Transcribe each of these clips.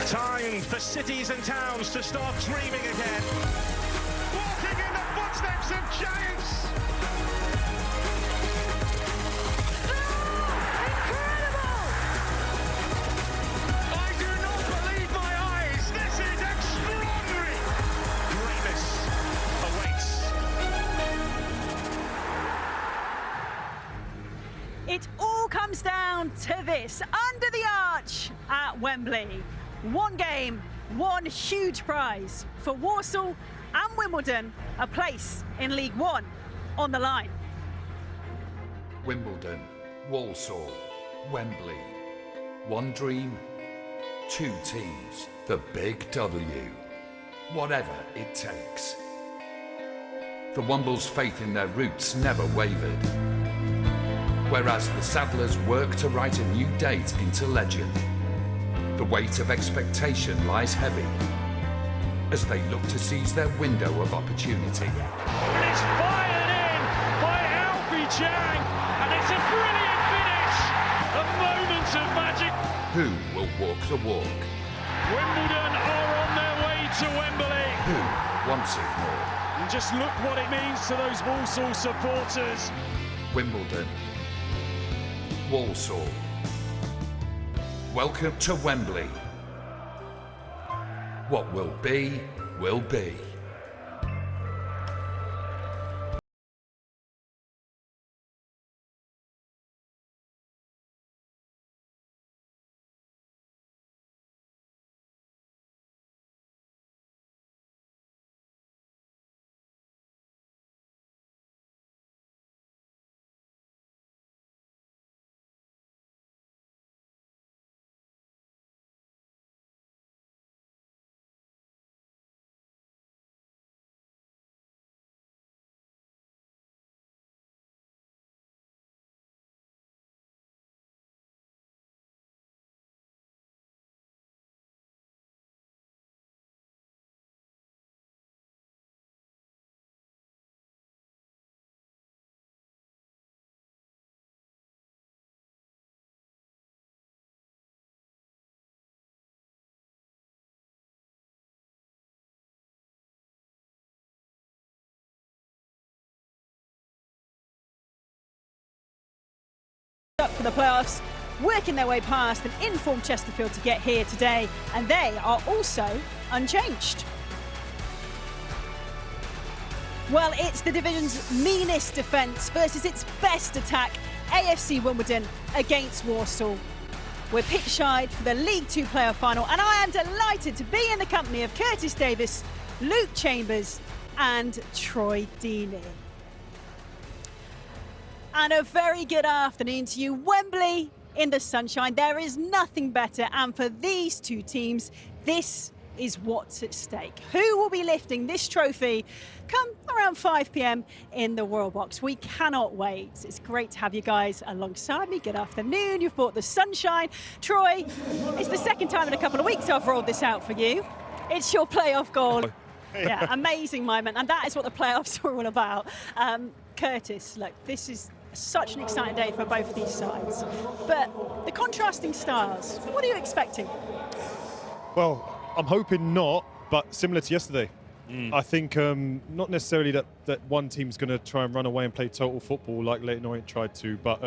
Time for cities and towns to start dreaming again. Walking in the footsteps of giants. Incredible! I do not believe my eyes. This is extraordinary. Greatness awaits. It all comes down to this, under the arch at Wembley. One game, one huge prize for Walsall and Wimbledon, a place in League One on the line. Wimbledon, Walsall, Wembley. One dream, two teams, the big W. Whatever it takes. The Wombles' faith in their roots never wavered. Whereas the Saddlers work to write a new date into legend. The weight of expectation lies heavy as they look to seize their window of opportunity. And it's fired in by Alfie Chang, and it's a brilliant finish. A moment of magic. Who will walk the walk? Wimbledon are on their way to Wembley. Who wants it more? And just look what it means to those Walsall supporters. Wimbledon, Walsall. Welcome to Wembley. What will be, will be. Up for the playoffs, working their way past an informed Chesterfield to get here today, and they are also unchanged. Well, it's the division's meanest defence versus its best attack, AFC Wimbledon against Walsall. We're pitch-side for the League Two playoff final, and I am delighted to be in the company of Curtis Davis, Luke Chambers and Troy Deeney. And a very good afternoon to you. Wembley in the sunshine. There is nothing better. And for these two teams, this is what's at stake. Who will be lifting this trophy come around 5 p.m. in the Royal Box? We cannot wait. It's great to have you guys alongside me. Good afternoon. You've brought the sunshine. Troy, it's the second time in a couple of weeks I've rolled this out for you. It's your playoff goal. Yeah, amazing moment. And that is what the playoffs are all about. Curtis, look, this is such an exciting day for both of these sides. But the contrasting styles, what are you expecting? Well, I'm hoping not, but similar to yesterday. I think not necessarily that one team's going to try and run away and play total football like Leyton Orient tried to, but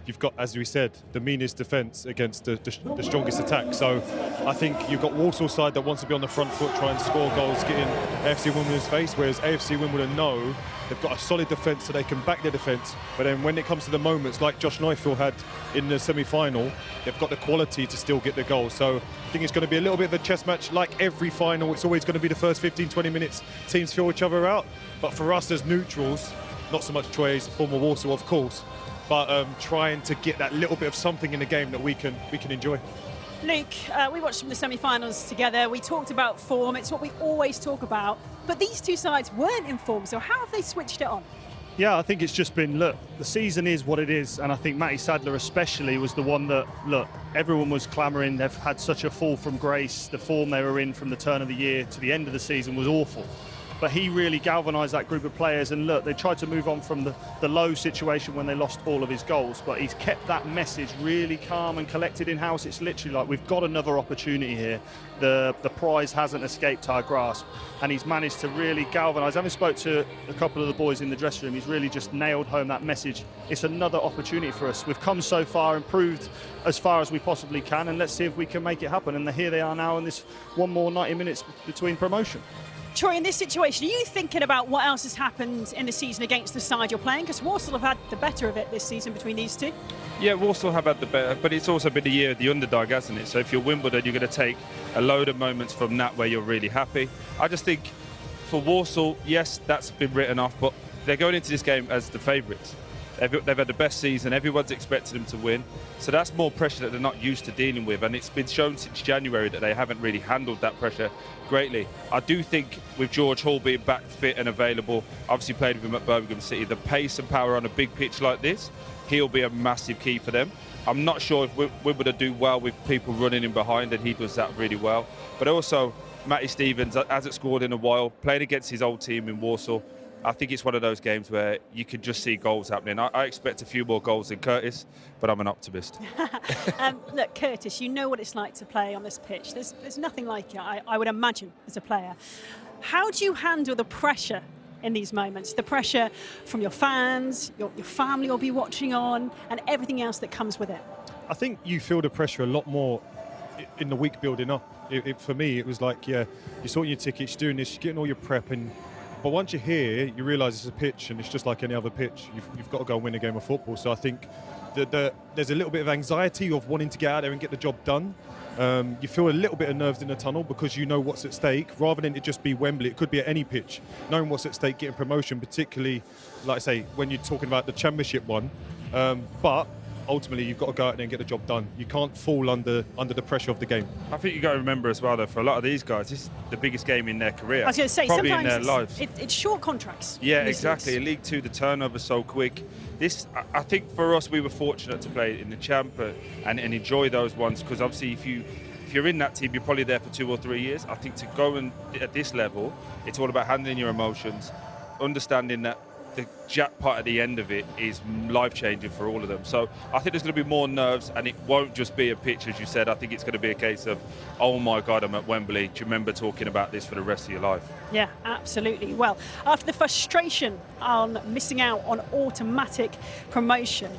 you've got, as we said, the meanest defence against the strongest attack. So I think you've got Walsall's side that wants to be on the front foot, try and score goals, get in AFC Wimbledon's face, whereas AFC Wimbledon know they've got a solid defence so they can back their defence, but then when it comes to the moments like Josh Neufeld had in the semi-final, they've got the quality to still get the goals. So I think it's going to be a little bit of a chess match. Like every final, it's always going to be the first 15-20 minutes teams feel each other out, but for us as neutrals, not so much Troy as a former Walsall of course, but trying to get that little bit of something in the game that we can enjoy. Luke, we watched the semi-finals together. We talked about form. It's what we always talk about. But these two sides weren't in form, so how have they switched it on? Yeah, I think it's just been, look, the season is what it is, and I think Matty Sadler especially was the one that, look, everyone was clamouring. They've had such a fall from grace. The form they were in from the turn of the year to the end of the season was awful. but he really galvanised that group of players. And look, they tried to move on from the low situation when they lost all of his goals, but he's kept that message really calm and collected in-house. It's literally like, we've got another opportunity here. The prize hasn't escaped our grasp, and he's managed to really galvanise. Having spoke to a couple of the boys in the dressing room, he's really just nailed home that message. It's another opportunity for us. We've come so far, improved as far as we possibly can, and let's see if we can make it happen. And here they are now in this one more 90 minutes between promotion. Troy, in this situation, are you thinking about what else has happened in the season against the side you're playing? Because Walsall have had the better of it this season between these two. Yeah, Walsall have had the better, but it's also been a year of the underdog, hasn't it? So if you're Wimbledon, you're going to take a load of moments from that where you're really happy. I just think for Walsall, yes, that's been written off, but they're going into this game as the favourites. They've had the best season. Everyone's expected them to win. So that's more pressure that they're not used to dealing with. And it's been shown since January that they haven't really handled that pressure greatly. I do think with George Hall being back fit and available, obviously played with him at Birmingham City, the pace and power on a big pitch like this, he'll be a massive key for them. I'm not sure if Wimbledon do well with people running in behind, and he does that really well. But also, Matty Stevens hasn't scored in a while, playing against his old team in Walsall. I think it's one of those games where you could just see goals happening. I expect a few more goals than Curtis, but I'm an optimist. Look, Curtis, you know what it's like to play on this pitch. There's nothing like it, I would imagine, as a player. How do you handle the pressure in these moments? The pressure from your fans, your family will be watching on, and everything else that comes with it. I think you feel the pressure a lot more in the week building up. For me, it was like, yeah, you're sorting your tickets, you're doing this, you're getting all your prep, but once you're here, you realise it's a pitch and it's just like any other pitch. You've got to go and win a game of football. So I think there's a little bit of anxiety of wanting to get out there and get the job done. You feel a little bit of nerves in the tunnel because you know what's at stake. Rather than it just be Wembley, it could be at any pitch. Knowing what's at stake, getting promotion, particularly, like I say, when you're talking about the Championship one. But ultimately, you've got to go out there and get the job done. You can't fall under the pressure of the game. I think you've got to remember as well, though, for a lot of these guys, this is the biggest game in their career. I was going to say, probably sometimes in their lives. It's short contracts. Yeah, exactly. In League Two, the turnover's so quick. I think for us, we were fortunate to play in the Champ and enjoy those ones, because obviously if you're in that team, you're probably there for 2 or 3 years. I think to go at this level, it's all about handling your emotions, understanding that the jackpot at the end of it is life-changing for all of them. So I think there's going to be more nerves, and it won't just be a pitch, as you said. I think it's going to be a case of, oh my God, I'm at Wembley. Do you remember talking about this for the rest of your life? Yeah, absolutely. Well, after the frustration on missing out on automatic promotion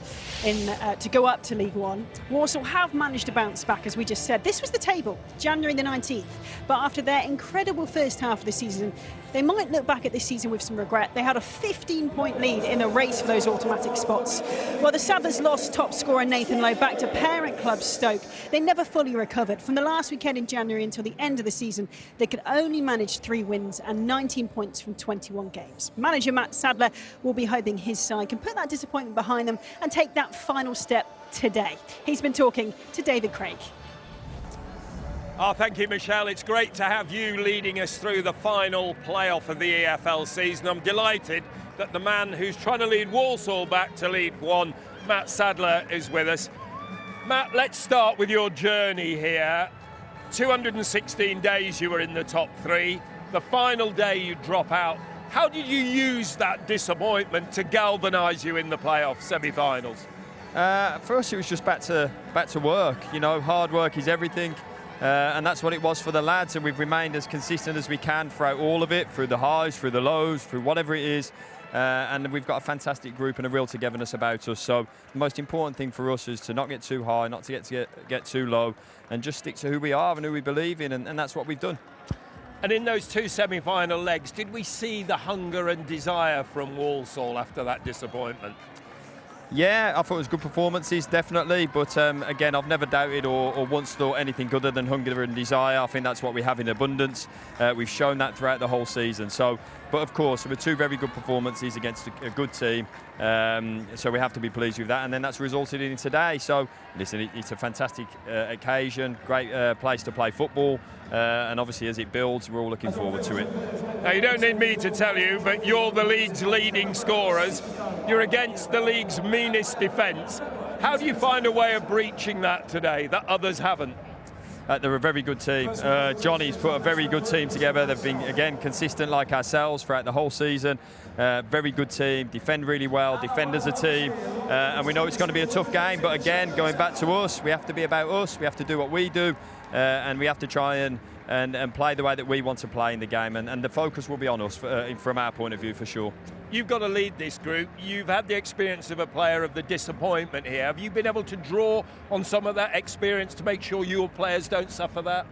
to go up to League One, Walsall have managed to bounce back, as we just said. This was the table, January the 19th. But after their incredible first half of the season, they might look back at this season with some regret. They had a 15-point lead in the race for those automatic spots. Well, the Saddlers lost top scorer Nathan Lowe back to parent club Stoke. They never fully recovered. From the last weekend in January until the end of the season, they could only manage 3 wins and 19 points from 21 games. Manager Matt Sadler will be hoping his side can put that disappointment behind them and take that final step today. He's been talking to David Craig. Oh, thank you, Michelle. It's great to have you leading us through the final playoff of the EFL season. I'm delighted that the man who's trying to lead Walsall back to League One, Matt Sadler, is with us. Matt, let's start with your journey here. 216 days you were in the top 3. The final day you drop out. How did you use that disappointment to galvanise you in the playoff semi-finals? For us, it was just back to work. You know, hard work is everything. And that's what it was for the lads, and we've remained as consistent as we can throughout all of it, through the highs, through the lows, through whatever it is. And we've got a fantastic group and a real togetherness about us. So the most important thing for us is to not get too high, not to get too low, and just stick to who we are and who we believe in, and that's what we've done. And in those 2 semi-final legs, did we see the hunger and desire from Walsall after that disappointment? Yeah, I thought it was good performances, definitely. But again, I've never doubted or once thought anything other than hunger and desire. I think that's what we have in abundance. We've shown that throughout the whole season. So, but of course, there were 2 very good performances against a good team. So we have to be pleased with that. And then that's resulted in today. So, listen, it's a fantastic occasion, great place to play football. And obviously, as it builds, we're all looking forward to it. Now, you don't need me to tell you, but you're the league's leading scorers. You're against the league's meanest defence. How do you find a way of breaching that today that others haven't? they're a very good team. Johnny's put a very good team together. They've been, again, consistent like ourselves throughout the whole season. Very good team, defend really well, defend as a team, and we know it's going to be a tough game, but again, going back to us, we have to be about us, we have to do what we do, and we have to try and play the way that we want to play in the game, and the focus will be on us from our point of view, for sure. You've got to lead this group. You've had the experience of a player of the disappointment here. Have you been able to draw on some of that experience to make sure your players don't suffer that?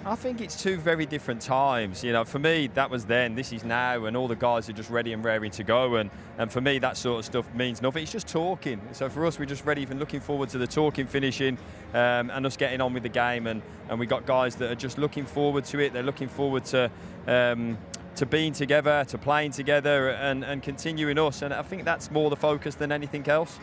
I think it's two very different times. You know, for me, that was then, this is now, and all the guys are just ready and raring to go. And for me, that sort of stuff means nothing. It's just talking. So for us, we're just ready and looking forward to the talking finishing and us getting on with the game. And we got guys that are just looking forward to it. They're looking forward to being together, to playing together, and continuing us. And I think that's more the focus than anything else.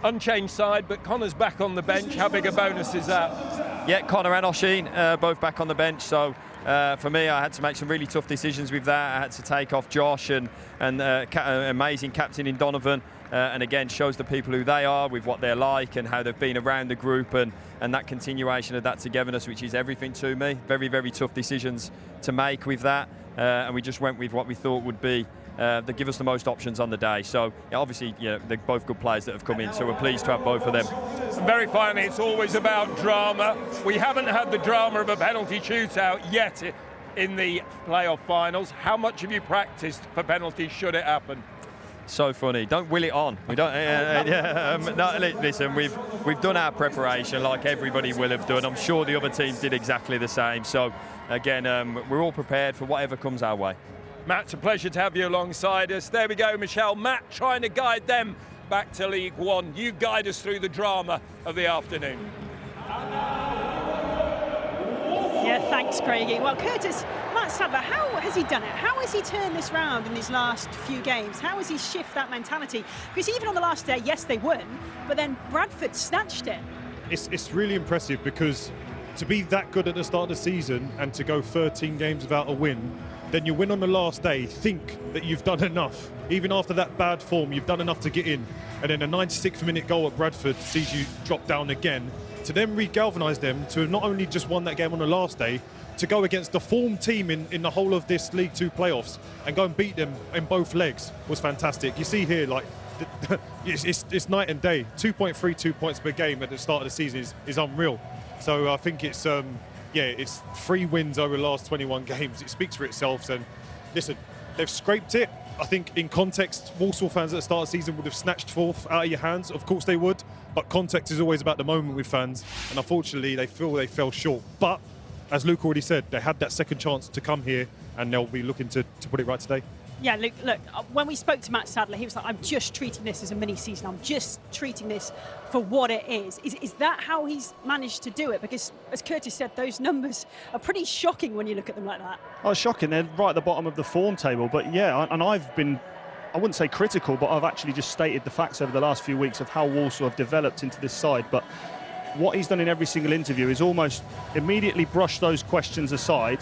Unchanged side, but Connor's back on the bench. How big a bonus is that? Yeah, Connor and Oshin both back on the bench. So for me, I had to make some really tough decisions with that. I had to take off Josh and amazing captain in Donovan. And again, shows the people who they are, with what they're like and how they've been around the group, and that continuation of that togetherness, which is everything to me. Very, very tough decisions to make with that. And we just went with what we thought would be that give us the most options on the day. So yeah, obviously, they're both good players that have come in, so we're pleased to have both of them. And very finally, it's always about drama. We haven't had the drama of a penalty shootout yet in the playoff finals. How much have you practiced for penalties should it happen? So funny. Don't will it on. We don't. No, listen, we've done our preparation like everybody will have done. I'm sure the other teams did exactly the same. So again, we're all prepared for whatever comes our way. Matt, it's a pleasure to have you alongside us. There we go, Michelle. Matt trying to guide them back to League One. You guide us through the drama of the afternoon. Yeah, thanks, Craigie. Well, Curtis, Matt Sadler, how has he done it? How has he turned this round in these last few games? How has he shifted that mentality? Because even on the last day, yes, they won, but then Bradford snatched it. It's really impressive, because to be that good at the start of the season and to go 13 games without a win, then you win on the last day, think that you've done enough. Even after that bad form, you've done enough to get in. And then a 96th minute goal at Bradford sees you drop down again. To then re-galvanise them to not only just won that game on the last day, to go against the form team in the whole of this League Two playoffs and go and beat them in both legs was fantastic. You see here, like, it's night and day. 2.32 points per game at the start of the season is unreal. So I think it's it's 3 wins over the last 21 games. It speaks for itself. And listen, they've scraped it. I think in context, Walsall fans at the start of the season would have snatched fourth out of your hands. Of course they would, but context is always about the moment with fans. And unfortunately, they feel they fell short. But as Luke already said, they had that second chance to come here, and they'll be looking to put it right today. Yeah, look, when we spoke to Matt Sadler, he was like, I'm just treating this as a mini-season. I'm just treating this for what it is. Is that how he's managed to do it? Because, as Curtis said, those numbers are pretty shocking when you look at them like that. Oh, shocking. They're right at the bottom of the form table. But, yeah, and I've been, I wouldn't say critical, but I've actually just stated the facts over the last few weeks of how Walsall have developed into this side. But what he's done in every single interview is almost immediately brush those questions aside,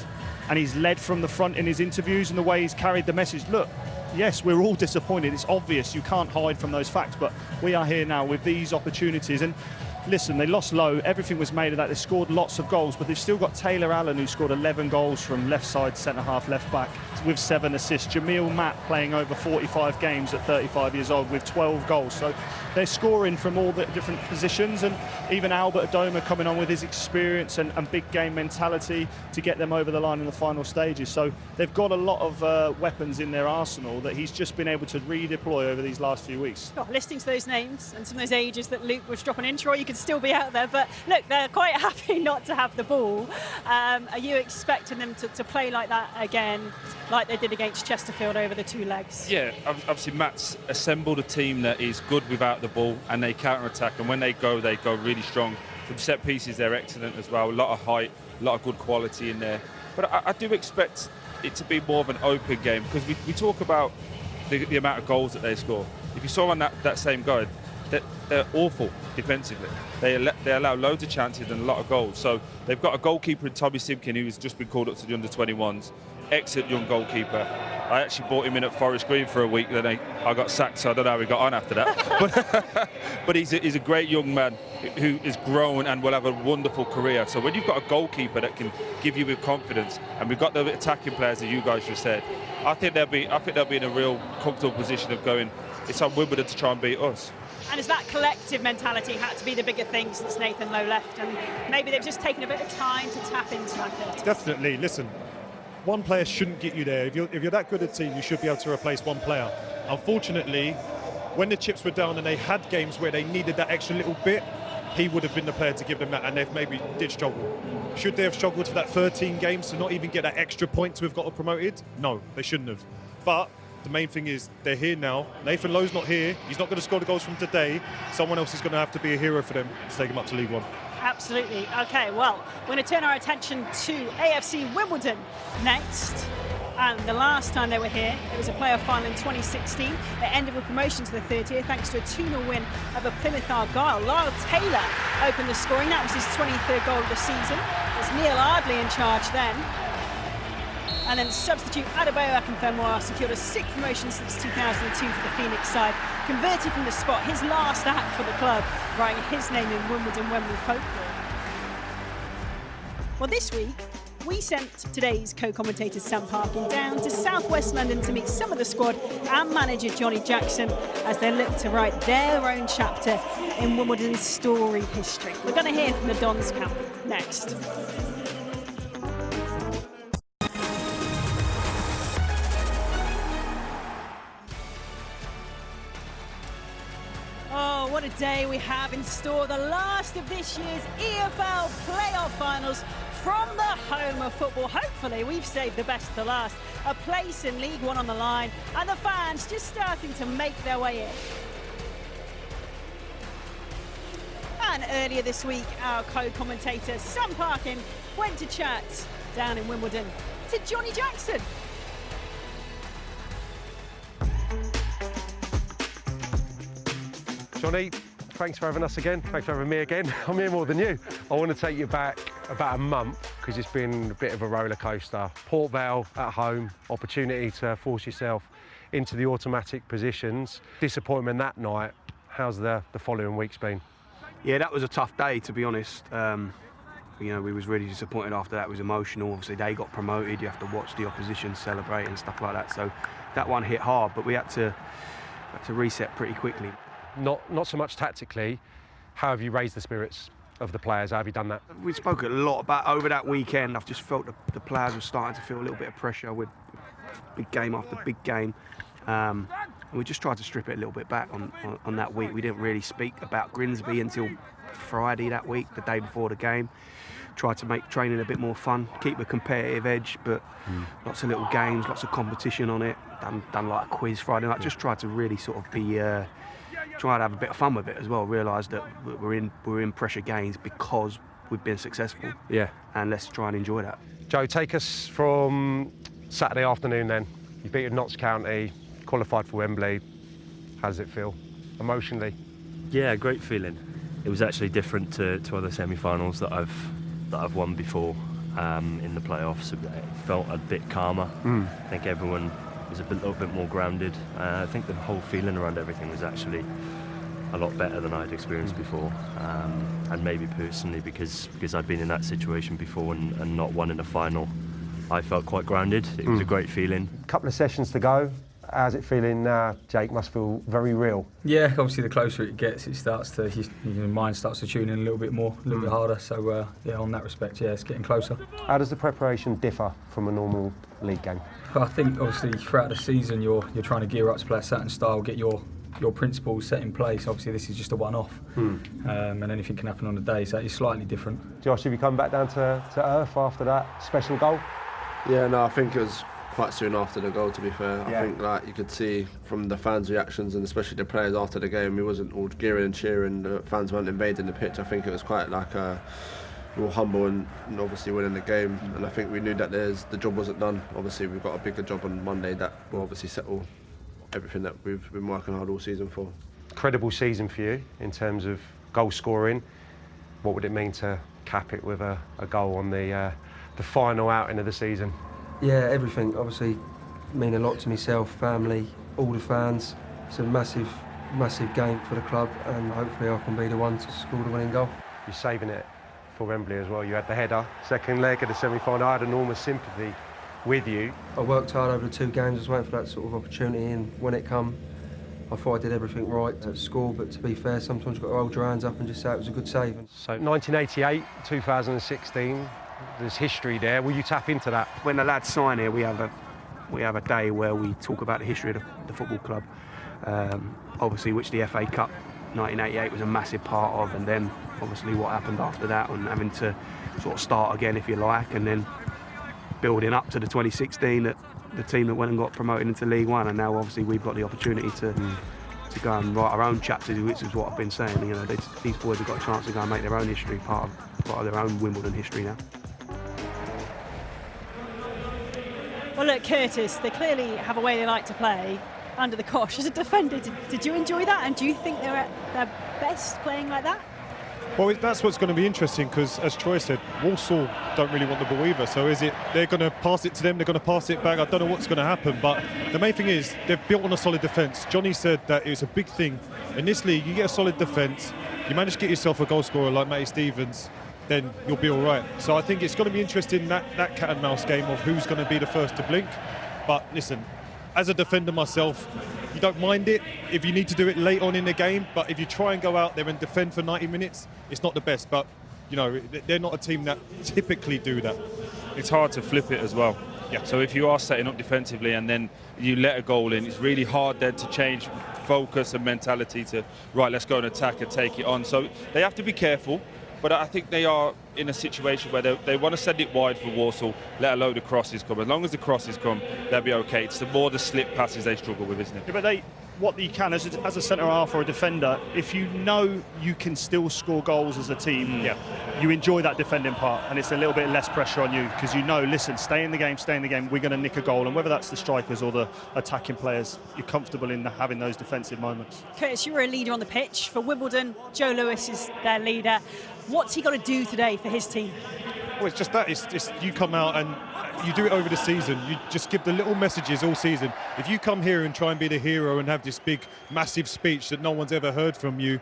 and he's led from the front in his interviews and the way he's carried the message. Look, yes, we're all disappointed. It's obvious. You can't hide from those facts, but we are here now with these opportunities. And listen, they lost low. Everything was made of that. They scored lots of goals, but they've still got Taylor Allen, who scored 11 goals from left side, centre-half, left-back, with 7 assists. Jamil Matt playing over 45 games at 35 years old with 12 goals. So they're scoring from all the different positions, and even Albert Adoma coming on with his experience and big game mentality to get them over the line in the final stages. So they've got a lot of weapons in their arsenal that he's just been able to redeploy over these last few weeks. Oh, listening to those names and some of those ages that Luke was dropping in, Troy, you could still be out there, but look, they're quite happy not to have the ball. Are you expecting them to play like that again, like they did against Chesterfield over the 2 legs? Yeah, obviously Matt's assembled a team that is good without the ball, and they counter-attack, and when they go really strong. From set pieces, they're excellent as well. A lot of height, a lot of good quality in there. But I do expect it to be more of an open game, because we talk about the amount of goals that they score. If you saw on that same guide, they're awful defensively. They allow loads of chances and a lot of goals. So they've got a goalkeeper in Tommy Simpkin, who has just been called up to the under-21s. excellent young goalkeeper. I actually brought him in at Forest Green for a week, then I got sacked, so I don't know how he got on after that. But he's a great young man who is grown and will have a wonderful career. So when you've got a goalkeeper that can give you with confidence, and we've got the attacking players that you guys just said, I think they'll be in a real comfortable position of going, it's on Wimbledon to try and beat us. And has that collective mentality had to be the bigger thing since Nathan Lowe left? And maybe they've just taken a bit of time to tap into that ability? Definitely. Listen, one player shouldn't get you there. If you're that good a team, you should be able to replace one player. Unfortunately, when the chips were down and they had games where they needed that extra little bit, he would have been the player to give them that, and they've maybe did struggle. Should they have struggled for that 13 games to not even get that extra point to have got promoted? No, they shouldn't have. But the main thing is they're here now. Nathan Lowe's not here. He's not going to score the goals from today. Someone else is going to have to be a hero for them to take them up to League One. Absolutely. Okay, well, we're going to turn our attention to AFC Wimbledon next. And the last time they were here, it was a playoff final in 2016. They ended with promotion to the third tier thanks to a 2-0 win over Plymouth Argyle. Lyle Taylor opened the scoring. That was his 23rd goal of the season. It was Neil Ardley in charge then. And then substitute Adebayo Akinfenwa secured a 6th promotion since 2002 for the Phoenix side. Converted from the spot, his last act for the club, writing his name in Wimbledon Wembley folklore. Well, this week, we sent today's co-commentator Sam Parkin down to South West London to meet some of the squad and manager Johnny Jackson as they look to write their own chapter in Wimbledon's storied history. We're going to hear from the Dons camp next. Oh, what a day we have in store. The last of this year's EFL playoff finals from the home of football. Hopefully, we've saved the best to last. A place in League One on the line, and the fans just starting to make their way in. And earlier this week, our co-commentator Sam Parkin went to chat down in Wimbledon to Johnny Jackson. Johnny, thanks for having us again. Thanks for having me again. I'm here more than you. I want to take you back about a month because it's been a bit of a roller coaster. Port Vale at home, opportunity to force yourself into the automatic positions. Disappointment that night. How's the following weeks been? Yeah, that was a tough day, to be honest. You know, we was really disappointed after that. It was emotional. Obviously, they got promoted. You have to watch the opposition celebrate and stuff like that. So that one hit hard, but we had to reset pretty quickly. Not so much tactically. How have you raised the spirits of the players? How have you done that? We spoke a lot about over that weekend. I've just felt the players were starting to feel a little bit of pressure with big game after big game. And we just tried to strip it a little bit back on that week. We didn't really speak about Grimsby until Friday that week, the day before the game. Tried to make training a bit more fun, keep a competitive edge, but lots of little games, lots of competition on it. Done like a quiz Friday night. Just tried to really sort of be try to have a bit of fun with it as well. Realise that we're in pressure games because we've been successful. Yeah. And let's try and enjoy that. Joe, take us from Saturday afternoon then. You beat Notts County, qualified for Wembley. How does it feel emotionally? Yeah, great feeling. It was actually different to other semi-finals that I've won before in the playoffs. It felt a bit calmer. I think everyone was a little bit more grounded. I think the whole feeling around everything was actually a lot better than I'd experienced before, and maybe personally because I'd been in that situation before and not won in a final, I felt quite grounded. It was a great feeling. A couple of sessions to go. How's it feeling now, Jake? Must feel very real. Yeah, obviously the closer it gets, it starts to your mind starts to tune in a little bit more, a little bit harder. So yeah, on that respect, yeah, it's getting closer. How does the preparation differ from a normal league game? I think obviously throughout the season you're trying to gear up to play a certain style, get your principles set in place. Obviously this is just a one-off, and anything can happen on the day, so it's slightly different. Josh, have you come back down to earth after that special goal? Yeah, no, I think it was quite soon after the goal, to be fair. Yeah. I think like you could see from the fans' reactions and especially the players after the game, it wasn't all gearing and cheering, the fans weren't invading the pitch. I think it was quite like we were humble and obviously winning the game, and I think we knew that the job wasn't done. Obviously we've got a bigger job on Monday that will obviously settle everything that we've been working hard all season for. Incredible season for you in terms of goal scoring. What would it mean to cap it with a goal on the final outing of the season? Yeah, everything. Obviously, mean a lot to myself, family, all the fans. It's a massive, massive game for the club, and hopefully I can be the one to score the winning goal. You're saving it for Wembley as well. You had the header, second leg of the semi-final. I had enormous sympathy with you. I worked hard over the 2 games. I was waiting for that sort of opportunity, and when it come, I thought I did everything right to score, but to be fair, sometimes you've got to hold your hands up and just say it was a good save. So 1988, 2016, there's history there. Will you tap into that? When the lads sign here, we have a day where we talk about the history of the football club, obviously which the FA Cup 1988 was a massive part of, and then obviously what happened after that, and having to sort of start again, if you like, and then building up to the 2016, that the team that went and got promoted into League One, and now obviously we've got the opportunity to go and write our own chapters, which is what I've been saying. You know, these boys have got a chance to go and make their own history, part of their own Wimbledon history now. Well, look, Curtis, they clearly have a way they like to play under the cosh. As a defender, did you enjoy that? And do you think they're at their best playing like that? Well, that's what's going to be interesting, because, as Troy said, Walsall don't really want the ball either. So is it they're going to pass it to them, they're going to pass it back? I don't know what's going to happen. But the main thing is they've built on a solid defence. Johnny said that it was a big thing. In this league, you get a solid defence, you manage to get yourself a goal scorer like Matty Stevens, then you'll be all right. So I think it's going to be interesting, that cat and mouse game of who's going to be the first to blink. But listen, as a defender myself, you don't mind it if you need to do it late on in the game, but if you try and go out there and defend for 90 minutes, it's not the best. But, you know, they're not a team that typically do that. It's hard to flip it as well. Yeah. So if you are setting up defensively and then you let a goal in, it's really hard then to change focus and mentality to, right, let's go and attack and take it on. So they have to be careful. But I think they are in a situation where they want to send it wide for Walsall, let a load of crosses come. As long as the crosses come, they'll be okay. It's the more the slip passes they struggle with, isn't it? Yeah, but what you can, as a centre-half or a defender, if you know you can still score goals as a team, you enjoy that defending part, and it's a little bit less pressure on you, because you know, listen, stay in the game, we're going to nick a goal, and whether that's the strikers or the attacking players, you're comfortable in having those defensive moments. Curtis, you were a leader on the pitch for Wimbledon. Joe Lewis is their leader. What's he got to do today for his team? Well, it's just that. It's you come out and you do it over the season. You just give the little messages all season. If you come here and try and be the hero and have this big, massive speech that no one's ever heard from you,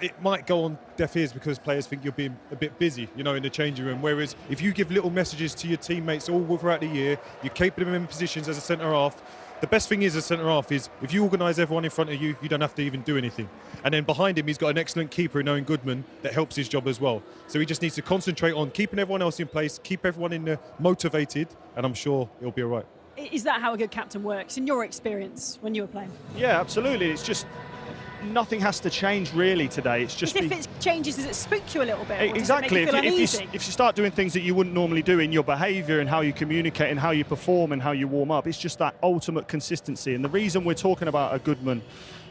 it might go on deaf ears because players think you're being a bit busy, you know, in the changing room. Whereas if you give little messages to your teammates all throughout the year, you keep them in positions as a centre-half. The best thing is as a centre-half is if you organise everyone in front of you, you don't have to even do anything. And then behind him, he's got an excellent keeper in Owen Goodman that helps his job as well. So he just needs to concentrate on keeping everyone else in place, keep everyone in there motivated, and I'm sure he'll be all right. Is that how a good captain works, in your experience, when you were playing? Yeah, absolutely. It's just nothing has to change really today. It's just if it changes, does it spook you a little bit? Exactly. If you start doing things that you wouldn't normally do in your behaviour and how you communicate and how you perform and how you warm up, it's just that ultimate consistency. And the reason we're talking about a Goodman,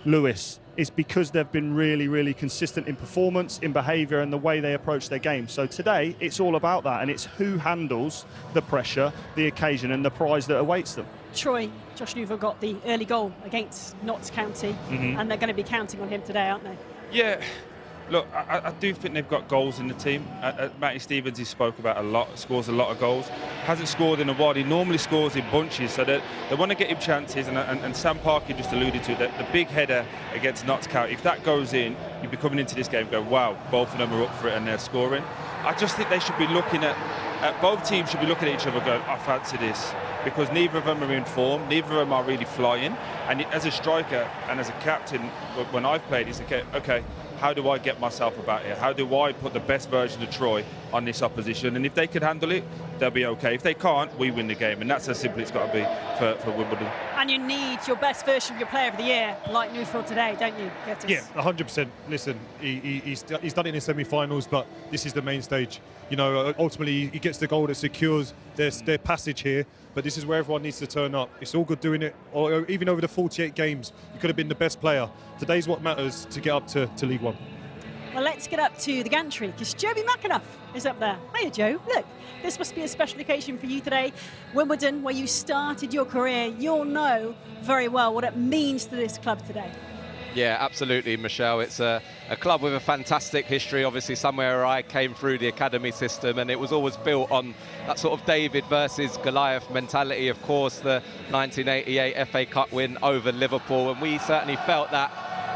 Lewis, is because they've been really, really consistent in performance, in behaviour and the way they approach their game. So today, it's all about that, and it's who handles the pressure, the occasion and the prize that awaits them. Troy, Josh Newville got the early goal against Notts County, and they're going to be counting on him today, aren't they? Yeah. Look, I do think they've got goals in the team. Matty Stevens, he spoke about a lot, scores a lot of goals. Hasn't scored in a while. He normally scores in bunches, so they want to get him chances. And Sam Parker just alluded to it, the big header against Notts County. If that goes in, you'd be coming into this game going, wow, both of them are up for it and they're scoring. I just think they should be looking at both teams should be looking at each other going, I fancy this. Because neither of them are in form, neither of them are really flying. And as a striker and as a captain, when I've played, it's okay, how do I get myself about here? How do I put the best version of Troy on this opposition? And if they can handle it, they'll be okay. If they can't, we win the game. And that's how simple it's got to be for Wimbledon. And you need your best version of your player of the year, like Newfield today, don't you, Curtis? Yeah, 100%. Listen, he's done it in the semi-finals, but this is the main stage. You know, ultimately, he gets the goal that secures their passage here, but this is where everyone needs to turn up. It's all good doing it, or even over the 48 games, you could have been the best player. Today's what matters to get up to League One. Well, let's get up to the gantry, because Joby McAnuff is up there. Hiya, Joe. Look, this must be a special occasion for you today. Wimbledon, where you started your career, you'll know very well what it means to this club today. Yeah, absolutely, Michelle. It's a club with a fantastic history, obviously somewhere where I came through the academy system, and it was always built on that sort of David versus Goliath mentality. Of course, the 1988 FA Cup win over Liverpool, and we certainly felt that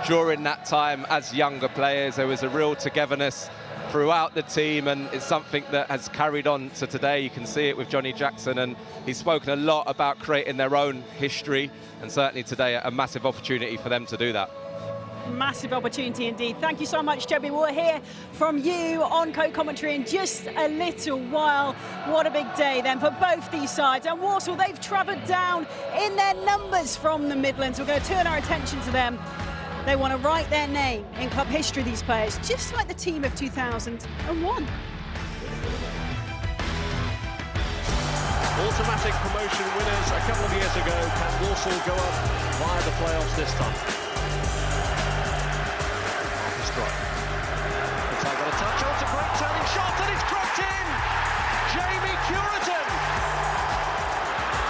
during that time as younger players. There was a real togetherness throughout the team, and it's something that has carried on to today. You can see it with Johnny Jackson, and he's spoken a lot about creating their own history, and certainly today a massive opportunity for them to do that. Massive opportunity indeed. Thank you so much, Toby. We'll hear from you on co-commentary in just a little while. What a big day then for both these sides. And Walsall, they've travelled down in their numbers from the Midlands. We're going to turn our attention to them. They want to write their name in club history, these players, just like the team of 2001. Automatic promotion winners a couple of years ago. Can Walsall go up via the playoffs this time? It's got a touch, it's a great turning shot, and it's cropped in! Jamie Curitan!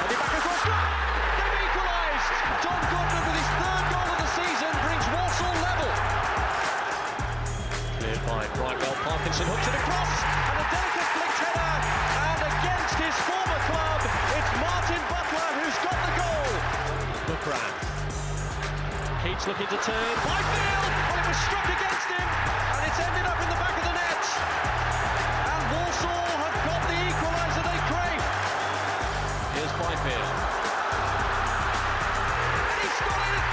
And he back across, they've equalised! Don Goodman with his third goal of the season brings Walsall level. Cleared by Brightwell, Parkinson hooks it across, and a delicate flicked header, and against his former club, it's Martin Butler who's got the goal. Buckram. Keats looking to turn, Byfield, well it was struck against him, and it's ended up in the back of the net. And Walsall have got the equaliser they crave. Here's Byfield. And he's got it!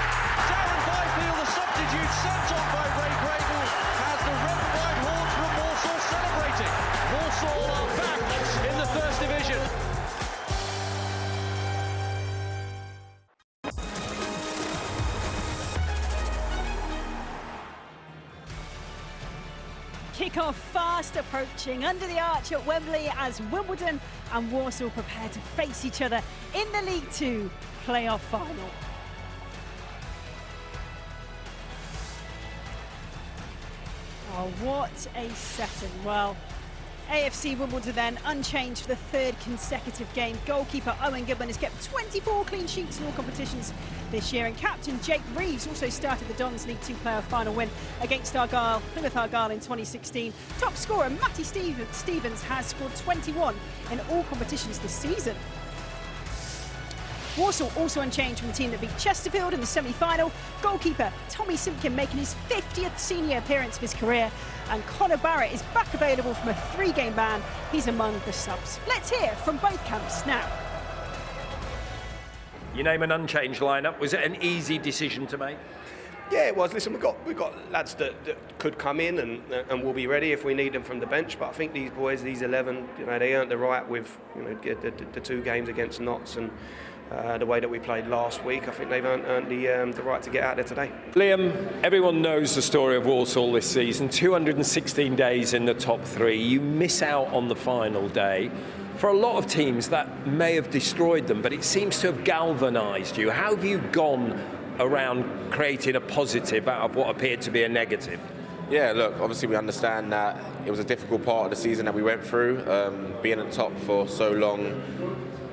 Darren Byfield, the substitute sent off by Ray Gradle, has the red and white horns from Walsall celebrating. Walsall are back in the First Division. Kick-off fast approaching under the arch at Wembley as Wimbledon and Walsall prepare to face each other in the League Two playoff final. Oh, what a setting. Well, AFC Wimbledon then unchanged for the third consecutive game. Goalkeeper Owen Goodman has kept 24 clean sheets in all competitions this year, and captain Jake Reeves also started the Dons League 2 playoff final win against Plymouth Argyle in 2016. Top scorer Matty Stevens has scored 21 in all competitions this season. Walsall also unchanged from the team that beat Chesterfield in the semi-final. Goalkeeper Tommy Simpkin making his 50th senior appearance of his career, and Connor Barrett is back available from a 3-game ban. He's among the subs. Let's hear from both camps now. You name an unchanged lineup. Was it an easy decision to make? Yeah, it was. Listen, we've got lads that could come in and will be ready if we need them from the bench. But I think these boys, these 11, they earned the right with the 2 games against Notts and the way that we played last week. I think they've earned the right to get out there today. Liam, everyone knows the story of Walsall this season. 216 days in the top 3. You miss out on the final day. For a lot of teams, that may have destroyed them, but it seems to have galvanised you. How have you gone around creating a positive out of what appeared to be a negative? Yeah, look, obviously we understand that it was a difficult part of the season that we went through. Being at the top for so long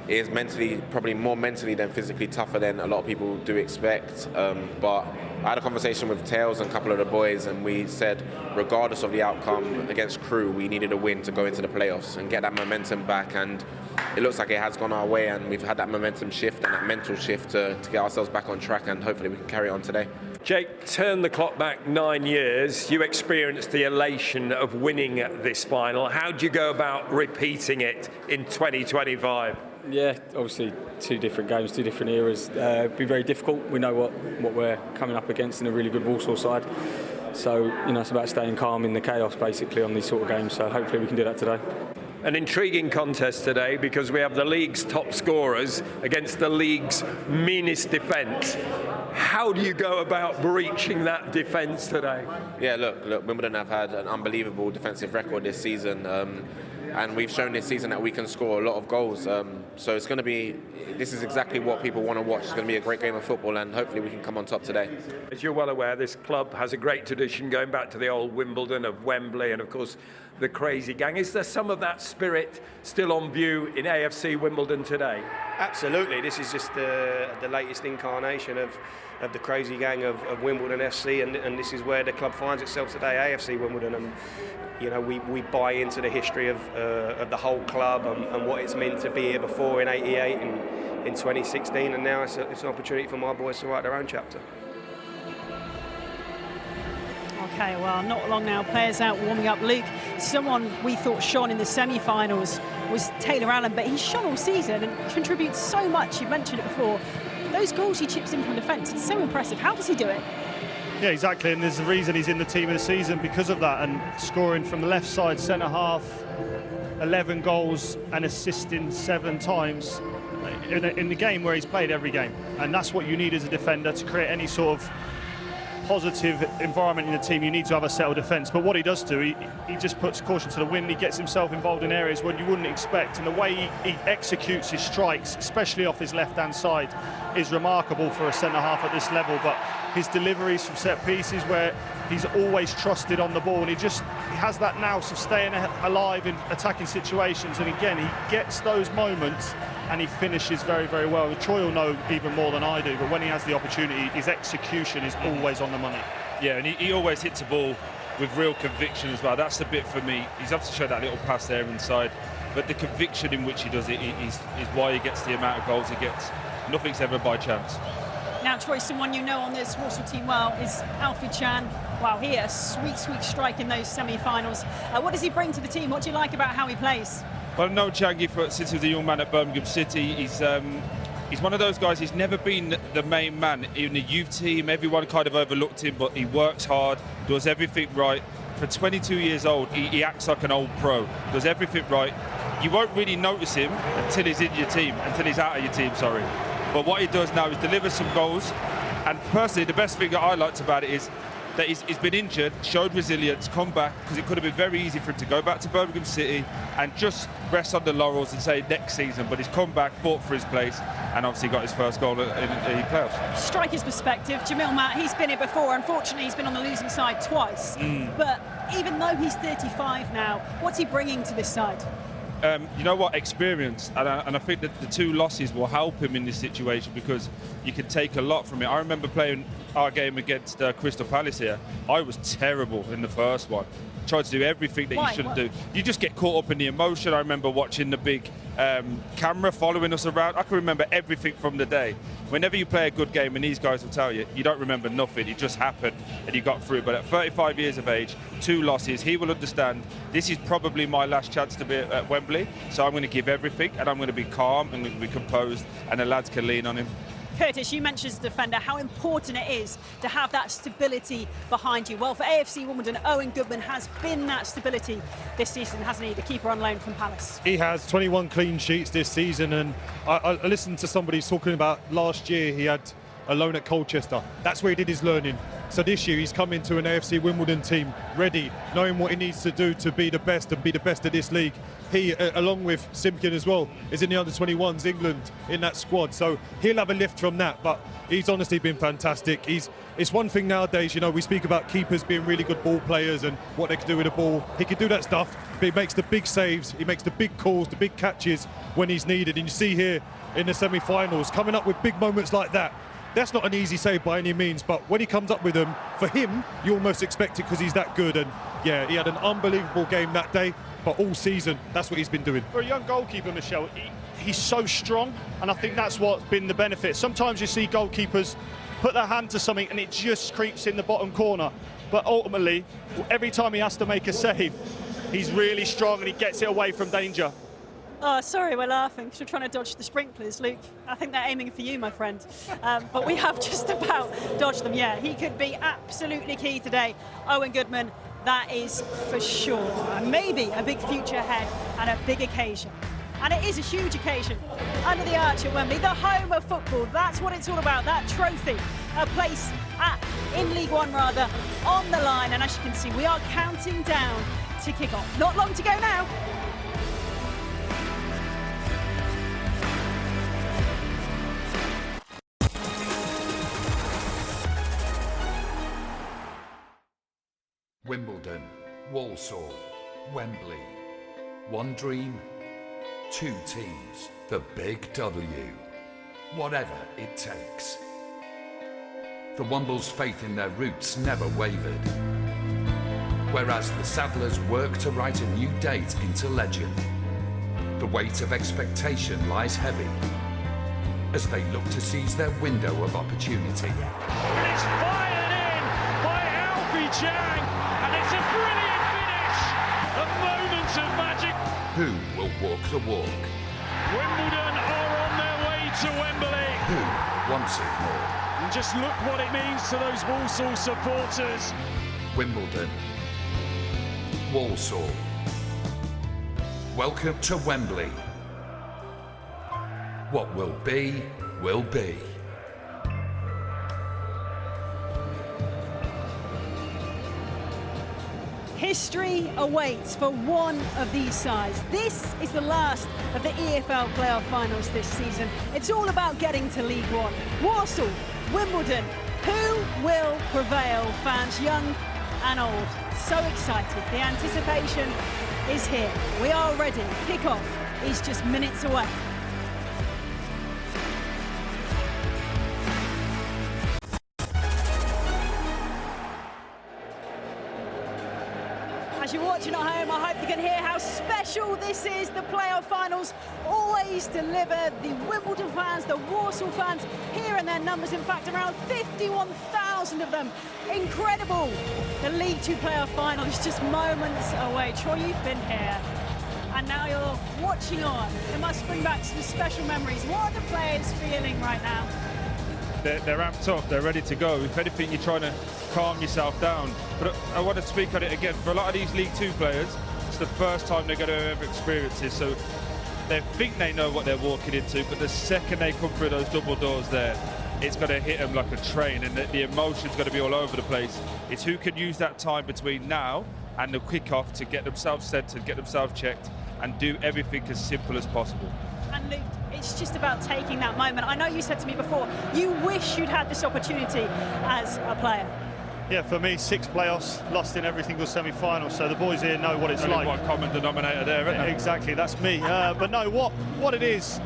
is probably more mentally than physically tougher than a lot of people do expect. But I had a conversation with Tails and a couple of the boys, and we said, regardless of the outcome against Crewe, we needed a win to go into the playoffs and get that momentum back. And it looks like it has gone our way, and we've had that momentum shift and that mental shift to get ourselves back on track, and hopefully we can carry it on today. Jake, turn the clock back 9 years. You experienced the elation of winning this final. How do you go about repeating it in 2025? Yeah, obviously 2 different games, 2 different eras. It'll be very difficult. We know what we're coming up against in a really good Walsall side. So, it's about staying calm in the chaos, basically, on these sort of games. So hopefully we can do that today. An intriguing contest today because we have the league's top scorers against the league's meanest defence. How do you go about breaching that defence today? Yeah, look, Wimbledon have had an unbelievable defensive record this season. And we've shown this season that we can score a lot of goals. So it's going to be, this is exactly what people want to watch. It's going to be a great game of football, and hopefully we can come on top today. As you're well aware, this club has a great tradition going back to the old Wimbledon of Wembley, and of course the crazy gang. Is there some of that spirit still on view in AFC Wimbledon today? Absolutely. This is just the latest incarnation of the crazy gang of Wimbledon FC, and this is where the club finds itself today, AFC Wimbledon. And you know, we buy into the history of the whole club and what it's meant to be here before in '88 and in 2016, and now it's an opportunity for my boys to write their own chapter. Okay, well, not long now, players out warming up. Luke, someone we thought shone in the semi-finals was Taylor Allen, but he's shone all season and contributes so much. You mentioned it before. Those goals he chips in from defence, it's so impressive. How does he do it? Yeah, exactly, and there's a reason he's in the team of the season because of that, and scoring from the left side centre-half, 11 goals and assisting 7 times in the game where he's played every game. And that's what you need as a defender to create any sort of positive environment in the team. You need to have a settled defence, but what he does do, he just puts caution to the wind. He gets himself involved in areas where you wouldn't expect, and the way he executes his strikes, especially off his left-hand side, is remarkable for a centre-half at this level. But his deliveries from set pieces, where he's always trusted on the ball, and he has that nous of staying alive in attacking situations, and again he gets those moments and he finishes very, very well. And Troy will know even more than I do, but when he has the opportunity, his execution is always on the money. Yeah, and he always hits the ball with real conviction as well. That's the bit for me. He's obviously showed that little pass there inside, but the conviction in which he does it is why he gets the amount of goals he gets. Nothing's ever by chance. Now, Troy, someone you know on this Walsall team well is Alfie Chan. Wow, he had a sweet, sweet strike in those semi-finals. What does he bring to the team? What do you like about how he plays? Well, I've known Changi since he was a young man at Birmingham City. He's one of those guys, he's never been the main man in the youth team. Everyone kind of overlooked him, but he works hard, does everything right. For 22 years old, he acts like an old pro, does everything right. You won't really notice him until he's in your team, until he's out of your team, sorry. But what he does now is deliver some goals. And personally, the best thing that I liked about it is that he's been injured, showed resilience, come back, because it could have been very easy for him to go back to Birmingham City and just rest on the laurels and say next season. But he's come back, fought for his place, and obviously got his first goal in the playoffs. Striker's perspective, Jamil Matt, he's been here before. Unfortunately, he's been on the losing side twice. But even though he's 35 now, what's he bringing to this side? You know what, experience, and I think that the 2 losses will help him in this situation, because you can take a lot from it. I remember playing our game against Crystal Palace here. I was terrible in the first one. Tried to do everything that you shouldn't do. You just get caught up in the emotion. I remember watching the big camera following us around. I can remember everything from the day. Whenever you play a good game, and these guys will tell you, you don't remember nothing. It just happened and you got through. But at 35 years of age, 2 losses, he will understand this is probably my last chance to be at Wembley. So I'm going to give everything, and I'm going to be calm, and going to be composed, and the lads can lean on him. Curtis, you mentioned as a defender how important it is to have that stability behind you. Well, for AFC Wimbledon, Owen Goodman has been that stability this season, hasn't he? The keeper on loan from Palace. He has 21 clean sheets this season, and I listened to somebody talking about last year he had a loan at Colchester. That's where he did his learning. So this year he's come into an AFC Wimbledon team ready, knowing what he needs to do to be the best and be the best of this league. He, along with Simpkin as well, is in the under-21s England in that squad. So he'll have a lift from that, but he's honestly been fantastic. It's one thing nowadays, you know, we speak about keepers being really good ball players and what they can do with the ball. He can do that stuff, but he makes the big saves, he makes the big calls, the big catches when he's needed. And you see here in the semi-finals, coming up with big moments like that. That's not an easy save by any means, but when he comes up with them, for him, you almost expect it because he's that good. And yeah, he had an unbelievable game that day, but all season, that's what he's been doing. For a young goalkeeper, Michelle, he's so strong, and I think that's what's been the benefit. Sometimes you see goalkeepers put their hand to something and it just creeps in the bottom corner. But ultimately, every time he has to make a save, he's really strong and he gets it away from danger. Oh, sorry, we're laughing because we're trying to dodge the sprinklers, Luke. I think they're aiming for you, my friend. But we have just about dodged them. Yeah, he could be absolutely key today. Owen Goodman, that is for sure. And maybe a big future ahead and a big occasion. And it is a huge occasion. Under the arch at Wembley, the home of football. That's what it's all about, that trophy. A place in League One, rather, on the line. And as you can see, we are counting down to kick off. Not long to go now. Wimbledon, Walsall, Wembley. One dream, two teams, the big W. Whatever it takes. The Womble's faith in their roots never wavered. Whereas the Saddlers work to write a new date into legend. The weight of expectation lies heavy as they look to seize their window of opportunity. And it's fired in by Alfie Chang, and it's a brilliant finish. A moment of magic. Who will walk the walk? Wimbledon are on their way to Wembley. Who wants it more? And just look what it means to those Walsall supporters. Wimbledon. Walsall. Welcome to Wembley. What will be, will be. History awaits for one of these sides. This is the last of the EFL playoff finals this season. It's all about getting to League One. Walsall, Wimbledon, who will prevail? Fans young and old, so excited. The anticipation is here. We are ready. Kickoff is just minutes away. As you're watching at home, I hope you can hear how special this is. The playoff finals always deliver. The Wimbledon fans, the Walsall fans, here in their numbers. In fact, around 51,000 of them. Incredible. The League Two playoff final is just moments away. Troy, you've been here, and now you're watching on. It must bring back some special memories. What are the players feeling right now? They're amped up, they're ready to go. If anything, you're trying to calm yourself down. But I want to speak on it again. For a lot of these League Two players, it's the first time they're going to ever experience this. So they think they know what they're walking into, but the second they come through those double doors there, it's going to hit them like a train, and the emotion's going to be all over the place. It's who can use that time between now and the kick-off to get themselves centred, get themselves checked, and do everything as simple as possible. And Luke, it's just about taking that moment. I know you said to me before, you wish you'd had this opportunity as a player. Yeah, for me, 6 playoffs, lost in every single semi-final, so the boys here know what it's like. One common denominator there, isn't there? Exactly, that's me. But no, what it is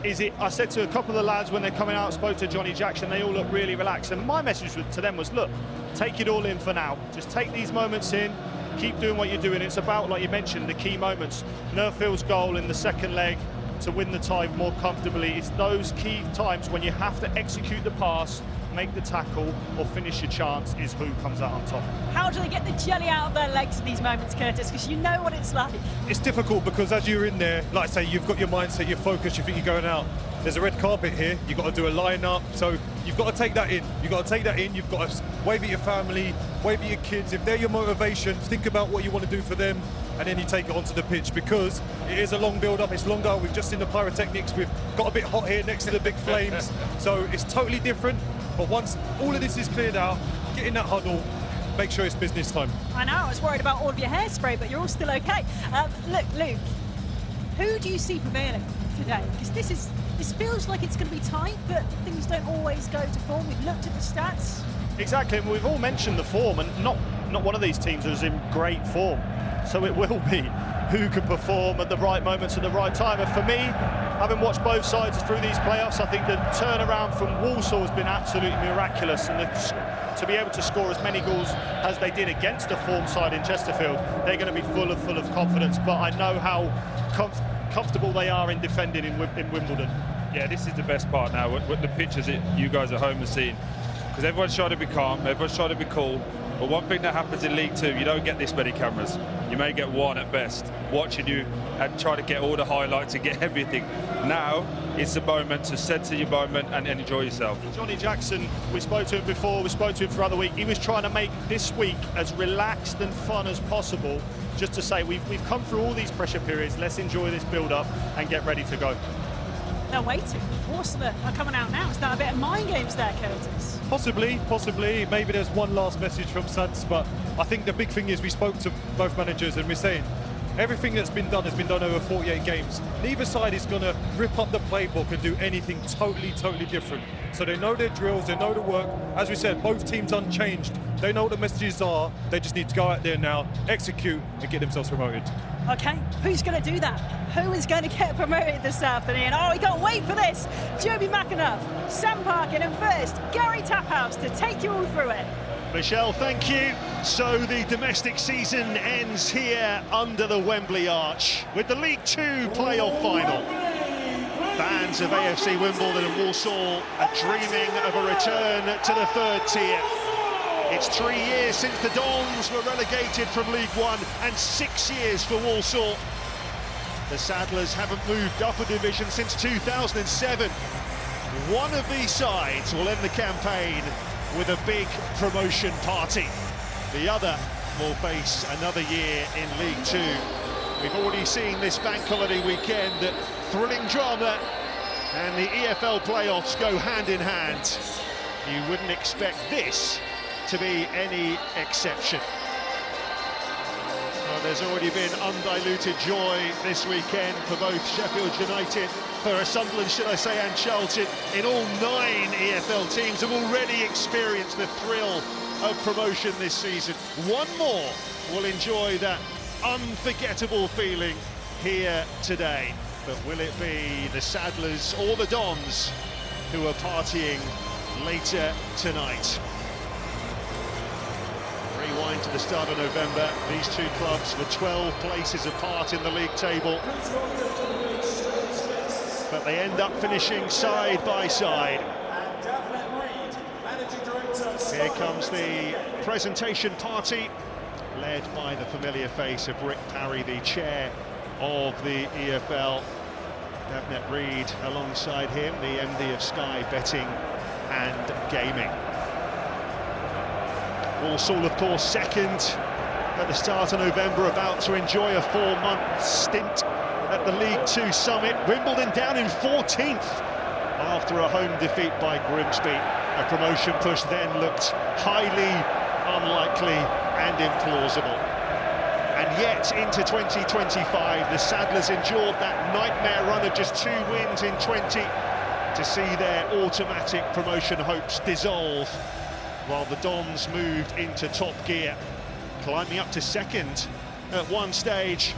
I said to a couple of the lads when they're coming out, spoke to Johnny Jackson, they all look really relaxed, and my message to them was, look, take it all in for now. Just take these moments in, keep doing what you're doing. It's about, like you mentioned, the key moments. Nerfield's goal in the second leg to win the tie more comfortably. It's those key times when you have to execute the pass, make the tackle, or finish your chance is who comes out on top. How do they get the jelly out of their legs in these moments, Curtis? Because you know what it's like. It's difficult because as you're in there, like I say, you've got your mindset, your focus, you think you're going out. There's a red carpet here, you've got to do a line-up, so you've got to take that in. You've got to take that in, you've got to wave at your family, wave at your kids. If they're your motivation, think about what you want to do for them, and then you take it onto the pitch, because it is a long build-up, it's longer. We've just seen the pyrotechnics, we've got a bit hot here next to the big flames, so it's totally different. But once all of this is cleared out, get in that huddle, make sure it's business time. I know, I was worried about all of your hairspray, but you're all still okay. Look, Luke, who do you see prevailing today? Because this feels like it's going to be tight, but things don't always go to form. We've looked at the stats. Exactly, and we've all mentioned the form, and not one of these teams is in great form. So it will be who can perform at the right moments at the right time. And for me, having watched both sides through these playoffs, I think the turnaround from Walsall has been absolutely miraculous, and to be able to score as many goals as they did against a form side in Chesterfield, they're going to be full of confidence. But I know how comfortable they are in defending in Wimbledon. Yeah, this is the best part now, with the pictures that you guys at home are seeing, because everyone's trying to be calm, everyone's trying to be cool. But one thing that happens in League Two, you don't get this many cameras. You may get one at best, watching you and try to get all the highlights and get everything. Now, it's the moment to censor your moment and enjoy yourself. Johnny Jackson, we spoke to him before, we spoke to him for the other week. He was trying to make this week as relaxed and fun as possible, just to say we've come through all these pressure periods, let's enjoy this build-up and get ready to go. They're waiting. Walsall are coming out now. Is that a bit of mind games there, Curtis? Possibly. Maybe there's one last message from Sants, but I think the big thing is we spoke to both managers and we're saying everything that's been done has been done over 48 games. Neither side is going to rip up the playbook and do anything totally different. So they know their drills, they know the work. As we said, both teams unchanged. They know what the messages are. They just need to go out there now, execute, and get themselves promoted. Okay, who's going to do that? Who is going to get promoted this afternoon? Oh, we can't wait for this. Joby McAnuff, Sam Parkin, and first, Gary Taphouse to take you all through it. Michelle, thank you. So the domestic season ends here under the Wembley Arch with the League Two playoff final. Fans of AFC Wimbledon and Walsall are dreaming of a return to the third tier. It's 3 years since the Dons were relegated from League One and 6 years for Walsall. The Saddlers haven't moved up a division since 2007. One of these sides will end the campaign with a big promotion party. The other will face another year in League Two. We've already seen this bank holiday weekend that thrilling drama and the EFL playoffs go hand in hand. You wouldn't expect this to be any exception. Well, there's already been undiluted joy this weekend for both Sheffield United, for Sunderland, should I say, and Charlton. In all 9 EFL teams have already experienced the thrill of promotion this season. One more will enjoy that unforgettable feeling here today. But will it be the Saddlers or the Dons who are partying later tonight? Rewind to the start of November. These two clubs were 12 places apart in the league table, but they end up finishing side by side. Here comes the presentation party, led by the familiar face of Rick Parry, the chair of the EFL. Davnet Reid alongside him, the MD of Sky Betting and Gaming. Walsall, of course, second at the start of November, about to enjoy a 4-month stint at the League Two summit. Wimbledon down in 14th after a home defeat by Grimsby. A promotion push then looked highly unlikely and implausible. And yet, into 2025, the Saddlers endured that nightmare run of just 2 wins in 20 to see their automatic promotion hopes dissolve, while the Dons moved into top gear, climbing up to second at one stage.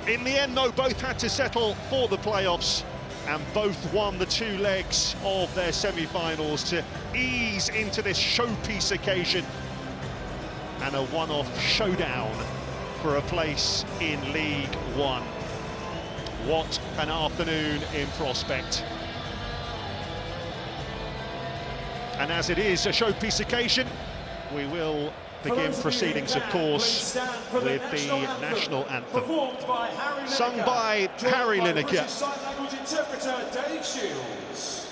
In the end, though, both had to settle for the playoffs, and both won the 2 legs of their semi-finals to ease into this showpiece occasion and a one-off showdown for a place in League One. What an afternoon in prospect. And as it is a showpiece occasion, we will begin proceedings, of course, with the national anthem, sung by Harry Lineker. Sign language interpreter Dave Shields.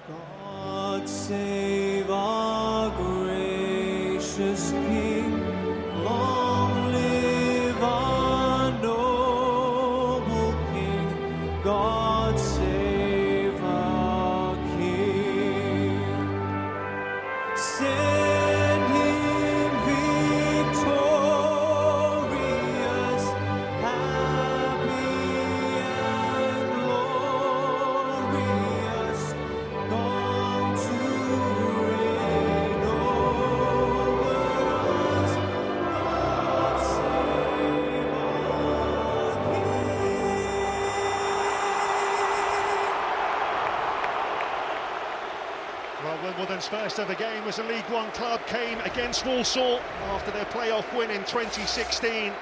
God save our gracious King, long live our noble King. God save our King. Send him victorious, happy and glorious, gone to reign over us. God save our King. Well, Wimbledon's first ever game as a League One club came against Walsall after their playoff win in 2016.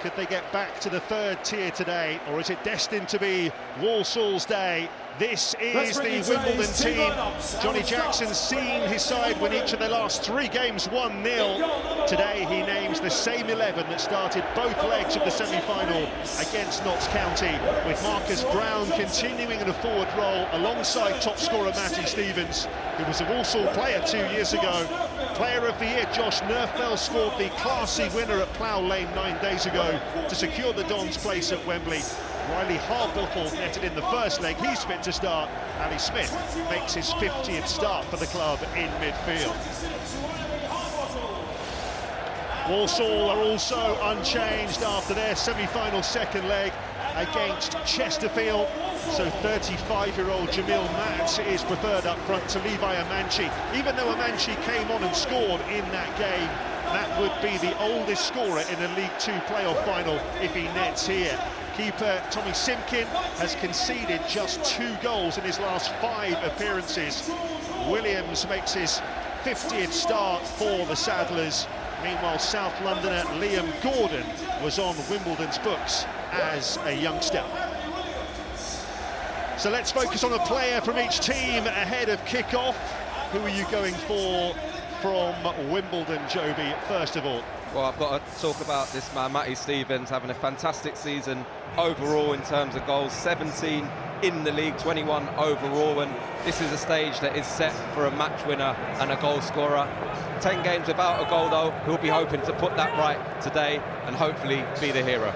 Could they get back to the third tier today, or is it destined to be Walsall's day? This is the Wimbledon team. Johnny Jackson's seen his side win each of their last 3 games 1-0. Today he names the same 11 that started both legs of the semi-final against Notts County, with Marcus Brown continuing in a forward role alongside top scorer Matty Stevens, who was a Walsall player 2 years ago. Player of the Year Josh Nerfell scored the classy winner at Plough Lane 9 days ago to secure the Dons' place at Wembley. Riley Harbottle netted in the first leg, he's fit to start. Ali Smith makes his 50th start for the club in midfield. Walsall are also unchanged after their semi-final second leg. against Chesterfield. So 35-year-old Jamil Matt is preferred up front to Levi Amanchi. Even though Amanchi came on and scored in that game, that would be the oldest scorer in a League Two playoff final if he nets here. Keeper Tommy Simkin has conceded just 2 goals in his last 5 appearances. Williams makes his 50th start for the Saddlers. Meanwhile, South Londoner Liam Gordon was on Wimbledon's books as a youngster. So let's focus on a player from each team ahead of kick-off. Who are you going for from Wimbledon, Joby, first of all? Well, I've got to talk about this man, Matty Stevens, having a fantastic season overall in terms of goals, 17 in the league, 21 overall, and this is a stage that is set for a match winner and a goal scorer. 10 games without a goal, though. He'll be hoping to put that right today and hopefully be the hero.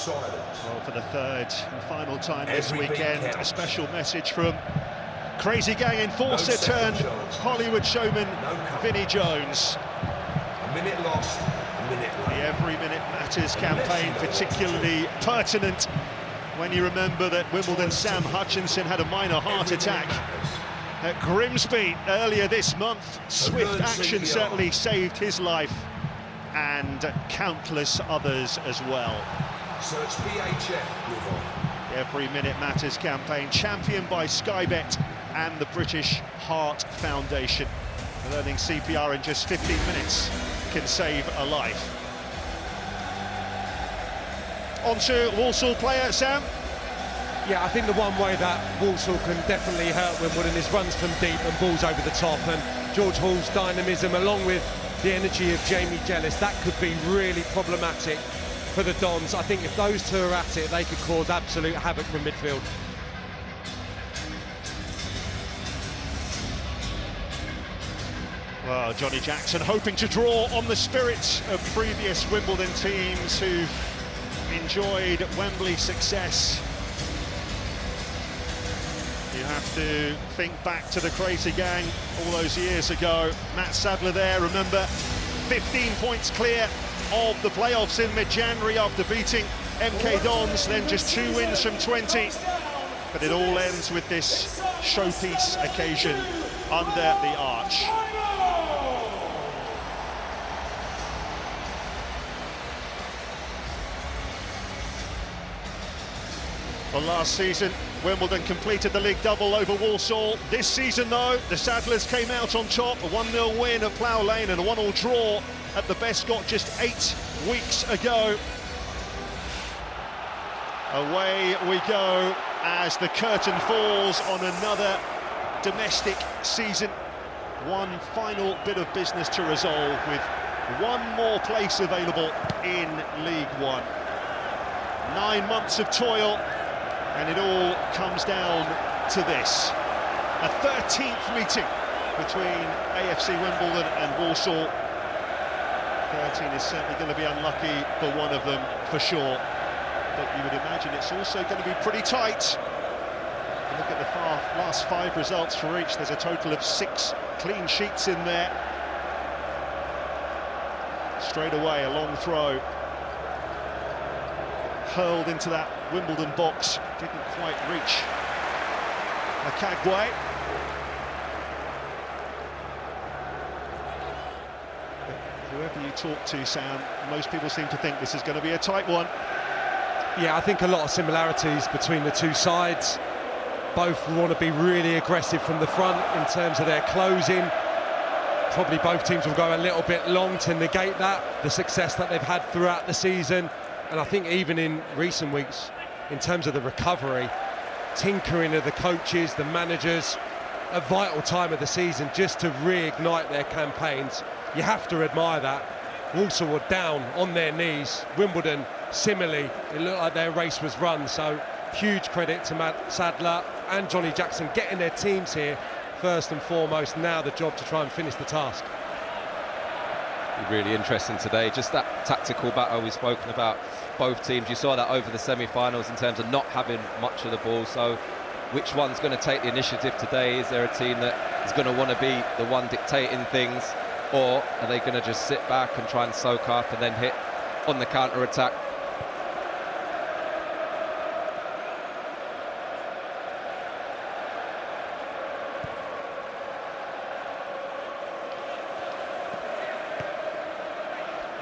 Well, for the third and final time this weekend, a special message from crazy gang enforcer turned Hollywood showman Vinnie Jones. A minute lost, a minute left. The Every Minute Matters campaign particularly pertinent when you remember that Wimbledon's Sam Hutchinson had a minor heart attack at Grimsby earlier this month. Swift action certainly saved his life and countless others as well. Search PHF with on. The Every Minute Matters campaign, championed by Sky Bet and the British Heart Foundation. Learning CPR in just 15 minutes can save a life. On to Walsall player, Sam. Yeah, I think the one way that Walsall can definitely hurt Wimbledon is runs from deep and balls over the top, and George Hall's dynamism along with the energy of Jamie Jellis, that could be really problematic for the Dons. I think if those two are at it, they could cause absolute havoc from midfield. Well, Johnny Jackson hoping to draw on the spirit of previous Wimbledon teams who've enjoyed Wembley success. You have to think back to the crazy gang all those years ago. Matt Sadler there, remember, 15 points clear of the playoffs in mid-January after beating MK Dons, then just 2 wins from 20. But it all ends with this showpiece occasion under the arch. Well, last season, Wimbledon completed the league double over Walsall. This season, though, the Saddlers came out on top, a 1-0 win at Plough Lane and a 1-1 draw at the Bescot just 8 weeks ago. Away we go as the curtain falls on another domestic season. One final bit of business to resolve with one more place available in League One. 9 months of toil, and it all comes down to this. A 13th meeting between AFC Wimbledon and Walsall. 13 is certainly going to be unlucky for one of them, for sure. But you would imagine it's also going to be pretty tight. Look at the last 5 results for each. There's a total of 6 clean sheets in there. Straight away, a long throw. Hurled into that Wimbledon box, didn't quite reach Akagwe. Whoever you talk to, Sam, most people seem to think this is going to be a tight one. Yeah, I think a lot of similarities between the two sides. Both want to be really aggressive from the front in terms of their closing. Probably both teams will go a little bit long to negate that, the success that they've had throughout the season. And I think even in recent weeks, in terms of the recovery, tinkering of the coaches, the managers, a vital time of the season just to reignite their campaigns. You have to admire that. Walsall were down on their knees. Wimbledon, similarly, it looked like their race was run. So huge credit to Matt Sadler and Johnny Jackson getting their teams here first and foremost. Now the job to try and finish the task. Really interesting today, just that tactical battle we've spoken about. Both teams, you saw that over the semi-finals in terms of not having much of the ball. So which one's going to take the initiative today? Is there a team that is going to want to be the one dictating things? or are they going to just sit back and try and soak up and then hit on the counter-attack?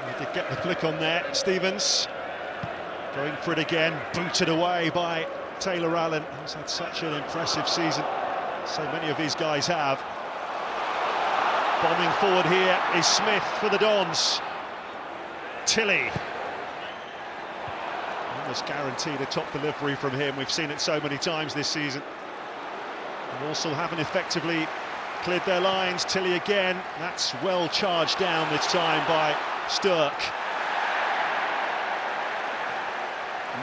He did get the flick on there, Stevens. Going for it again, booted away by Taylor Allen, who's had such an impressive season. So many of these guys have. Bombing forward here is Smith for the Dons. Tilley. Almost guaranteed a top delivery from him. We've seen it so many times this season. And Walsall haven't effectively cleared their lines. Tilley again. That's well charged down this time by Sturck.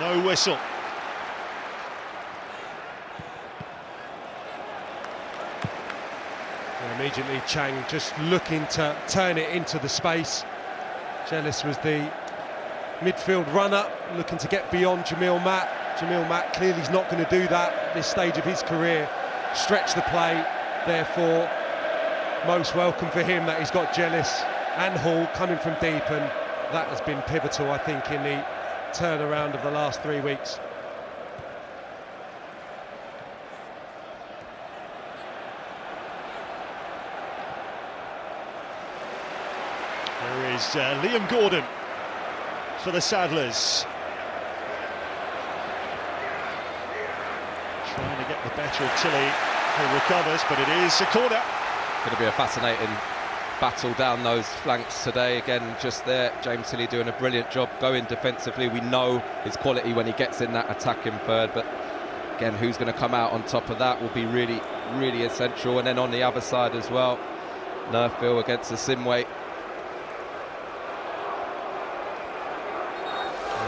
No whistle. And immediately Chang just looking to turn it into the space. Jealous was the midfield runner, looking to get beyond Jamil Matt. Jamil Matt clearly is not going to do that at this stage of his career. Stretch the play, therefore most welcome for him that he's got Jealous and Hall coming from deep, and that has been pivotal, I think, in the turnaround of the last 3 weeks. There is Liam Gordon for the Saddlers. Trying to get the better of Tilley, who recovers, but it is a corner. Going to be a fascinating battle down those flanks today. Again, just there, James Tilley doing a brilliant job going defensively. We know his quality when he gets in that attacking third, but again, who's going to come out on top of that will be really, really essential. And then on the other side as well, Nerfville against the Simway.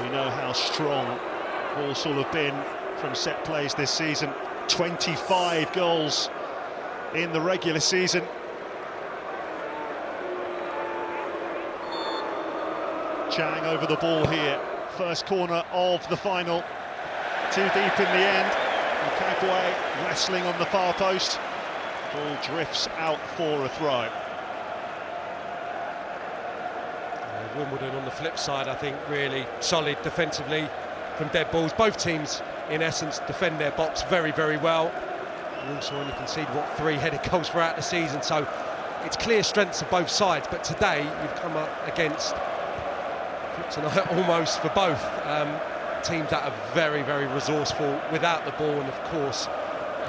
We know how strong Walsall have been from set plays this season. 25 goals in the regular season. Chang over the ball here. First corner of the final. Too deep in the end. Kagwe wrestling on the far post. Ball drifts out for a throw. Wimbledon on the flip side, I think, really solid defensively from dead balls. Both teams, in essence, defend their box very, very well. We also only conceded, 3 headed goals throughout the season, so it's clear strengths of both sides. But today, you've come up against kryptonite almost for both teams that are very, very resourceful without the ball, and of course,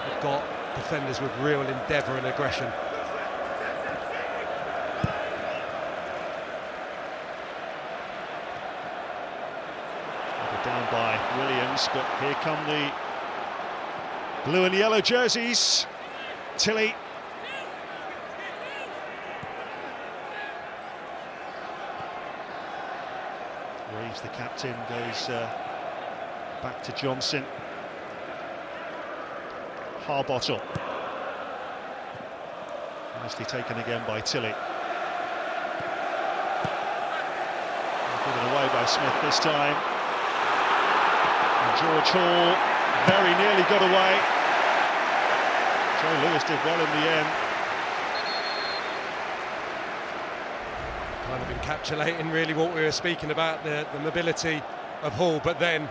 we've got defenders with real endeavour and aggression. Down by Williams, but here come the blue and yellow jerseys. Tilley. Reeves, the captain, goes back to Johnson. Harbottle. Nicely taken again by Tilley. Given away by Smith this time. George Hall very nearly got away. Joe Lewis did well in the end. Kind of encapsulating really what we were speaking about, the mobility of Hall, but then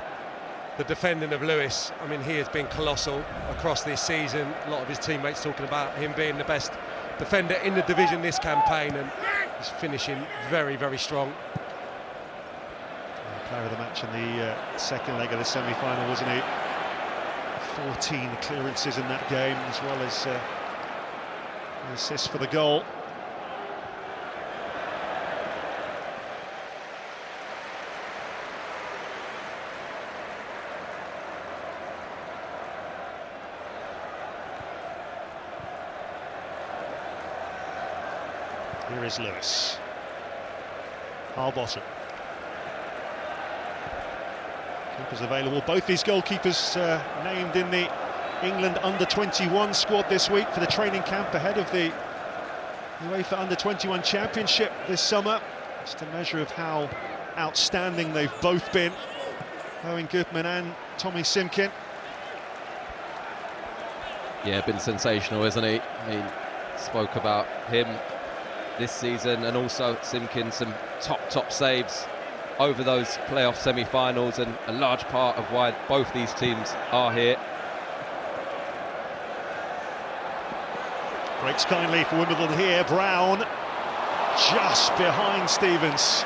the defending of Lewis. I mean, he has been colossal across this season. A lot of his teammates talking about him being the best defender in the division this campaign, and he's finishing very, very strong. Player of the match in the second leg of the semi-final, wasn't he? 14 clearances in that game, as well as an assist for the goal. Here is Lewis. Harbottom. Keepers available. Both these goalkeepers named in the England under-21 squad this week for the training camp ahead of the UEFA Under-21 Championship this summer. Just a measure of how outstanding they've both been. Owen Goodman and Tommy Simkin. Yeah, been sensational, isn't he? I mean, spoke about him this season, and also Simpkins some top saves over those playoff semi-finals, and a large part of why both these teams are here. Breaks kindly for Wimbledon here. Brown just behind Stevens.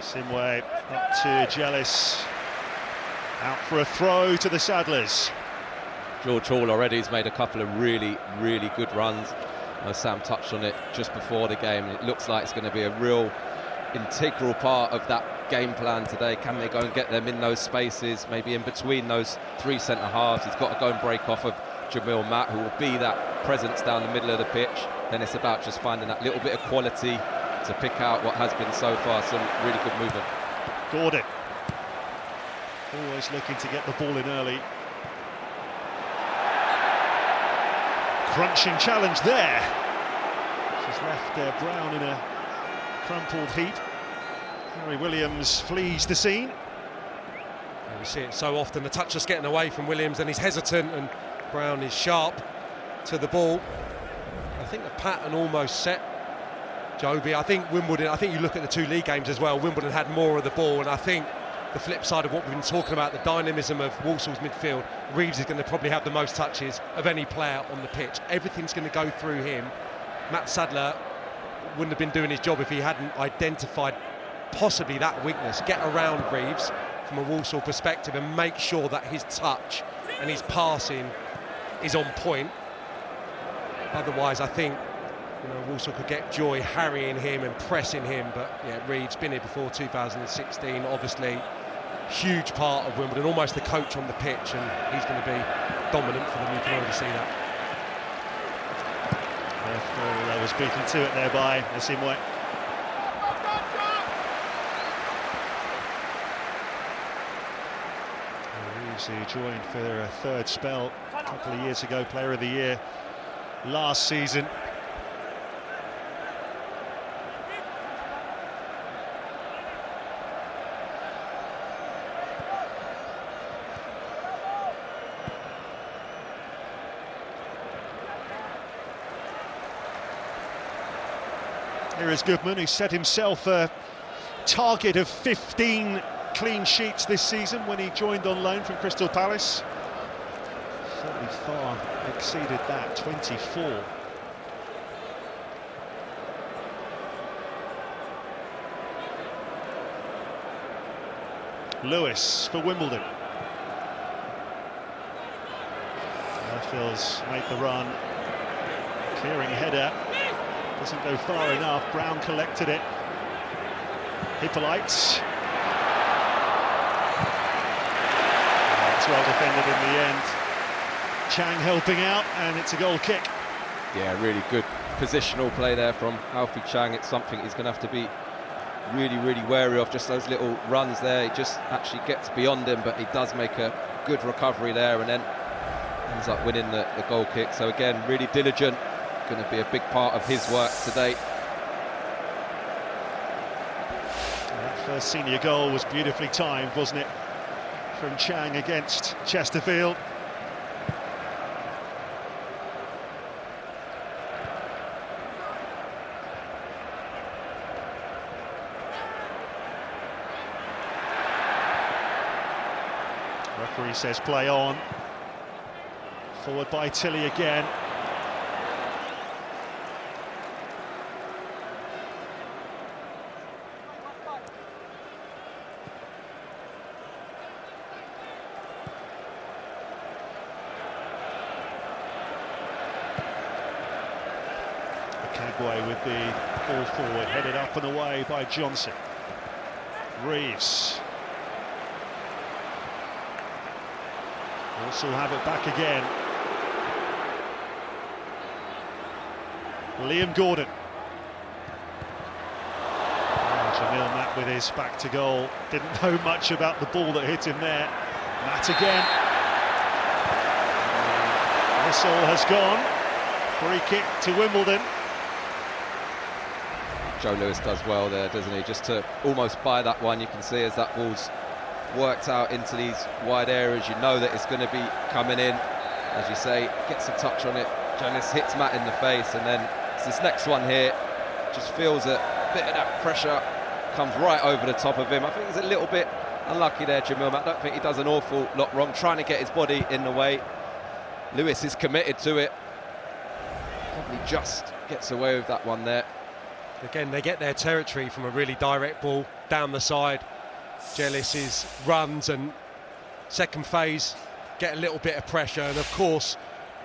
Simway up to Jealous. Out for a throw to the Saddlers. George Hall already has made a couple of really good runs. Sam touched on it just before the game. It looks like it's going to be a real integral part of that game plan today. Can they go and get them in those spaces, maybe in between those three centre halves? He's got to go and break off of Jamil Matt, who will be that presence down the middle of the pitch. Then it's about just finding that little bit of quality to pick out what has been so far some really good movement. Gordon always looking to get the ball in early. Crunching challenge there. She's left Brown in a crumpled heap. Harry Williams flees the scene. And we see it so often, the touch just getting away from Williams, and he's hesitant, and Brown is sharp to the ball. I think the pattern almost set, Joby. I think Wimbledon, I think you look at the two league games as well, Wimbledon had more of the ball, and I think the flip side of what we've been talking about, the dynamism of Walsall's midfield, Reeves is going to probably have the most touches of any player on the pitch. Everything's going to go through him. Matt Sadler wouldn't have been doing his job if he hadn't identified possibly that weakness. Get around Reeves from a Walsall perspective and make sure that his touch and his passing is on point. Otherwise, I think Walsall could get joy harrying him and pressing him. But yeah, Reeves been here before 2016, obviously huge part of Wimbledon, almost the coach on the pitch, and he's going to be dominant for them. You can already see that. That was beaten to it there by Asimwe. Reeves, who joined for a third spell a couple of years ago, Player of the Year last season. Here is Goodman, who set himself a target of 15 clean sheets this season when he joined on loan from Crystal Palace. Certainly far exceeded that, 24. Lewis for Wimbledon. Fairfield's made the run. Clearing header. Doesn't go far enough. Brown collected it. Hippolytes. It's well defended in the end. Chang helping out, and it's a goal kick. Yeah, really good positional play there from Alfie Chang. It's something he's going to have to be really wary of, just those little runs there. He just actually gets beyond him, but he does make a good recovery there and then ends up winning the goal kick. So again, really diligent. Going to be a big part of his work today. That first senior goal was beautifully timed, wasn't it, from Chang against Chesterfield. Referee says play on. Forward by Tilly again. Kagwe with the ball forward, headed up and away by Johnson. Reeves. Also have it back again. Liam Gordon. Jamil Matt with his back to goal. Didn't know much about the ball that hit him there. Matt again. Whistle has gone. Free kick to Wimbledon. Joe Lewis does well there, doesn't he? Just to almost buy that one. You can see as that ball's worked out into these wide areas. You know that it's going to be coming in. As you say, gets a touch on it. Janice hits Matt in the face, and then it's this next one here. Just feels a bit of that pressure comes right over the top of him. I think he's a little bit unlucky there, Jamil. I don't think he does an awful lot wrong, trying to get his body in the way. Lewis is committed to it. Probably just gets away with that one there. Again, they get their territory from a really direct ball down the side. Jelis's runs and second phase get a little bit of pressure, and of course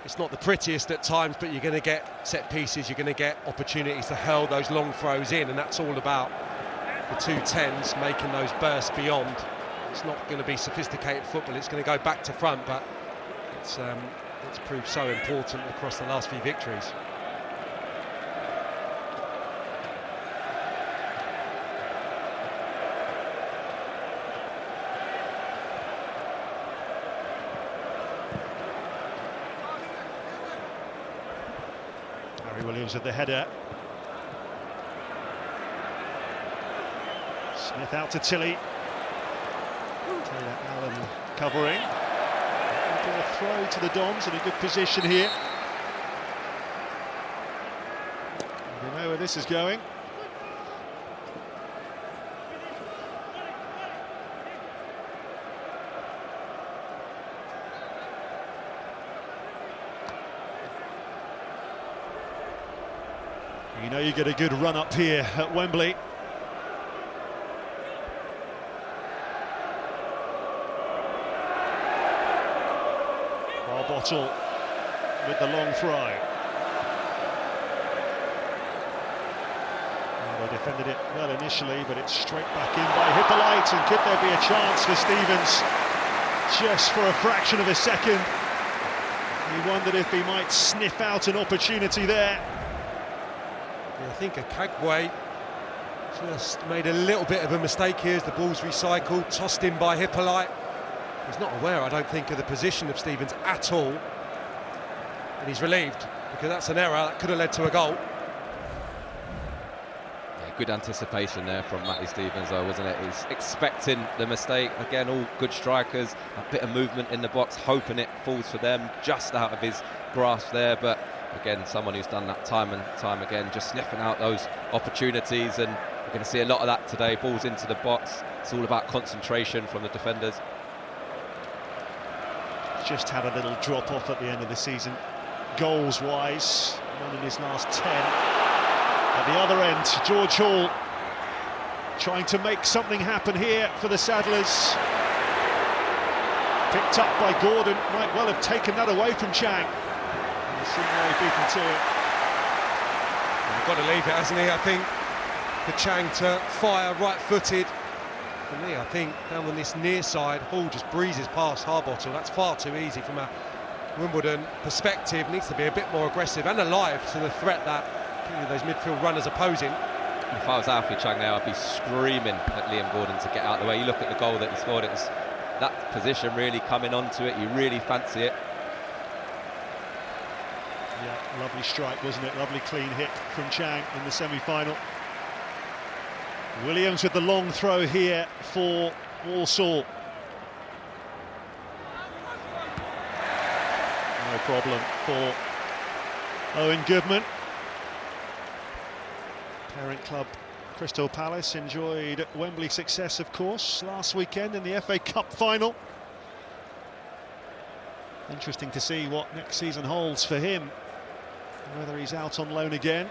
it's not the prettiest at times, but you're going to get set pieces, you're going to get opportunities to hurl those long throws in, and that's all about the 210s making those bursts beyond. It's not going to be sophisticated football, it's going to go back to front, but it's proved so important across the last few victories. Williams with the header. Smith out to Tilly. Taylor Allen covering. A throw to the Dons in a good position here. You know where this is going. You know you get a good run up here at Wembley. Bottle with the long throw. Well, they defended it well initially, but it's straight back in by Hippolyte, and could there be a chance for Stevens just for a fraction of a second? He wondered if he might sniff out an opportunity there. I think Akagwe just made a little bit of a mistake here as the ball's recycled, tossed in by Hippolyte. He's not aware, I don't think, of the position of Stevens at all. And he's relieved, because that's an error that could have led to a goal. Yeah, good anticipation there from Matty Stevens, though, wasn't it? He's expecting the mistake. Again, all good strikers, a bit of movement in the box, hoping it falls for them, just out of his grasp there. But again, someone who's done that time and time again, just sniffing out those opportunities, and we're going to see a lot of that today. Balls into the box, it's all about concentration from the defenders. Just had a little drop off at the end of the season, goals wise, one in his last 10. At the other end, George Hall trying to make something happen here for the Saddlers. Picked up by Gordon, might well have taken that away from Chang. He's seen how he beaten to it. He's got to leave it, hasn't he? I think for Chang to fire right-footed. For me, I think down on this near side, Hall just breezes past Harbottle. That's far too easy from a Wimbledon perspective. Needs to be a bit more aggressive and alive to the threat that those midfield runners are posing. If I was Alfie Chang now, I'd be screaming at Liam Gordon to get out of the way. You look at the goal that he scored, it was that position really coming onto it. You really fancy it. Yeah, lovely strike, wasn't it? Lovely clean hit from Chang in the semi-final. Williams with the long throw here for Walsall. No problem for Owen Goodman. Parent club Crystal Palace enjoyed Wembley success, of course, last weekend in the FA Cup final. Interesting to see what next season holds for him, whether he's out on loan again.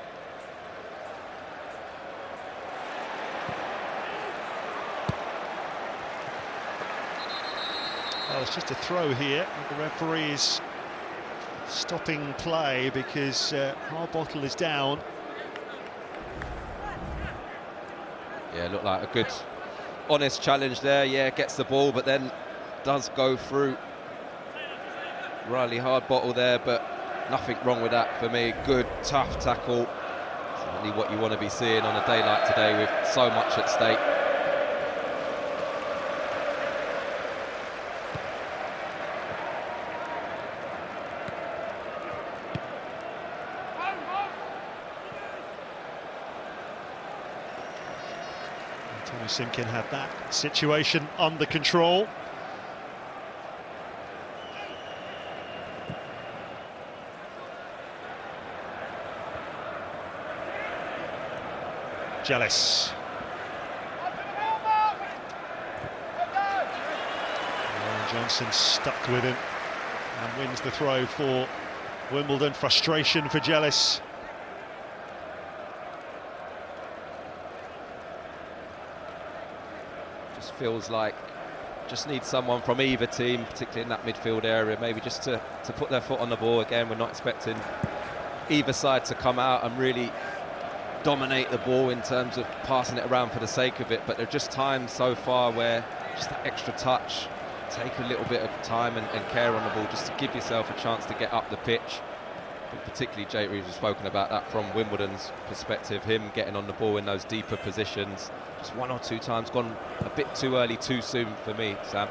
Well, it's just a throw here. The referee is stopping play because Harbottle is down. Yeah, looked like a good, honest challenge there. Yeah, gets the ball, but then does go through Riley Harbottle there, but nothing wrong with that for me. Good, tough tackle. Certainly what you want to be seeing on a day like today with so much at stake. Simkin had that situation under control. Jealous. Johnson stuck with him and wins the throw for Wimbledon. Frustration for Jealous. Just feels like just need someone from either team, particularly in that midfield area, maybe just to put their foot on the ball again. We're not expecting either side to come out and really dominate the ball in terms of passing it around for the sake of it, but there are just times so far where just that extra touch, take a little bit of time and care on the ball just to give yourself a chance to get up the pitch. But particularly Jake Reeves has spoken about that from Wimbledon's perspective, him getting on the ball in those deeper positions. Just one or two times gone a bit too early, too soon for me, Sam.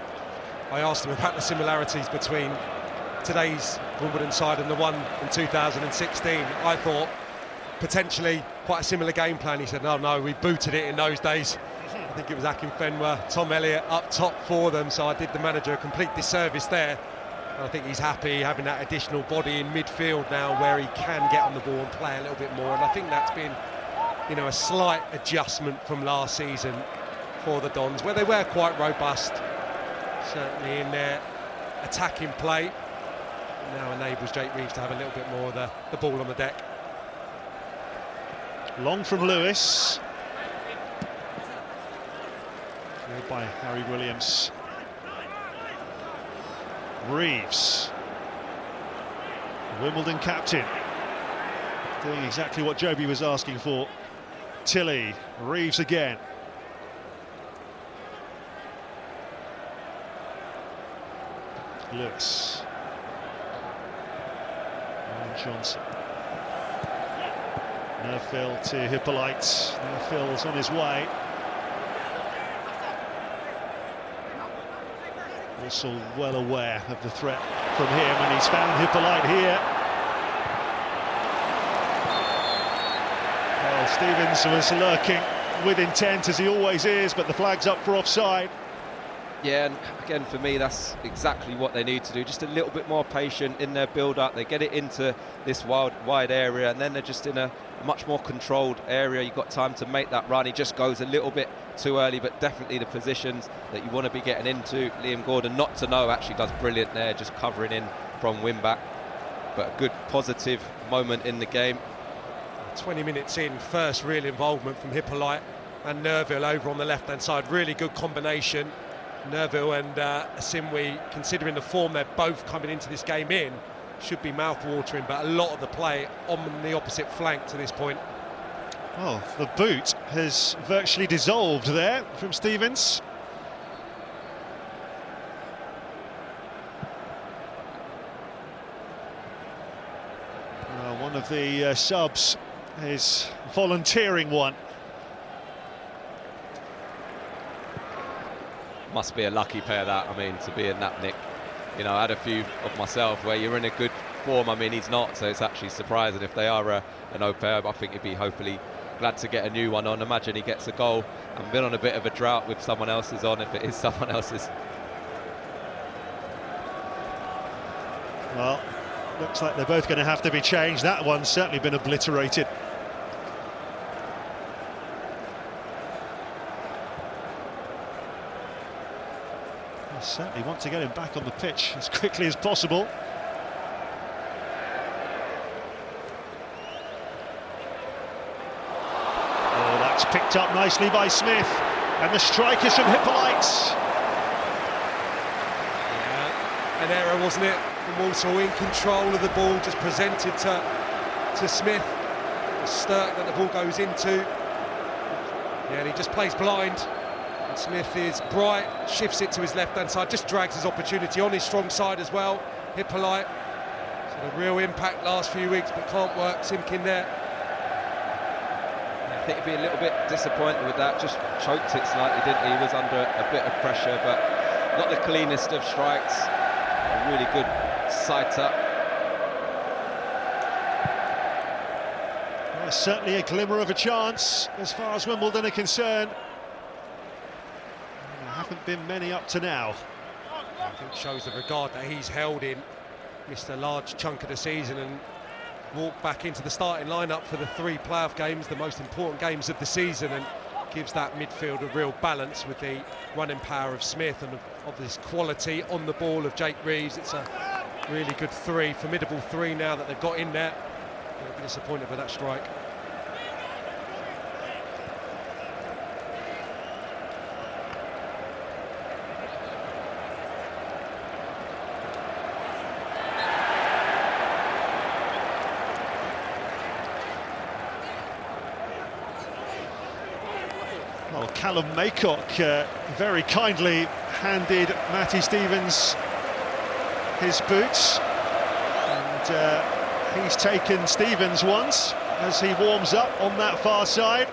I asked him about the similarities between today's Wimbledon side and the one in 2016. I thought potentially quite a similar game plan. He said, no, we booted it in those days. I think it was Akinfenwa, Tom Elliott up top for them, so I did the manager a complete disservice there. And I think he's happy having that additional body in midfield now where he can get on the ball and play a little bit more, and I think that's been, you know, a slight adjustment from last season for the Dons, where they were quite robust, certainly in their attacking play. Now enables Jake Reeves to have a little bit more of the ball on the deck. Long from Lewis. Cleared by Harry Williams. Reeves, the Wimbledon captain, doing exactly what Joby was asking for. Tilly, Reeves again. Lewis. And Johnson. Nerfield to Hippolyte. Nerfield's on his way. Also well aware of the threat from him, and he's found Hippolyte here. Well, Stevens was lurking with intent, as he always is, but the flag's up for offside. Yeah, and again, for me, that's exactly what they need to do. Just a little bit more patient in their build-up. They get it into this wide area, and then they're just in a much more controlled area. You've got time to make that run. He just goes a little bit too early, but definitely the positions that you want to be getting into. Liam Gordon, not to know, actually does brilliant there, just covering in from wing-back. But a good positive moment in the game. 20 minutes in, first real involvement from Hippolyte and Nerville over on the left-hand side. Really good combination. Nerville and Asimwe, considering the form they're both coming into this game in, should be mouth-watering, but a lot of the play on the opposite flank to this point. Well, the boot has virtually dissolved there from Stevens. One of the subs is volunteering one. Must be a lucky pair, that. I mean, to be in that nick. You know, I had a few of myself where you're in a good form. I mean, he's not, so it's actually surprising if they are an au pair. But I think he'd be hopefully glad to get a new one on. Imagine he gets a goal and been on a bit of a drought with someone else's on, if it is someone else's. Well, looks like they're both going to have to be changed. That one's certainly been obliterated. They certainly want to get him back on the pitch as quickly as possible. Oh, that's picked up nicely by Smith, and the strike is from Hippolyte. Yeah, an error, wasn't it, from Walsall, in control of the ball, just presented to Smith. The Stirk that the ball goes into. Yeah, and he just plays blind. And Smith is bright, shifts it to his left-hand side, just drags his opportunity on his strong side as well. Hippolyte, sort of real impact last few weeks, but can't work. Simkin there. I think he'd be a little bit disappointed with that, just choked it slightly, didn't he? He was under a bit of pressure, but not the cleanest of strikes. A really good sight up. Well, certainly a glimmer of a chance as far as Wimbledon are concerned. haven't been many up to now. I think shows the regard that he's held in. Missed a large chunk of the season and walked back into the starting lineup for the 3 playoff games, the most important games of the season, and gives that midfield a real balance with the running power of Smith and of this quality on the ball of Jake Reeves. It's a really good 3, formidable 3 now that they've got in there. They'll be disappointed with that strike. Well, Callum Maycock very kindly handed Matty Stevens his boots, and he's taken Stevens once as he warms up on that far side.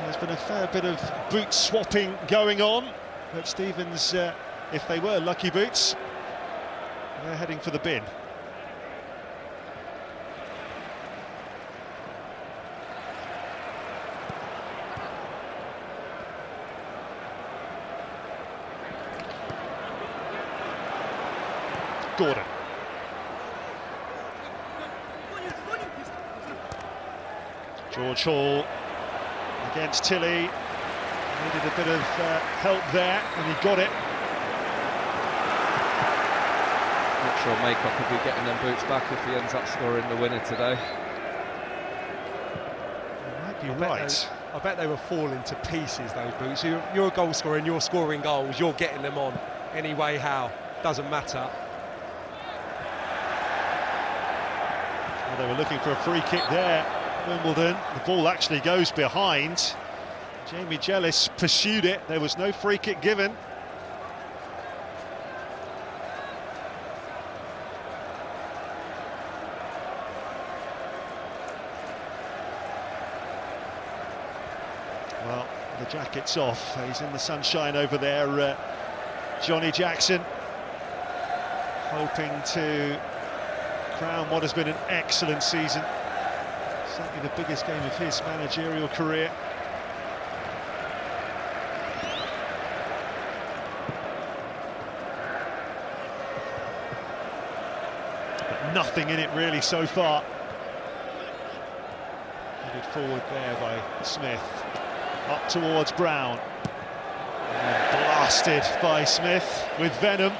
There's been a fair bit of boot swapping going on, but Stevens, if they were lucky boots, they're heading for the bin. Gordon. George Hall against Tilley. Needed a bit of help there, and he got it. Not sure Maycock will be getting them boots back if he ends up scoring the winner today. You're right. I bet they were falling to pieces, those boots. You're a goal scorer and you're scoring goals, you're getting them on. Anyway, how? Doesn't matter. Well, they were looking for a free kick there, Wimbledon. The ball actually goes behind. Jamie Jellis pursued it. There was no free kick given. Well, the jacket's off. He's in the sunshine over there. Johnny Jackson hoping to crown what has been an excellent season. Certainly the biggest game of his managerial career. But nothing in it really so far. Headed forward there by Smith. Up towards Brown. And blasted by Smith with venom,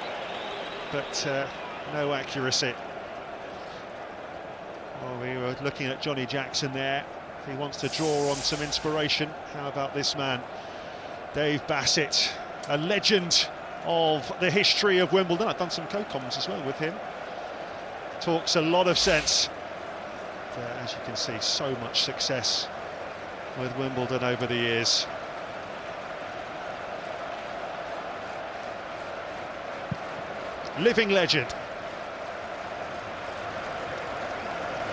but no accuracy. Well, we were looking at Johnny Jackson there. If he wants to draw on some inspiration, how about this man, Dave Bassett, a legend of the history of Wimbledon. I've done some co-coms as well with him. Talks a lot of sense. As you can see, so much success with Wimbledon over the years. Living legend.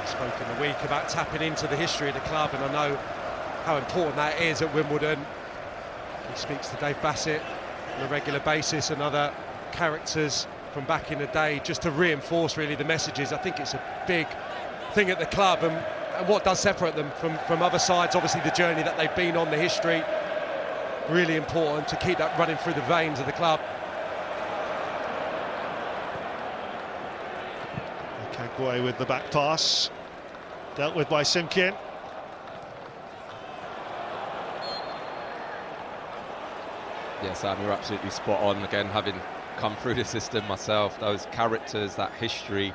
Spoke in the week about tapping into the history of the club, and I know how important that is at Wimbledon. He speaks to Dave Bassett on a regular basis and other characters from back in the day, just to reinforce really the messages. I think it's a big thing at the club, and what does separate them from other sides, obviously the journey that they've been on, the history, really important to keep that running through the veins of the club. Kagwe with the back pass, dealt with by Simkin. Yeah, Sam, you're absolutely spot on. Again, having come through the system myself, those characters, that history,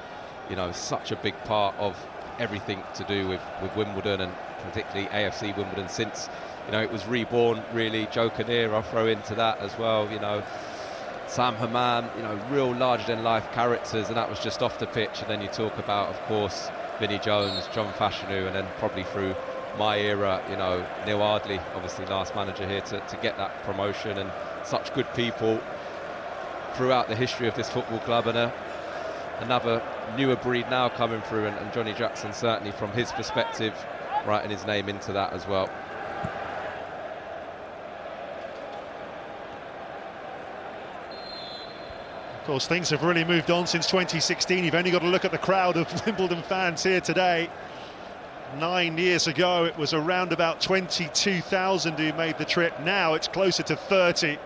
you know, such a big part of everything to do with Wimbledon, and particularly AFC Wimbledon since, you know, it was reborn, really. Joe Kinnear, I'll throw into that as well, you know. Sam Haman, you know, real larger-than-life characters, and that was just off the pitch. And then you talk about, of course, Vinnie Jones, John Fashanu, and then probably through my era, you know, Neil Ardley, obviously last manager here to get that promotion, and such good people throughout the history of this football club, and another newer breed now coming through, and Johnny Jackson certainly from his perspective writing his name into that as well. Of course, things have really moved on since 2016. You've only got to look at the crowd of Wimbledon fans here today. 9 years ago, it was around about 22,000 who made the trip. Now it's closer to 30.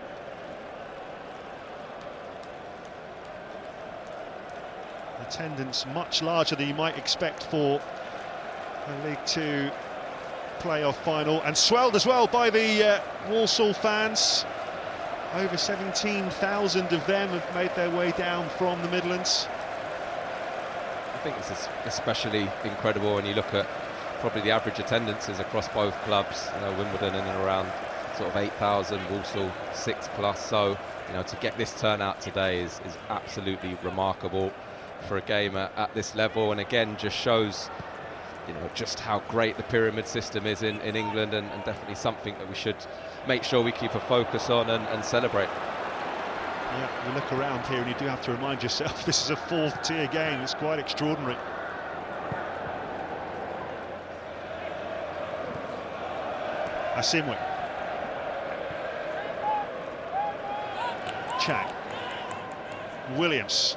Attendance much larger than you might expect for a League Two playoff final, and swelled as well by the Walsall fans. Over 17,000 of them have made their way down from the Midlands. I think this is especially incredible when you look at probably the average attendances across both clubs. You know, Wimbledon in and around sort of 8,000, Walsall 6+. So, you know, to get this turnout today is absolutely remarkable for a game at this level, and again just shows, you know, just how great the pyramid system is in England, and definitely something that we should make sure we keep a focus on and celebrate. Yeah, you look around here and you do have to remind yourself this is a fourth-tier game. It's quite extraordinary. Asimwe. Chang. Williams.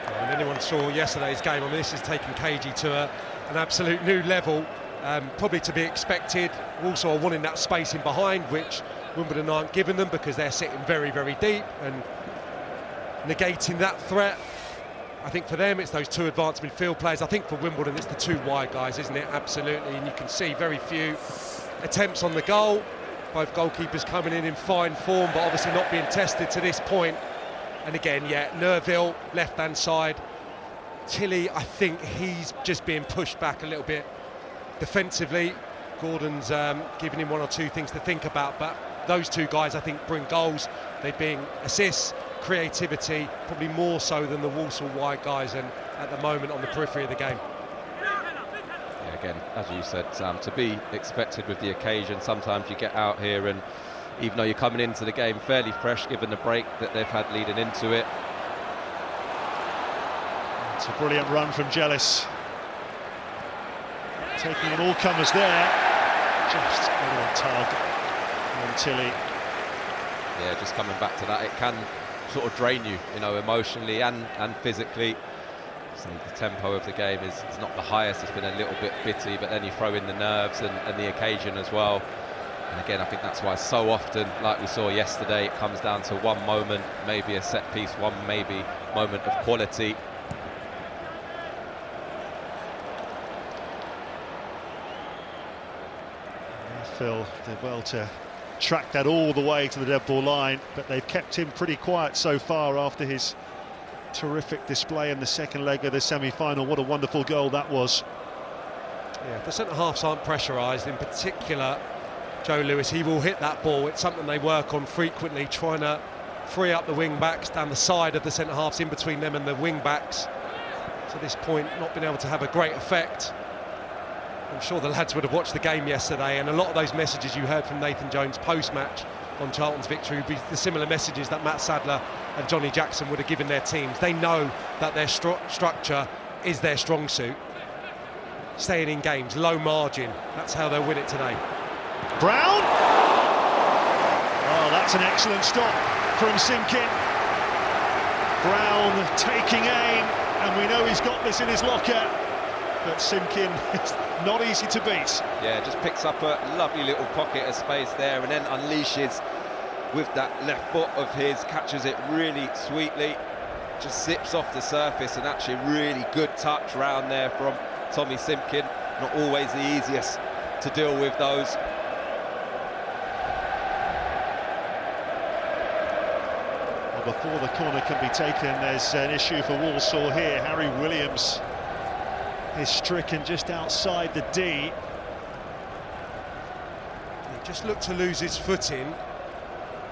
When anyone saw yesterday's game, I mean, this is taking KG to an absolute new level, probably to be expected. Also wanting that space in behind, which Wimbledon aren't giving them because they're sitting very, very deep, and negating that threat. I think for them it's those two advanced midfield players. I think for Wimbledon it's the two wide guys, isn't it? Absolutely, and you can see very few attempts on the goal. Both goalkeepers coming in fine form, but obviously not being tested to this point. And again, yeah, Nerville, left-hand side. Tilly, I think he's just being pushed back a little bit defensively. Gordon's giving him one or two things to think about, but those two guys, I think, bring goals. They bring assists, creativity, probably more so than the Walsall wide guys, and at the moment on the periphery of the game. Yeah, again, as you said, Sam, to be expected with the occasion. Sometimes you get out here and even though you're coming into the game fairly fresh, given the break that they've had leading into it. It's a brilliant run from Jealous. Taking in all comers there. Just on target on Tilly. Yeah, just coming back to that, it can sort of drain you, you know, emotionally and physically. So the tempo of the game is not the highest. It's been a little bit bitty, but then you throw in the nerves and the occasion as well. And again, I think that's why so often, like we saw yesterday, it comes down to one moment, maybe a set piece, one maybe moment of quality. Phil did well to track that all the way to the dead ball line, but they've kept him pretty quiet so far after his terrific display in the second leg of the semi-final. What a wonderful goal that was. Yeah, the centre-halves aren't pressurised, in particular Joe Lewis. He will hit that ball. It's something they work on frequently, trying to free up the wing-backs down the side of the centre-halves, in between them and the wing-backs. To this point, not been able to have a great effect. I'm sure the lads would have watched the game yesterday, and a lot of those messages you heard from Nathan Jones post-match on Charlton's victory would be the similar messages that Matt Sadler and Johnny Jackson would have given their teams. They know that their structure is their strong suit. Staying in games, low margin, that's how they'll win it today. Brown! Oh, that's an excellent stop from Simkin. Brown taking aim, and we know he's got this in his locker, but Simkin is not easy to beat. Yeah, just picks up a lovely little pocket of space there and then unleashes with that left foot of his, catches it really sweetly, just zips off the surface, and actually really good touch round there from Tommy Simkin. Not always the easiest to deal with those. Well, before the corner can be taken, there's an issue for Walsall here. Harry Williams is stricken just outside the D. He just looked to lose his footing.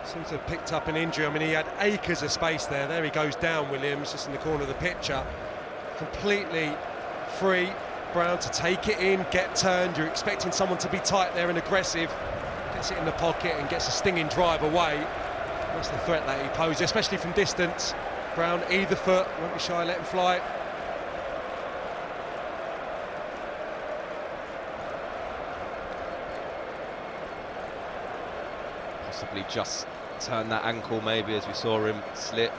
Seems to have picked up an injury. I mean, he had acres of space there. There he goes down, Williams, just in the corner of the picture. Completely free. Brown to take it in, get turned. You're expecting someone to be tight there and aggressive. Gets it in the pocket and gets a stinging drive away. That's the threat that he poses, especially from distance. Brown, either foot, won't be shy, let him fly. Possibly just turn that ankle maybe, as we saw him slip.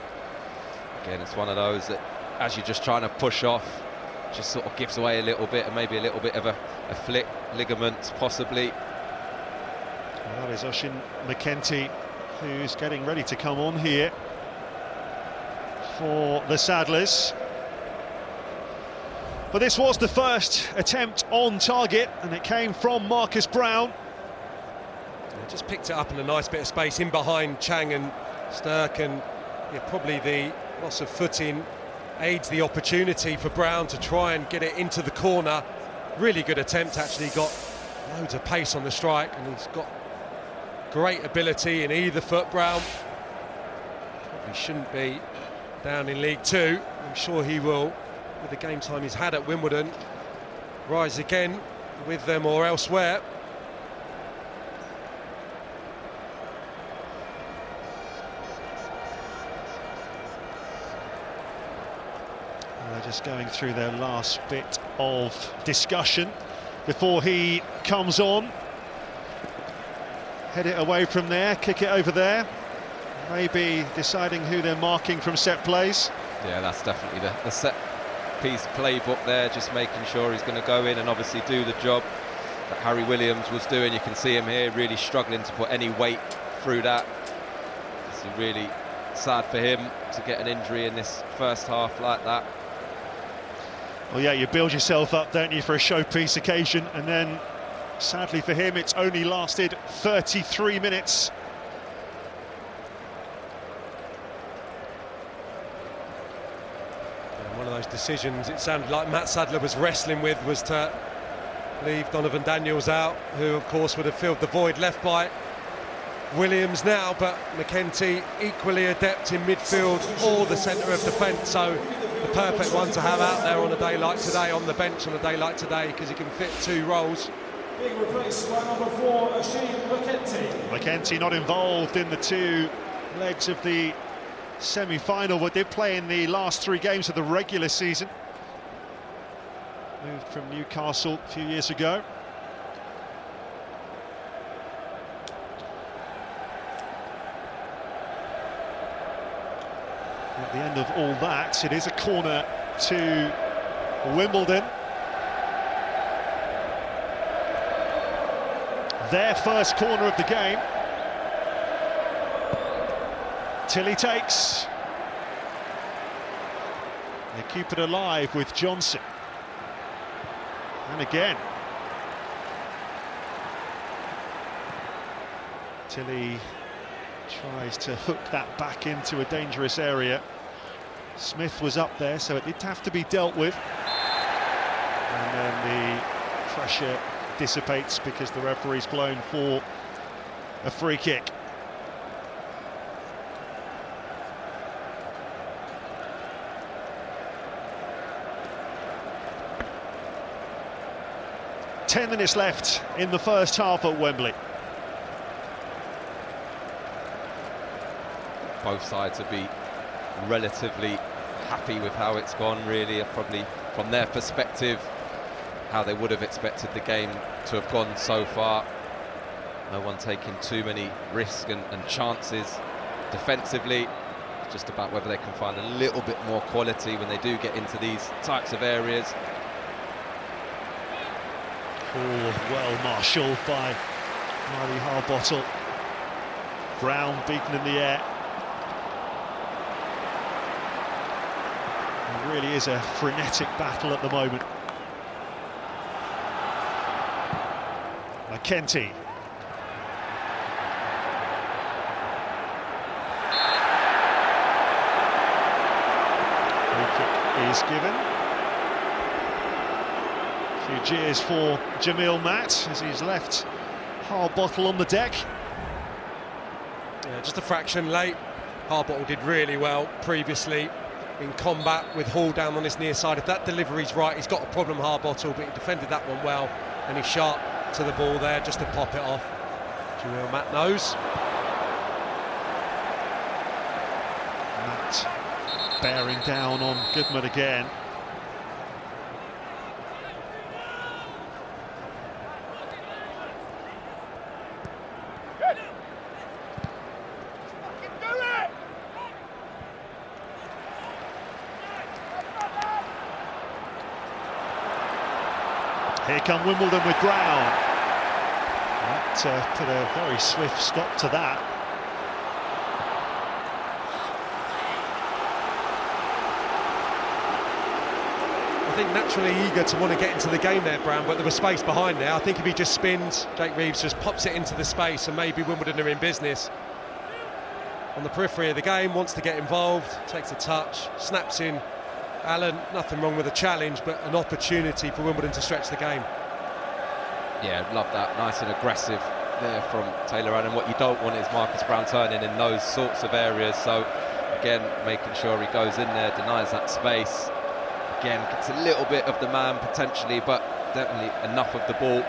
Again, it's one of those that as you're just trying to push off, just sort of gives away a little bit, and maybe a little bit of a flick, ligament possibly. Well, that is Oisin McEntee, who's getting ready to come on here for the Saddlers. But this was the first attempt on target, and it came from Marcus Brown. Just picked it up in a nice bit of space in behind Chang and Sturk, and yeah, probably the loss of footing aids the opportunity for Brown to try and get it into the corner. Really good attempt, actually got loads of pace on the strike, and he's got great ability in either foot. Brown probably shouldn't be down in League Two. I'm sure he will, with the game time he's had at Wimbledon, rise again with them or elsewhere. They're just going through their last bit of discussion before he comes on. Head it away from there, kick it over there. Maybe deciding who they're marking from set plays. Yeah, that's definitely the set piece playbook there, just making sure he's going to go in and obviously do the job that Harry Williams was doing. You can see him here really struggling to put any weight through that. It's really sad for him to get an injury in this first half like that. Well, yeah, you build yourself up, don't you, for a showpiece occasion, and then, sadly for him, it's only lasted 33 minutes. And one of those decisions it sounded like Matt Sadler was wrestling with was to leave Donovan Daniels out, who, of course, would have filled the void left by Williams now, but McEntee equally adept in midfield or the centre of defence, so the perfect one to have out there on a day like today, on the bench on a day like today, because he can fit two roles. Being replaced by number 4, Oisin McEntee. McEntee not involved in the two legs of the semi-final, but did play in the last 3 games of the regular season. Moved from Newcastle a few years ago. At the end of all that, it is a corner to Wimbledon. Their first corner of the game. Tilly takes. They keep it alive with Johnson. And again. Tilly tries to hook that back into a dangerous area. Smith was up there, so it did have to be dealt with. And then the pressure dissipates because the referee's blown for a free kick. Ten minutes left in the first half at Wembley. Both sides would be relatively happy with how it's gone, really. Probably from their perspective, how they would have expected the game to have gone so far. No one taking too many risks and chances defensively. It's just about whether they can find a little bit more quality when they do get into these types of areas. Oh, well marshalled by Marty Harbottle. Brown beaten in the air. It really is a frenetic battle at the moment. McEntee. Free kick is given. A few jeers for Jamil Matt as he's left Harbottle on the deck. Yeah, just a fraction late. Harbottle did really well previously in combat with Hall down on his near side. If that delivery's right, he's got a problem, Harbottle, but he defended that one well, and he's sharp to the ball there just to pop it off. Jamil Matt knows. Matt bearing down on Goodman again. come Wimbledon with Brown. That put a very swift stop to that. I think naturally eager to want to get into the game there, Brown, but there was space behind there. I think if he just spins, Jake Reeves just pops it into the space and maybe Wimbledon are in business. On the periphery of the game, wants to get involved, takes a touch, snaps in. Alan, nothing wrong with a challenge, but an opportunity for Wimbledon to stretch the game. Yeah, love that. Nice and aggressive there from Taylor Allen. What you don't want is Marcus Brown turning in those sorts of areas. So, again, making sure he goes in there, denies that space. Again, gets a little bit of the man potentially, but definitely enough of the ball.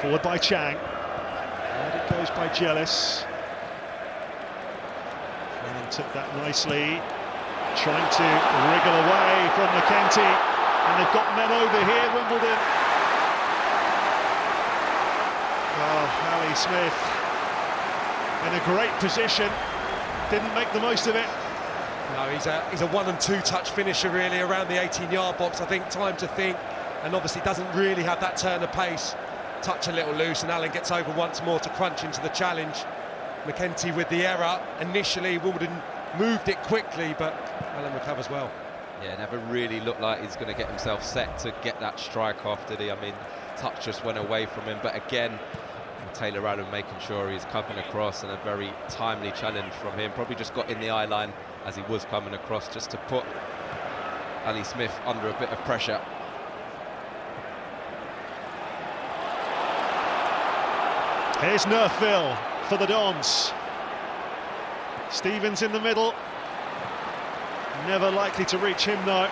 Forward by Chang. And it goes by Jealous. And took that nicely. Trying to wriggle away from McEntee. And they've got men over here, Wimbledon. Oh, Ali Smith in a great position. Didn't make the most of it. No, he's a 1 and 2 touch finisher really around the 18-yard box. I think time to think, and obviously doesn't really have that turn of pace. Touch a little loose, and Allen gets over once more to crunch into the challenge. McEntee with the error. Initially, Wimbledon moved it quickly, but Allen recovers well. Yeah, never really looked like he's going to get himself set to get that strike off, did he? I mean, touch just went away from him, but again, Taylor Allen making sure he's coming across, and a very timely challenge from him. Probably just got in the eye line as he was coming across, just to put Ali Smith under a bit of pressure. Here's Nerfville for the Dons. Stevens in the middle. Never likely to reach him though.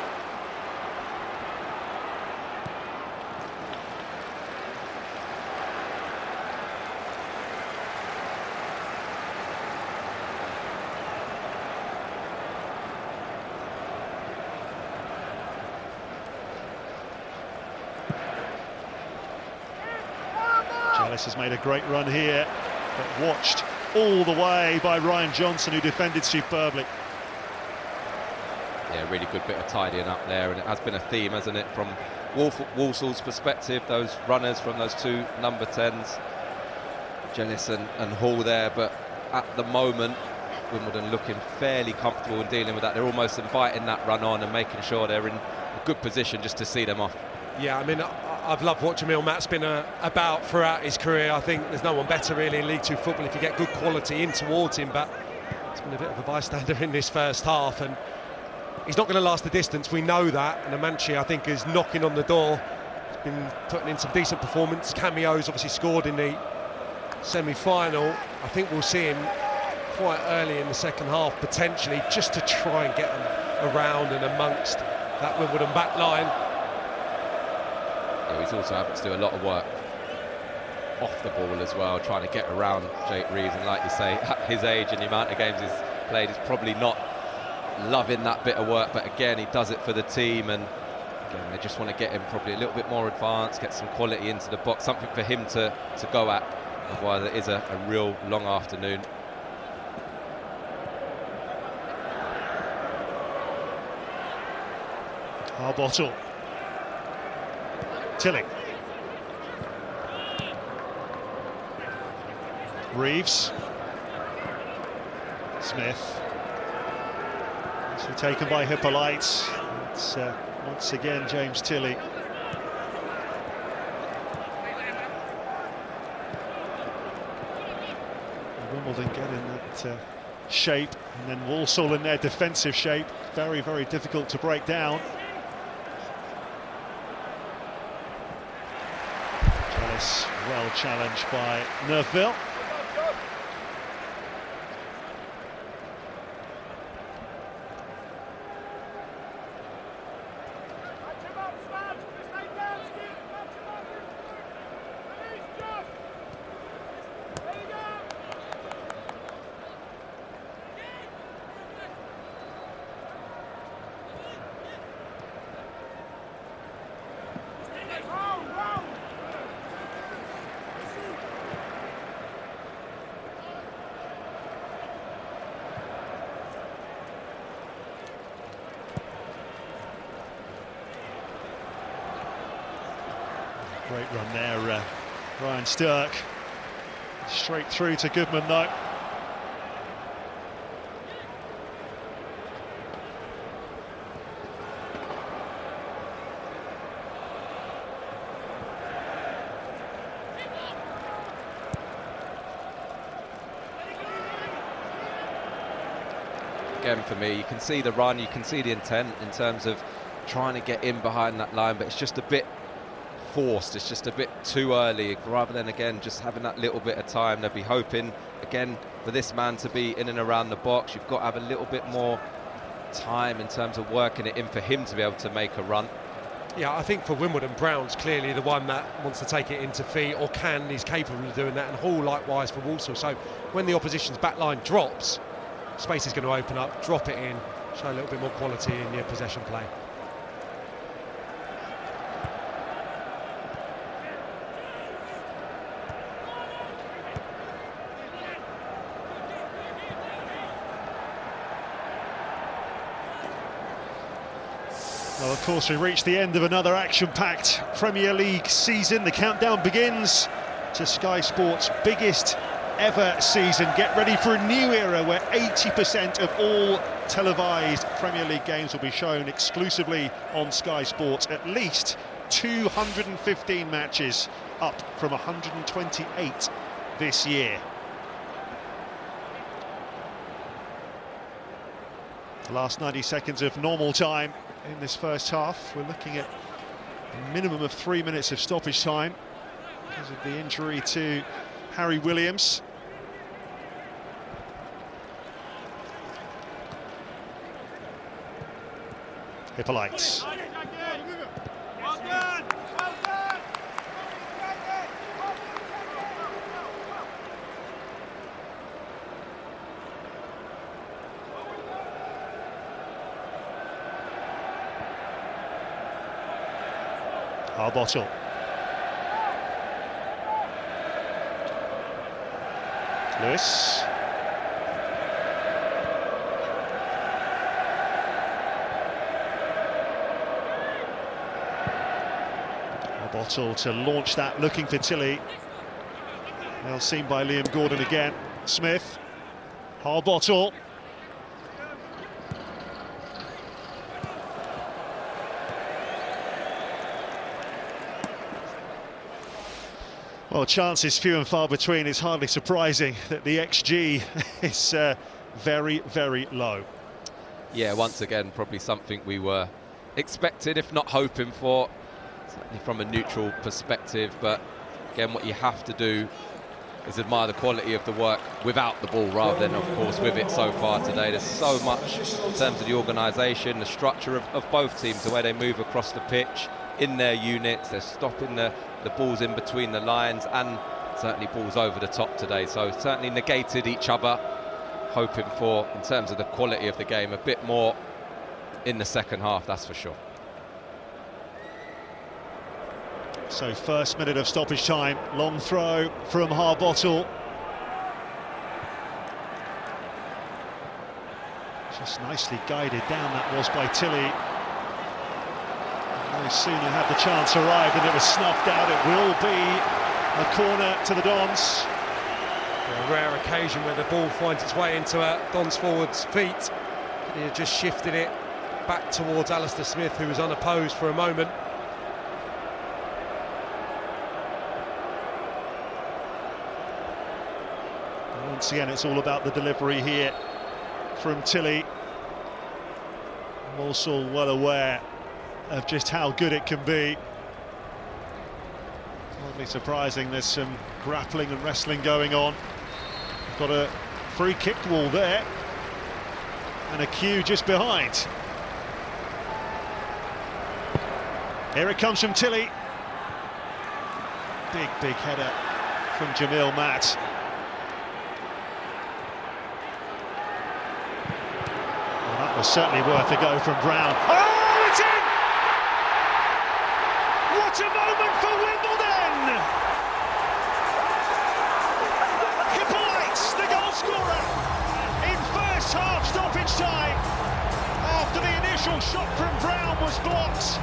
Jealous has made a great run here, but watched all the way by Ryan Johnson, who defended superbly. Yeah, really good bit of tidying up there, and it has been a theme, hasn't it, from Walsall's perspective, those runners from those two number 10s, Jealous and Hall there, but at the moment, Wimbledon looking fairly comfortable in dealing with that. They're almost inviting that run on and making sure they're in a good position just to see them off. Yeah, I mean, I've loved watching Emil. Matt's been about throughout his career. I think there's no one better really in League 2 football if you get good quality in towards him, but he's been a bit of a bystander in this first half, and he's not going to last the distance, we know that, and Amanchi, I think, is knocking on the door. He's been putting in some decent performance, cameos, obviously scored in the semi-final. I think we'll see him quite early in the second half, potentially, just to try and get him around and amongst that Wimbledon back line. Yeah, he's also having to do a lot of work off the ball as well, trying to get around Jake Reeves, and like you say, at his age and the amount of games he's played, he's probably not loving that bit of work, but again, he does it for the team, and again, they just want to get him probably a little bit more advanced, get some quality into the box, something for him to go at, otherwise it is a real long afternoon. Harbottle. Tilling. Reeves. Smith. Actually taken by Hippolyte. It's once again James Tilley. Wimbledon get in that shape, and then Walsall in their defensive shape. Very, very difficult to break down. Jealous, well challenged by Nerfville. Great run there, Ryan Stirk. Straight through to Goodman though. Again, for me, you can see the run, you can see the intent in terms of trying to get in behind that line, but it's just a bit forced, it's just a bit too early, rather than, again, just having that little bit of time. They'll be hoping, again, for this man to be in and around the box. You've got to have a little bit more time in terms of working it in for him to be able to make a run. Yeah, I think for Wimbledon, Brown's clearly the one that wants to take it into feet, or is capable of doing that, and Hall likewise for Walsall. So when the opposition's back line drops, space is going to open up, drop it in, show a little bit more quality in your possession play. Well, of course, we reached the end of another action-packed Premier League season. The countdown begins to Sky Sports' biggest ever season. Get ready for a new era where 80% of all televised Premier League games will be shown exclusively on Sky Sports. At least 215 matches, up from 128 this year. The last 90 seconds of normal time in this first half. We're looking at a minimum of 3 minutes of stoppage time because of the injury to Harry Williams. Hippolyte. Harbottle. Lewis. Harbottle to launch that, looking for Tilley. Well seen by Liam Gordon again. Smith. Harbottle. Well, chances few and far between. It's hardly surprising that the XG is very, very low. Yeah, once again, probably something we were expected, if not hoping for, certainly from a neutral perspective. But again, what you have to do is admire the quality of the work without the ball rather than, of course, with it so far today. There's so much in terms of the organisation, the structure of both teams, the way they move across the pitch, in their units. They're stopping the balls in between the lines, and certainly balls over the top today. So certainly negated each other, hoping for, in terms of the quality of the game, a bit more in the second half, that's for sure. So first minute of stoppage time, long throw from Harbottle. Just nicely guided down that was by Tilley. No sooner had the chance arrived and it was snuffed out. It will be a corner to the Dons. A rare occasion where the ball finds its way into Don's forward's feet. He had just shifted it back towards Alistair Smith, who was unopposed for a moment. Once again, it's all about the delivery here from Tilley. Walsall well aware of just how good it can be. Hardly surprising, there's some grappling and wrestling going on. Got a free kick wall there and a queue just behind. Here it comes from Tilley. Big header from Jamil Matt. Well, that was certainly worth a go from Brown. Oh, it's in! What a moment for Wimbledon! Hippolyte, the goal scorer, in first half stoppage time, after the initial shot from Brown was blocked.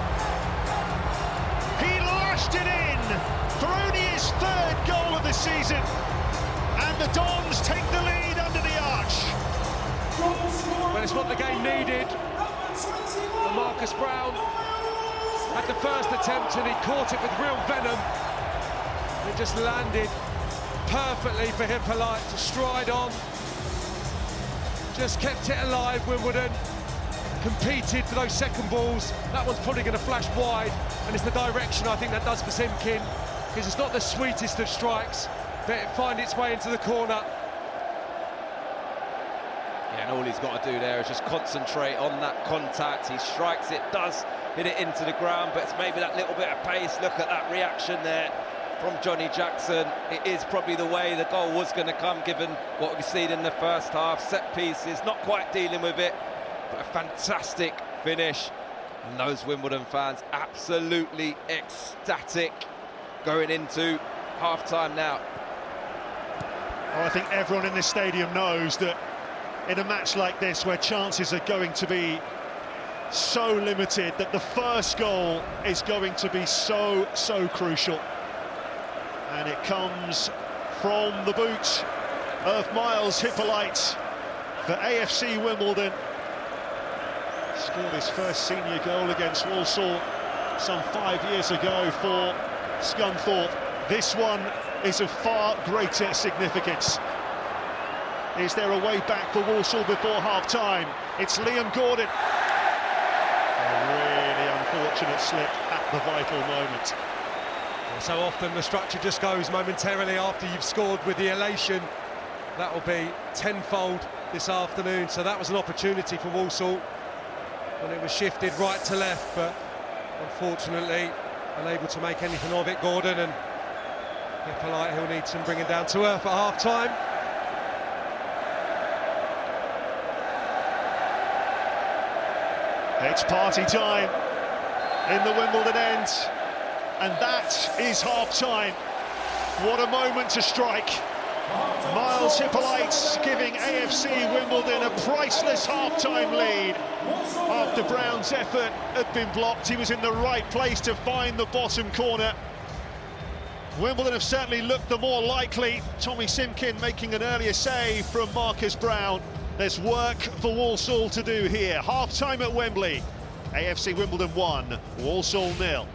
He lashed it in for only his third goal of the season. And the Dons take the lead under the arch. Well, it's what the game needed. And Marcus Brown had the first attempt and he caught it with real venom. It just landed perfectly for Hippolyte to stride on. Just kept it alive, Wimbledon. Competed for those second balls. That one's probably going to flash wide, and it's the direction I think that does for Simkin, because it's not the sweetest of strikes, but it finds its way into the corner. Yeah, and all he's got to do there is just concentrate on that contact. He strikes it, does hit it into the ground, but it's maybe that little bit of pace. Look at that reaction there from Johnny Jackson. It is probably the way the goal was going to come, given what we've seen in the first half. Set pieces, not quite dealing with it, but a fantastic finish. And those Wimbledon fans absolutely ecstatic going into half-time now. Oh, I think everyone in this stadium knows that in a match like this, where chances are going to be so limited, that the first goal is going to be so crucial. And it comes from the boot of Miles Hippolyte for AFC Wimbledon. Scored his first senior goal against Walsall some 5 years ago for Scunthorpe. This one is of far greater significance. Is there a way back for Walsall before half-time? It's Liam Gordon. A really unfortunate slip at the vital moment. So often the structure just goes momentarily after you've scored with the elation. That will be tenfold this afternoon, so that was an opportunity for Walsall when it was shifted right to left, but unfortunately unable to make anything of it, Gordon. And Hippolyte, he'll need some bringing down to earth at half-time. It's party time in the Wimbledon end, and that is half-time. What a moment to strike. Miles Hippolyte giving AFC Wimbledon a priceless half-time lead. After Brown's effort had been blocked, he was in the right place to find the bottom corner. Wimbledon have certainly looked the more likely. Tommy Simkin making an earlier save from Marcus Brown. There's work for Walsall to do here. Half-time at Wembley. AFC Wimbledon 1, Walsall 0.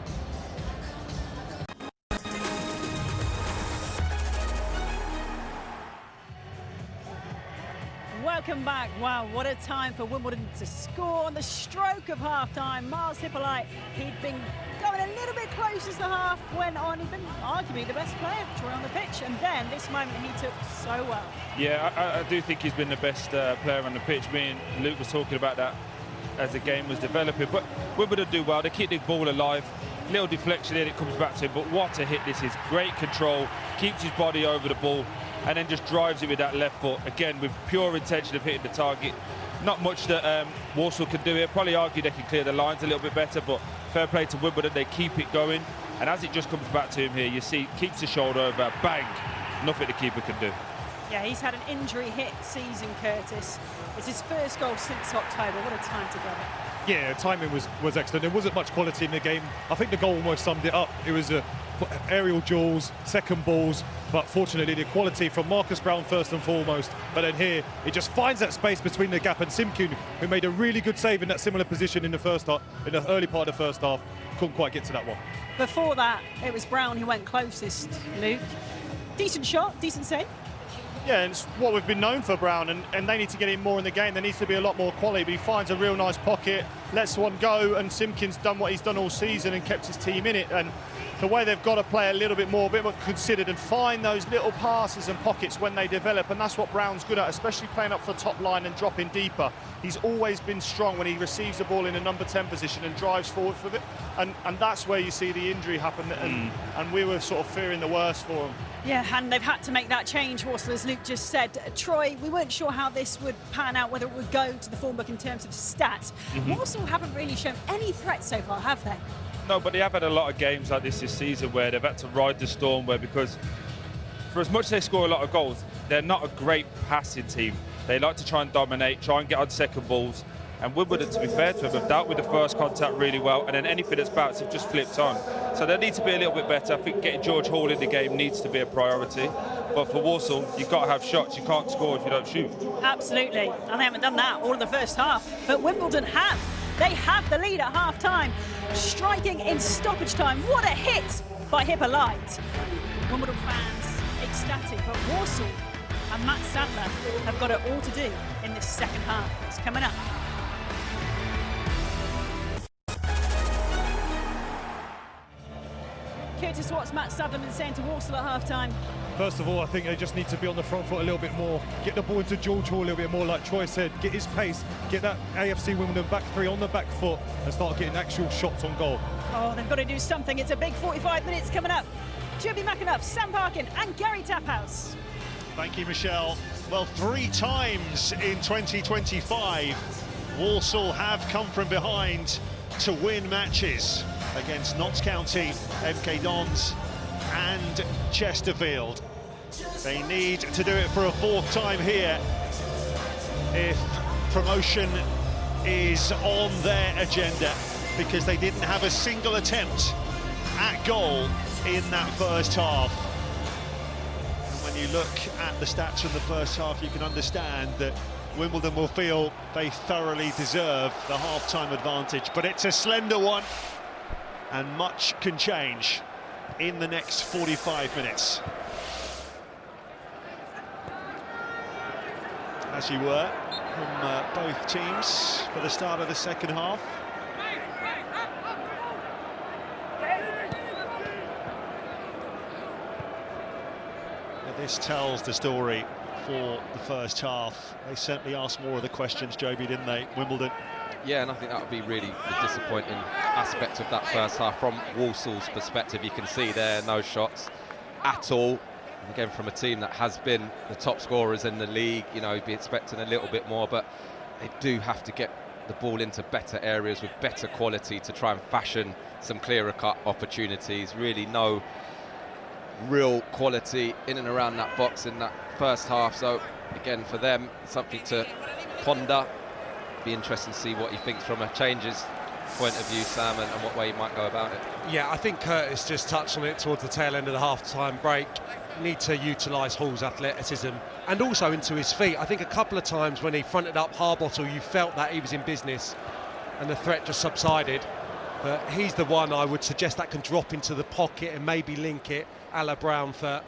Welcome back. Wow, what a time for Wimbledon to score on the stroke of half-time. Miles Hippolyte, he'd been going a little bit close as the half went on. He'd been arguably the best player on the pitch, and then this moment he took so well. Yeah, I do think he's been the best player on the pitch. Me and Luke was talking about that as the game was developing. But Wimbledon do well. They keep the ball alive. Little deflection in, it comes back to him. But what a hit this is. Great control. Keeps his body over the ball and then just drives it with that left foot. Again, with pure intention of hitting the target. Not much that Walsall can do here. Probably argue they can clear the lines a little bit better, but fair play to Wimbledon. They keep it going. And as it just comes back to him here, you see, keeps the shoulder over, bang. Nothing the keeper can do. Yeah, he's had an injury-hit season, Curtis. It's his first goal since October. What a time together. Yeah, timing was excellent. There wasn't much quality in the game. I think the goal almost summed it up. It was aerial duels, second balls, but fortunately the quality from Marcus Brown first and foremost. But then here, it just finds that space between the gap, and Simkin, who made a really good save in that similar position in the first half, in the early part of the first half, couldn't quite get to that one. Before that, it was Brown who went closest, Luke. Decent shot, decent save. Yeah, and it's what we've been known for Brown, and they need to get him more in the game. There needs to be a lot more quality, but he finds a real nice pocket, lets one go, and Simkin's done what he's done all season and kept his team in it. And the way they've got to play a little bit more considered and find those little passes and pockets when they develop, and that's what Brown's good at, especially playing up for the top line and dropping deeper. He's always been strong when he receives the ball in a number 10 position and drives forward for it, and that's where you see the injury happen, and we were sort of fearing the worst for him. Yeah, and they've had to make that change, Walsall, as Luke just said. Troy, we weren't sure how this would pan out, whether it would go to the form book in terms of stats. Walsall haven't really shown any threat so far, have they? No, but they have had a lot of games like this season where they've had to ride the storm, where because for as much as they score a lot of goals, they're not a great passing team. They like to try and dominate, try and get on second balls. And Wimbledon, to be fair to them, have dealt with the first contact really well, and then anything that's bounced have just flipped on. So they need to be a little bit better. I think getting George Hall in the game needs to be a priority. But for Walsall, you've got to have shots. You can't score if you don't shoot. Absolutely, and they haven't done that all of the first half. But Wimbledon have. They have the lead at half-time, striking in stoppage time. What a hit by Hippolyte. Wimbledon fans ecstatic, but Walsall and Matt Sadler have got it all to do in this second half. It's coming up. Curtis, what's Matt Sadler been saying to Walsall at half-time? First of all, I think they just need to be on the front foot a little bit more, get the ball into George Hall a little bit more, like Troy said, get his pace, get that AFC Wimbledon back three on the back foot and start getting actual shots on goal. Oh, they've got to do something. It's a big 45 minutes coming up. Joby McAnuff, Sam Parkin and Gary Taphouse. Thank you, Michelle. Well, 3 times in 2025, Walsall have come from behind to win matches against Notts County, MK Dons and Chesterfield. They need to do it for a 4th time here if promotion is on their agenda, because they didn't have a single attempt at goal in that first half. And when you look at the stats from the first half, you can understand that Wimbledon will feel they thoroughly deserve the half-time advantage, but it's a slender one and much can change in the next 45 minutes. As you were from both teams for the start of the second half. But this tells the story for the first half. They certainly asked more of the questions, Joby, didn't they, Wimbledon? Yeah, and I think that would be really the disappointing aspect of that first half from Walsall's perspective. You can see there, no shots at all. And again, from a team that has been the top scorers in the league, you know, you'd be expecting a little bit more, but they do have to get the ball into better areas with better quality to try and fashion some clearer cut opportunities. Really no real quality in and around that box in that first half. So again, for them, something to ponder. Be interesting to see what he thinks from a changes point of view, Sam, and what way he might go about it. Yeah, I think Curtis just touched on it towards the tail end of the half-time break. Need to utilise Hall's athleticism and also into his feet. I think a couple of times when he fronted up Harbottle, you felt that he was in business and the threat just subsided. But he's the one I would suggest that can drop into the pocket and maybe link it a la Brown for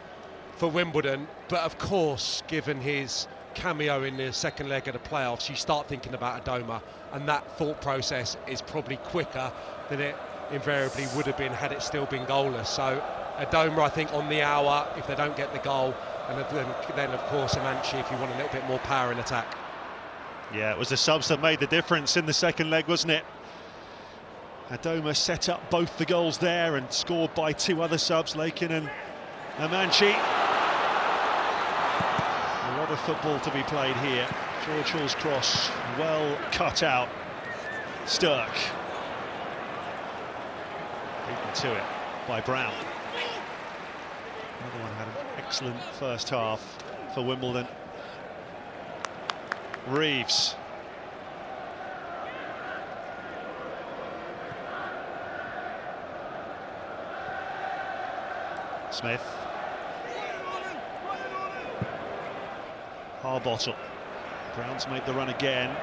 Wimbledon. But of course, given his cameo in the second leg of the playoffs, you start thinking about Adoma, and that thought process is probably quicker than it invariably would have been had it still been goalless. So Adoma, I think, on the hour if they don't get the goal, and then of course Amanchi if you want a little bit more power in attack. Yeah, it was the subs that made the difference in the second leg, wasn't it? Adoma set up both the goals there and scored by 2 other subs, Lakin and Amanchi. A lot of football to be played here. George Hall's cross, well cut out. Stirk. Beaten to it by Brown. Another one had an excellent first half for Wimbledon. Reeves. Smith. Harbottle. Brown's made the run again.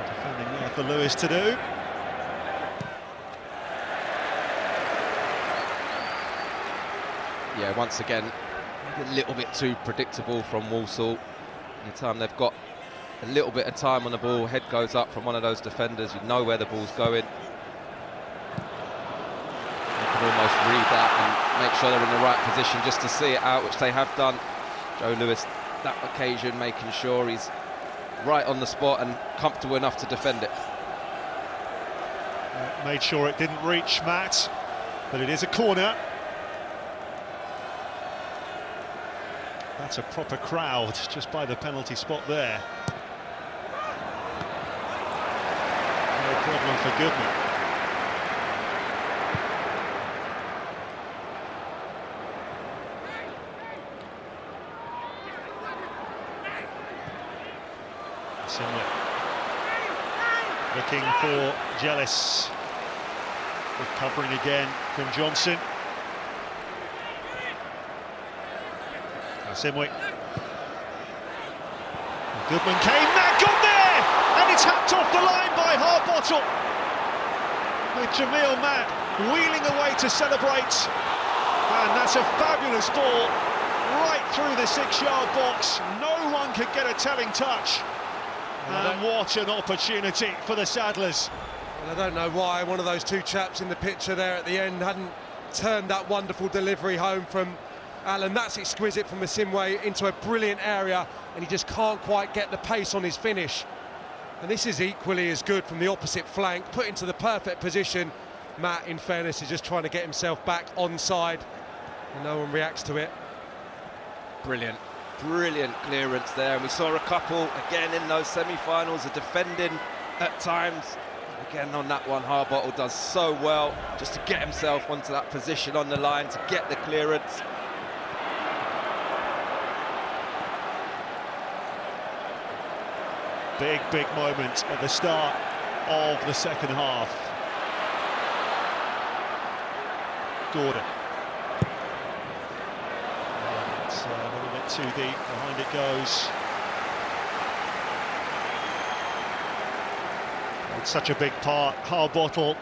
Defending there for Lewis to do. Yeah, once again, maybe a little bit too predictable from Walsall. Anytime they've got a little bit of time on the ball, head goes up from one of those defenders, you know where the ball's going. You can almost read that and make sure they're in the right position just to see it out, which they have done. Joe Lewis, that occasion, making sure he's right on the spot and comfortable enough to defend it. Made sure it didn't reach Matt, but it is a corner. That's a proper crowd just by the penalty spot there. No problem for Goodman. Looking for Jealous. Recovering again from Johnson. Simwick. Goodman came, that got there! And it's hacked off the line by Harbottle. With Jamil Matt wheeling away to celebrate. And that's a fabulous ball right through the 6-yard box. No one could get a telling touch. And what an opportunity for the Saddlers. Well, I don't know why one of those two chaps in the picture there at the end hadn't turned that wonderful delivery home from Alan. That's exquisite from Asimwe into a brilliant area, and he just can't quite get the pace on his finish. And this is equally as good from the opposite flank, put into the perfect position. Matt, in fairness, is just trying to get himself back onside, and no one reacts to it. Brilliant clearance there, and we saw a couple again in those semi-finals of defending at times. Again on that one, Harbottle does so well just to get himself onto that position on the line to get the clearance. Big moment at the start of the second half. Gordon. It's a little bit too deep, behind it goes. It's such a big part, Harbottle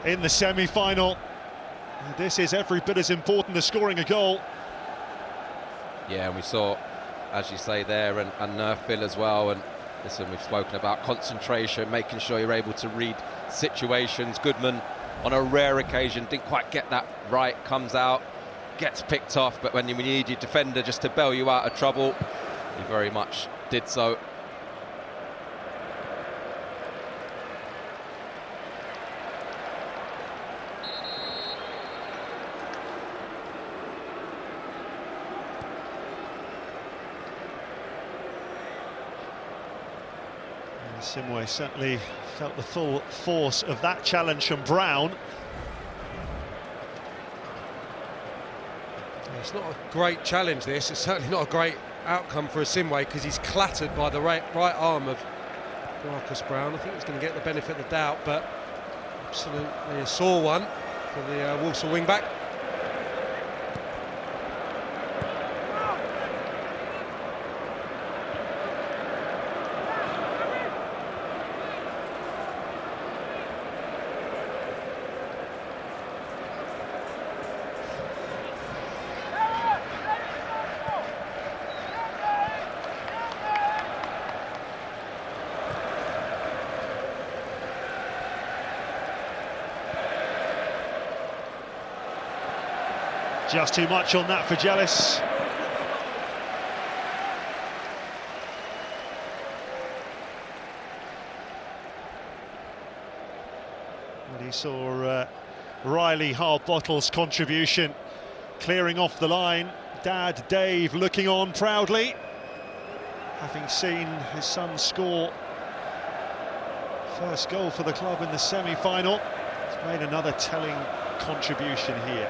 in the semi-final. This is every bit as important as scoring a goal. Yeah, and we saw, as you say there, and Nerfville as well. And listen, we've spoken about concentration, making sure you're able to read situations. Goodman, on a rare occasion, didn't quite get that right, comes out, gets picked off, but when you need your defender just to bail you out of trouble, he very much did so. Simwe certainly felt the full force of that challenge from Brown. It's not a great challenge, this. It's certainly not a great outcome for Asimwe because he's clattered by the right arm of Marcus Brown. I think he's going to get the benefit of the doubt, but absolutely a sore one for the Walsall wing-back. Just too much on that for Jealous. And he saw Riley Harbottle's contribution clearing off the line. Dad Dave looking on proudly, having seen his son score first goal for the club in the semi-final. He's made another telling contribution here.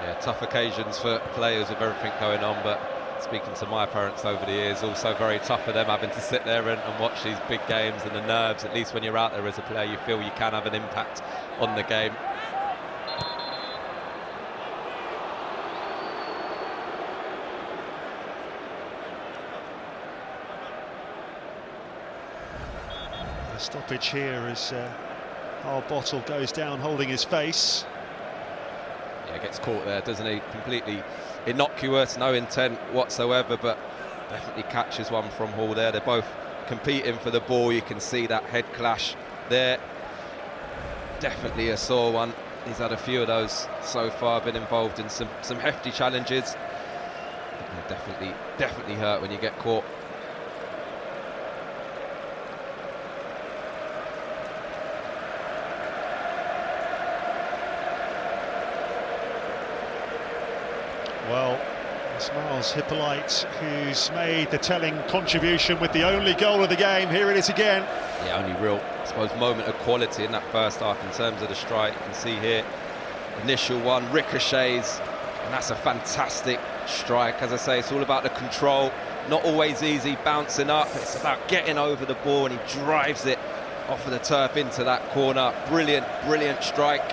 Yeah, tough occasions for players with everything going on, but speaking to my parents over the years, also very tough for them having to sit there and watch these big games, and the nerves, at least when you're out there as a player, you feel you can have an impact on the game. A stoppage here as Harbottle goes down holding his face. Yeah, gets caught there, doesn't he? Completely innocuous, no intent whatsoever, but definitely catches one from Hall there. They're both competing for the ball. You can see that head clash there. Definitely a sore one. He's had a few of those so far, been involved in some hefty challenges. Definitely hurt when you get caught. Well, It's Miles Hippolyte who's made the telling contribution with the only goal of the game. Here it is again. Yeah, only real, I suppose, moment of quality in that first half in terms of the strike. You can see here, initial one, ricochets, and that's a fantastic strike. As I say, it's all about the control. Not always easy bouncing up. It's about getting over the ball, and he drives it off of the turf into that corner. Brilliant, brilliant strike.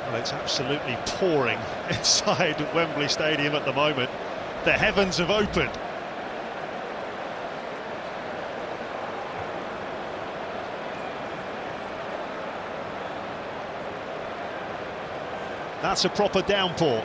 Well, it's absolutely pouring inside Wembley Stadium at the moment. The heavens have opened. That's a proper downpour.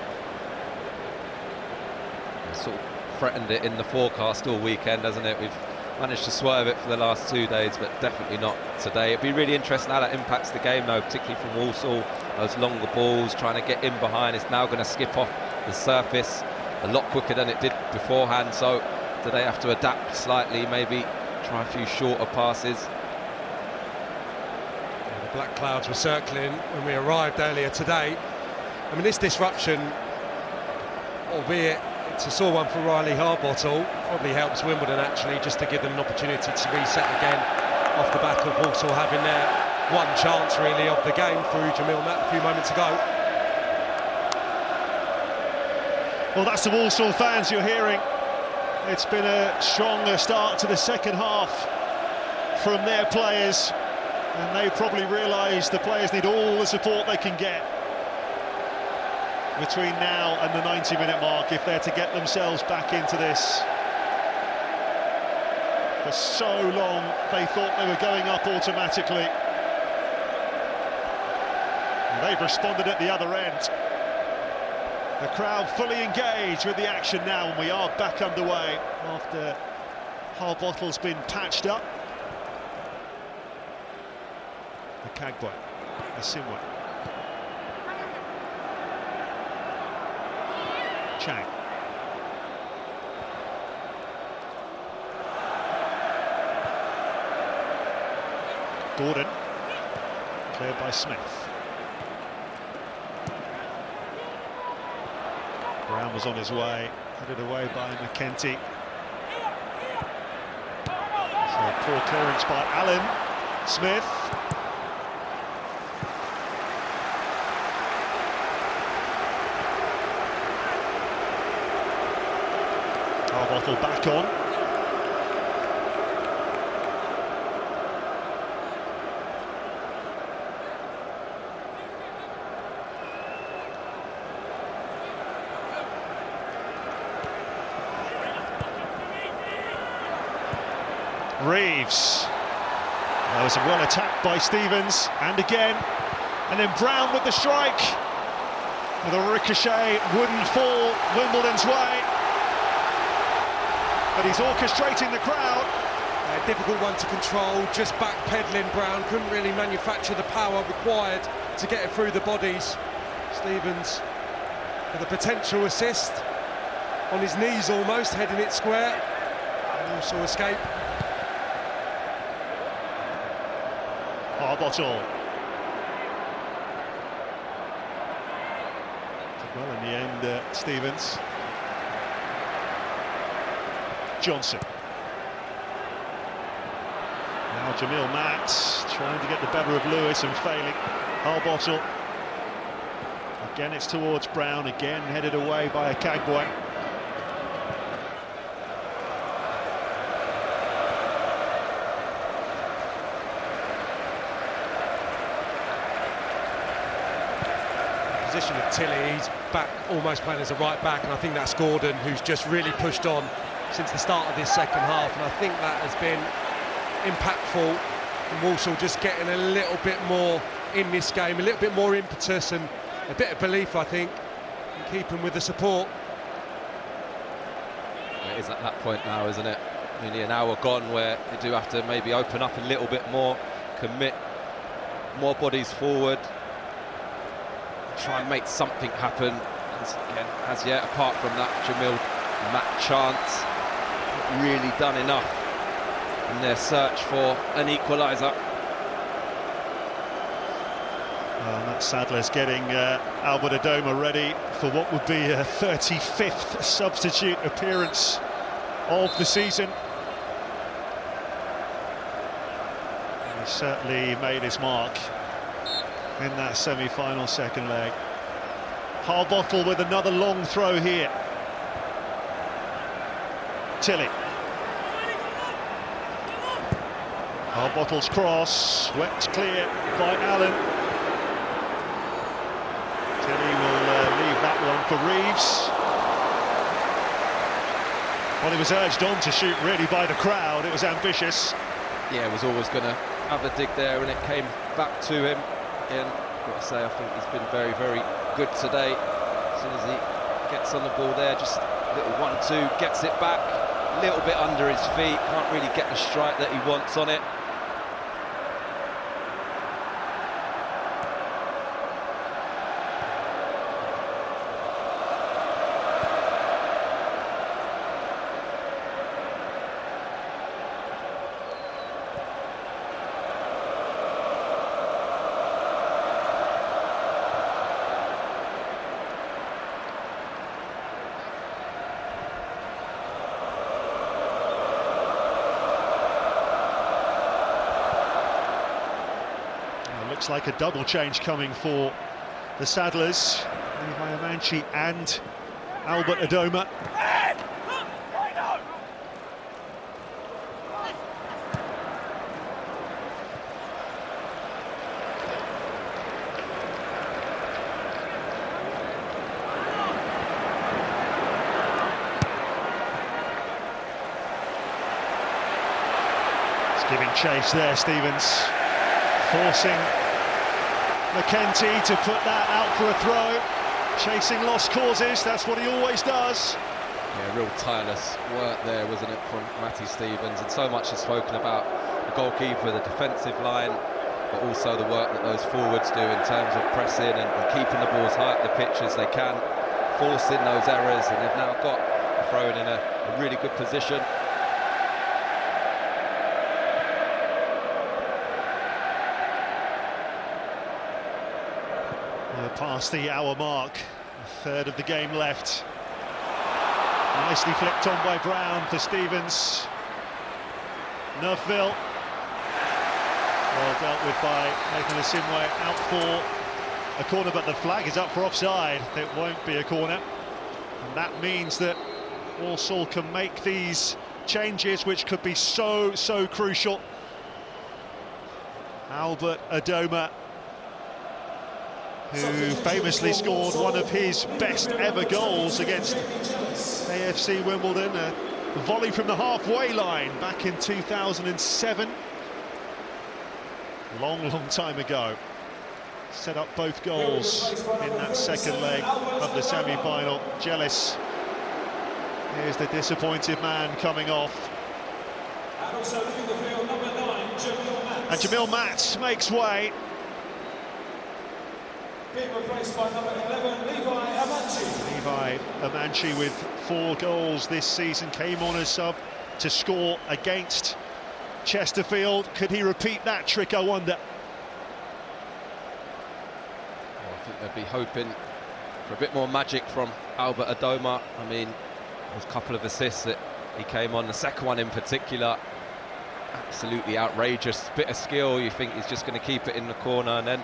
Sort of threatened it in the forecast all weekend, hasn't it? We've managed to swerve it for the last 2 days, but definitely not today. It'd be really interesting how that impacts the game, though, particularly from Walsall. Those longer balls, trying to get in behind. It's now going to skip off the surface a lot quicker than it did beforehand. So do they have to adapt slightly, maybe try a few shorter passes? The black clouds were circling when we arrived earlier today. I mean, this disruption, albeit it's a sore one for Riley Harbottle, probably helps Wimbledon actually, just to give them an opportunity to reset again off the back of Walsall having their one chance really of the game through Jamil Matt a few moments ago. Well, that's the Walsall fans you're hearing. It's been a stronger start to the second half from their players, and they probably realise the players need all the support they can get between now and the 90-minute mark if they're to get themselves back into this. For so long they thought they were going up automatically, and they've responded at the other end. The crowd fully engaged with the action now, and we are back underway after Harbottle's been patched up. Akagbo, Asimwe, Chang. Gordon, cleared by Smith. Brown was on his way, headed away by McKenty. So a poor clearance by Allen. Smith. Harbottle back on. Reeves. That was well attacked by Stevens, and again, and then Brown with the strike. With a ricochet, wouldn't fall Wimbledon's way, but he's orchestrating the crowd. A difficult one to control, just backpedaling. Brown couldn't really manufacture the power required to get it through the bodies. Stevens with a potential assist on his knees almost, heading it square, and also escape. Harbottle. Well, in the end, Stevens. Johnson. Now Jamil Matt trying to get the better of Lewis and failing. Harbottle. Again, it's towards Brown, again headed away by Akagbo. Position of Tilly, he's back almost playing as a right back, and I think that's Gordon who's just really pushed on since the start of this second half, and I think that has been impactful. And Walsall just getting a little bit more in this game, a little bit more impetus and a bit of belief, I think, in keeping with the support. It is at that point now, isn't it? Nearly an hour gone, where they do have to maybe open up a little bit more, commit more bodies forward, try and make something happen. Again, as yet, apart from that Jamil Matt chance, not really done enough in their search for an equaliser. Well, Matt Sadler's getting Albert Adoma ready for what would be a 35th substitute appearance of the season. He certainly made his mark in that semi-final second leg. Harbottle with another long throw here. Tilly. Harbottle's cross, swept clear by Allen. Tilly will leave that one for Reeves. Well, he was urged on to shoot really by the crowd. It was ambitious. Yeah, he was always going to have a dig there, and it came back to him. Again, I've got to say, I think he's been very, very good today. As soon as he gets on the ball there, just a little 1-2, gets it back, a little bit under his feet, can't really get the strike that he wants on it. Looks like a double change coming for the Saddlers. Levi Amanchi and Albert Adoma. It's giving chase there, Stevens. Forcing McKenty to put that out for a throw, chasing lost causes, that's what he always does. Yeah, real tireless work there, wasn't it, from Matty Stevens, and so much is spoken about the goalkeeper, the defensive line, but also the work that those forwards do in terms of pressing and keeping the balls high up the pitch as they can, forcing those errors, and they've now got a throw-in in a really good position. Past the hour mark, a third of the game left. Nicely flicked on by Brown for Stevens. Neufville, well dealt with by Nathan Asimwe, out for a corner, but the flag is up for offside. It won't be a corner, and that means that Walsall can make these changes, which could be so crucial. Albert Adoma, who famously scored one of his best ever goals against AFC Wimbledon, a volley from the halfway line back in 2007. Long time ago. Set up both goals in that second leg of the semi-final. Jealous. Here's the disappointed man coming off. And Jamil Matz makes way. Being replaced by number 11, Levi Amanchi. Levi Amanchi with 4 goals this season, came on as sub to score against Chesterfield. Could he repeat that trick, I wonder? Well, I think they'd be hoping for a bit more magic from Albert Adoma. I mean, there's a couple of assists that he came on, the second one in particular, absolutely outrageous. Bit of skill, you think he's just going to keep it in the corner, and then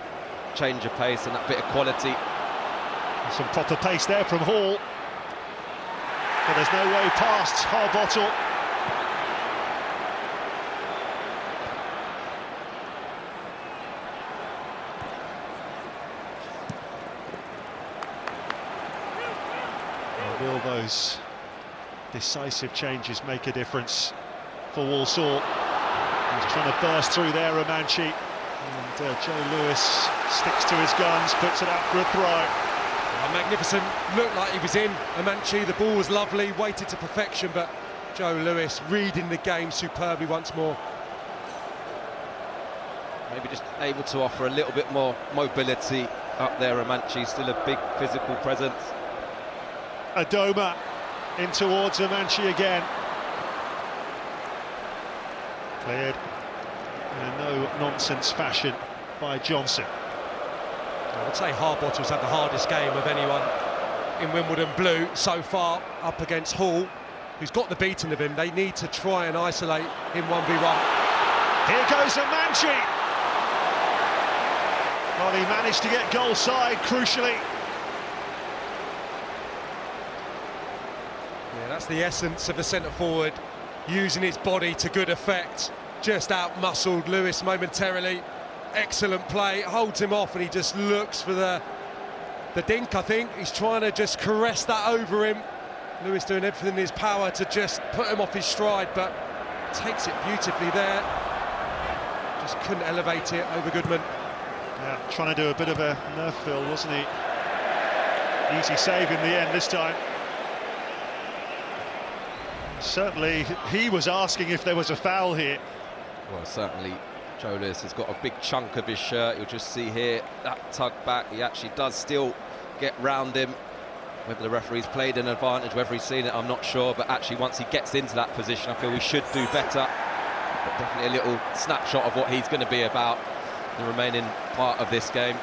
change of pace and that bit of quality. Some proper pace there from Hall, but there's no way past Harbottle. Well, will those decisive changes make a difference for Walsall? He's trying to burst through there, Amanchi. And Joe Lewis sticks to his guns, puts it out for a throw. Magnificent, looked like he was in. Amanchi, the ball was lovely, waited to perfection, but Joe Lewis reading the game superbly once more. Maybe just able to offer a little bit more mobility up there. Amanchi, still a big physical presence. Adoma in towards Amanchi again. Cleared in a no-nonsense fashion by Johnson. I would say Harbottle's had the hardest game of anyone in Wimbledon blue so far, up against Hall, who's got the beating of him. They need to try and isolate him 1v1. Here goes Amanchi. Well, he managed to get goal side, crucially. Yeah, that's the essence of a centre-forward, using his body to good effect. Just out-muscled Lewis momentarily. Excellent play, holds him off, and he just looks for the dink, I think. He's trying to just caress that over him. Lewis doing everything in his power to just put him off his stride, but takes it beautifully there. Just couldn't elevate it over Goodman. Yeah, trying to do a bit of a nerve fill, wasn't he? Easy save in the end this time. Certainly, he was asking if there was a foul here. Well, certainly, Joe Lewis has got a big chunk of his shirt. You'll just see here, that tug back. He actually does still get round him. Whether the referee's played an advantage, whether he's seen it, I'm not sure. But actually, once he gets into that position, I feel we should do better. But definitely a little snapshot of what he's going to be about the remaining part of this game.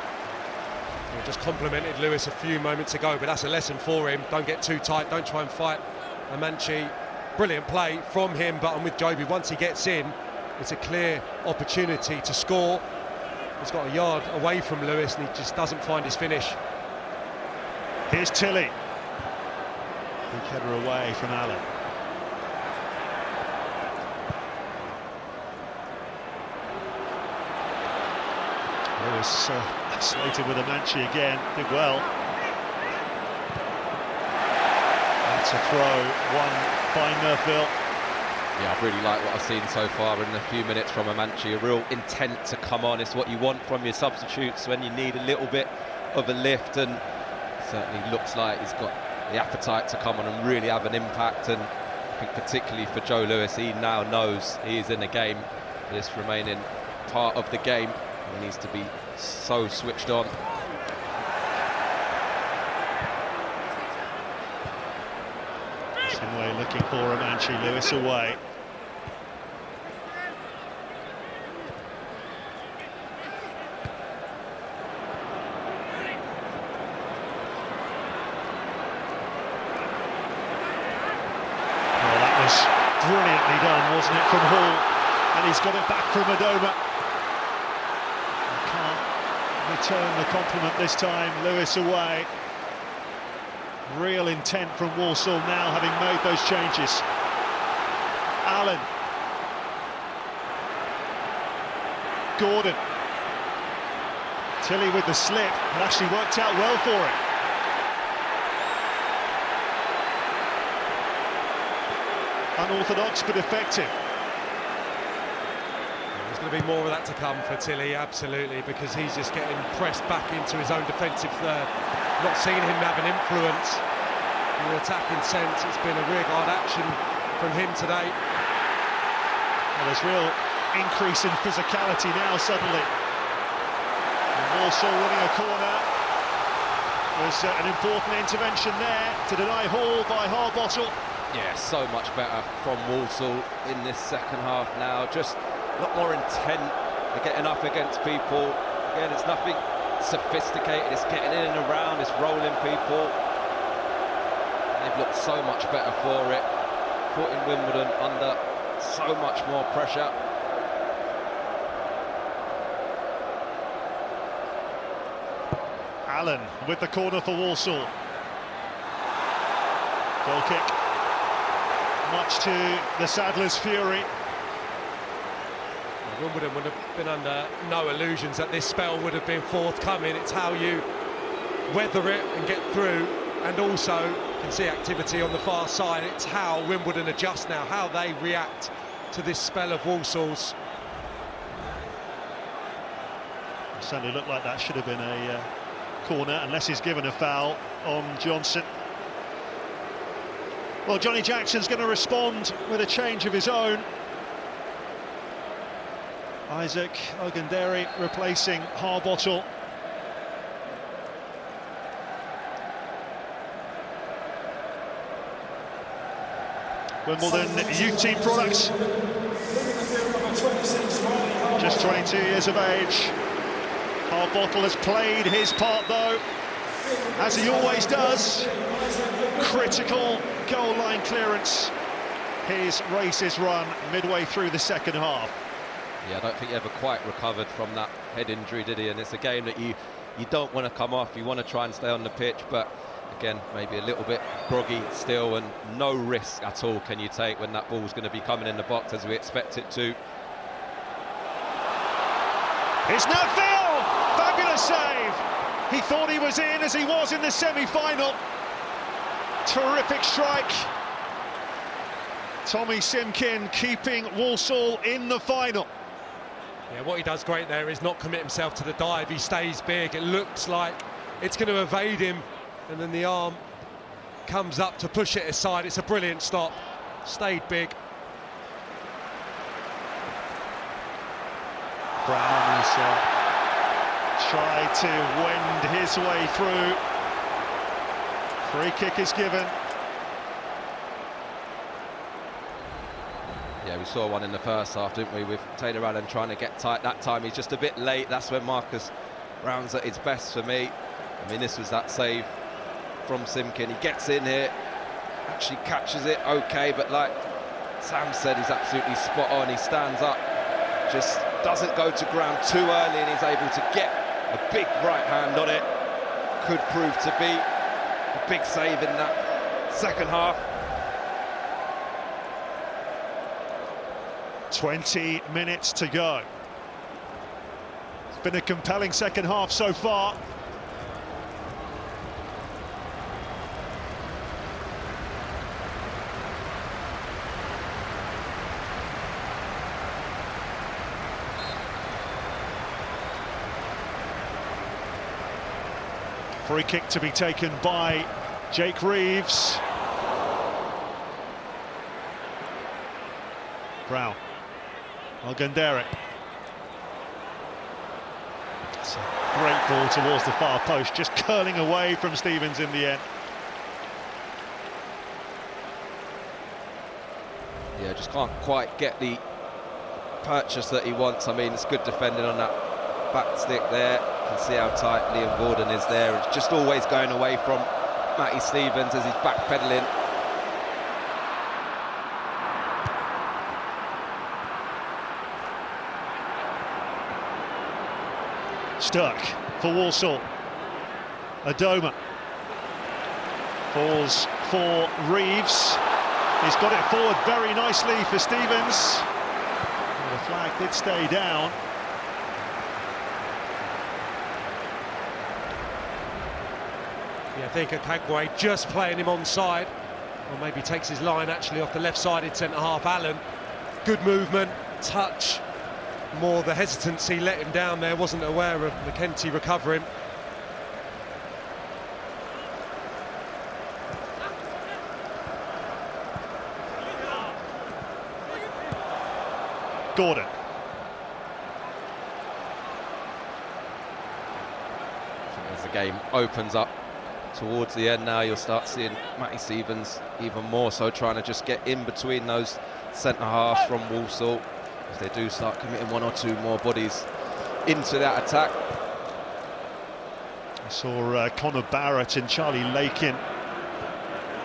He just complimented Lewis a few moments ago, but that's a lesson for him. Don't get too tight, don't try and fight Amanchi. Brilliant play from him, but I'm with Joby. Once he gets in, it's a clear opportunity to score. He's got a yard away from Lewis and he just doesn't find his finish. Here's Tilly. Big header away from Allen. Lewis slated with Amanchi again, did well. That's a throw, won by Murphill. Yeah, I've really liked what I've seen so far in a few minutes from Amanchi. A real intent to come on. It's what you want from your substitutes when you need a little bit of a lift, and certainly looks like he's got the appetite to come on and really have an impact. And I think particularly for Joe Lewis, he now knows he is in the game, this remaining part of the game. He needs to be so switched on. Way looking for Amanchi, Lewis away. Well, that was brilliantly done, wasn't it, from Hall? And he's got it back from Adoma. Can't return the compliment this time. Lewis away. Real intent from Walsall now, having made those changes. Allen. Gordon. Tilly with the slip. It actually worked out well for him. Unorthodox but effective. There's going to be more of that to come for Tilly, absolutely, because he's just getting pressed back into his own defensive third. Not seeing him have an influence in the attacking sense. It's been a rearguard action from him today. Well, there's real increase in physicality now suddenly. And Walsall winning a corner. There's an important intervention there to deny Hall by Harbottle. Yeah, so much better from Walsall in this second half now. Just a lot more intent. They're getting up against people. Again, it's nothing sophisticated. It's getting in and around. It's rolling people. They've looked so much better for it. Putting Wimbledon under so much more pressure. Allen with the corner for Walsall. Goal kick. Much to the Saddlers' fury. Wimbledon would have been under no illusions that this spell would have been forthcoming. It's how you weather it and get through, and also you can see activity on the far side. It's how Wimbledon adjust now, how they react to this spell of Walsall's. It certainly looked like that should have been a corner, unless he's given a foul on Johnson. Well, Johnny Jackson's going to respond with a change of his own. Isaac Ogundere replacing Harbottle. Wimbledon youth team products. Just 22 years of age. Harbottle has played his part though, as he always does. Critical goal line clearance. His race is run midway through the second half. Yeah, I don't think he ever quite recovered from that head injury, did he? And it's a game that you don't want to come off. You want to try and stay on the pitch, but again, maybe a little bit groggy still, and no risk at all can you take when that ball's going to be coming in the box as we expect it to. It's now Phil! Fabulous save! He thought he was in, as he was in the semi-final. Terrific strike. Tommy Simkin keeping Walsall in the final. Yeah, what he does great there is not commit himself to the dive. He stays big. It looks like it's going to evade him, and then the arm comes up to push it aside. It's a brilliant stop. Stayed big. Brown has tried to wend his way through. Free kick is given. Yeah, we saw one in the first half, didn't we, with Taylor Allen trying to get tight. That time he's just a bit late. That's when Marcus Brown's at his best for me. I mean, this was that save from Simkin. He gets in here, actually catches it okay, but like Sam said, he's absolutely spot on. He stands up, just doesn't go to ground too early, and he's able to get a big right hand on it. Could prove to be a big save in that second half. 20 minutes to go. It's been a compelling second half so far. Free kick to be taken by Jake Reeves. Brown. Algandere. It's a great ball towards the far post, just curling away from Stevens in the end. Yeah, just can't quite get the purchase that he wants. I mean, it's good defending on that back stick there. You can see how tight Liam Gordon is there. It's just always going away from Matty Stevens as he's backpedaling. Sturck for Walsall. Adoma falls for Reeves. He's got it forward very nicely for Stevens. The flag did stay down. Yeah, I think Okagwe just playing him onside, or maybe takes his line actually off the left-sided centre-half. Allen, good movement, touch. More the hesitancy let him down there, wasn't aware of McKenty recovering. Gordon. As the game opens up towards the end now, you'll start seeing Matty Stevens even more so trying to just get in between those centre-halves from Walsall. If they do start committing one or two more bodies into that attack. I saw Conor Barrett and Charlie Lakin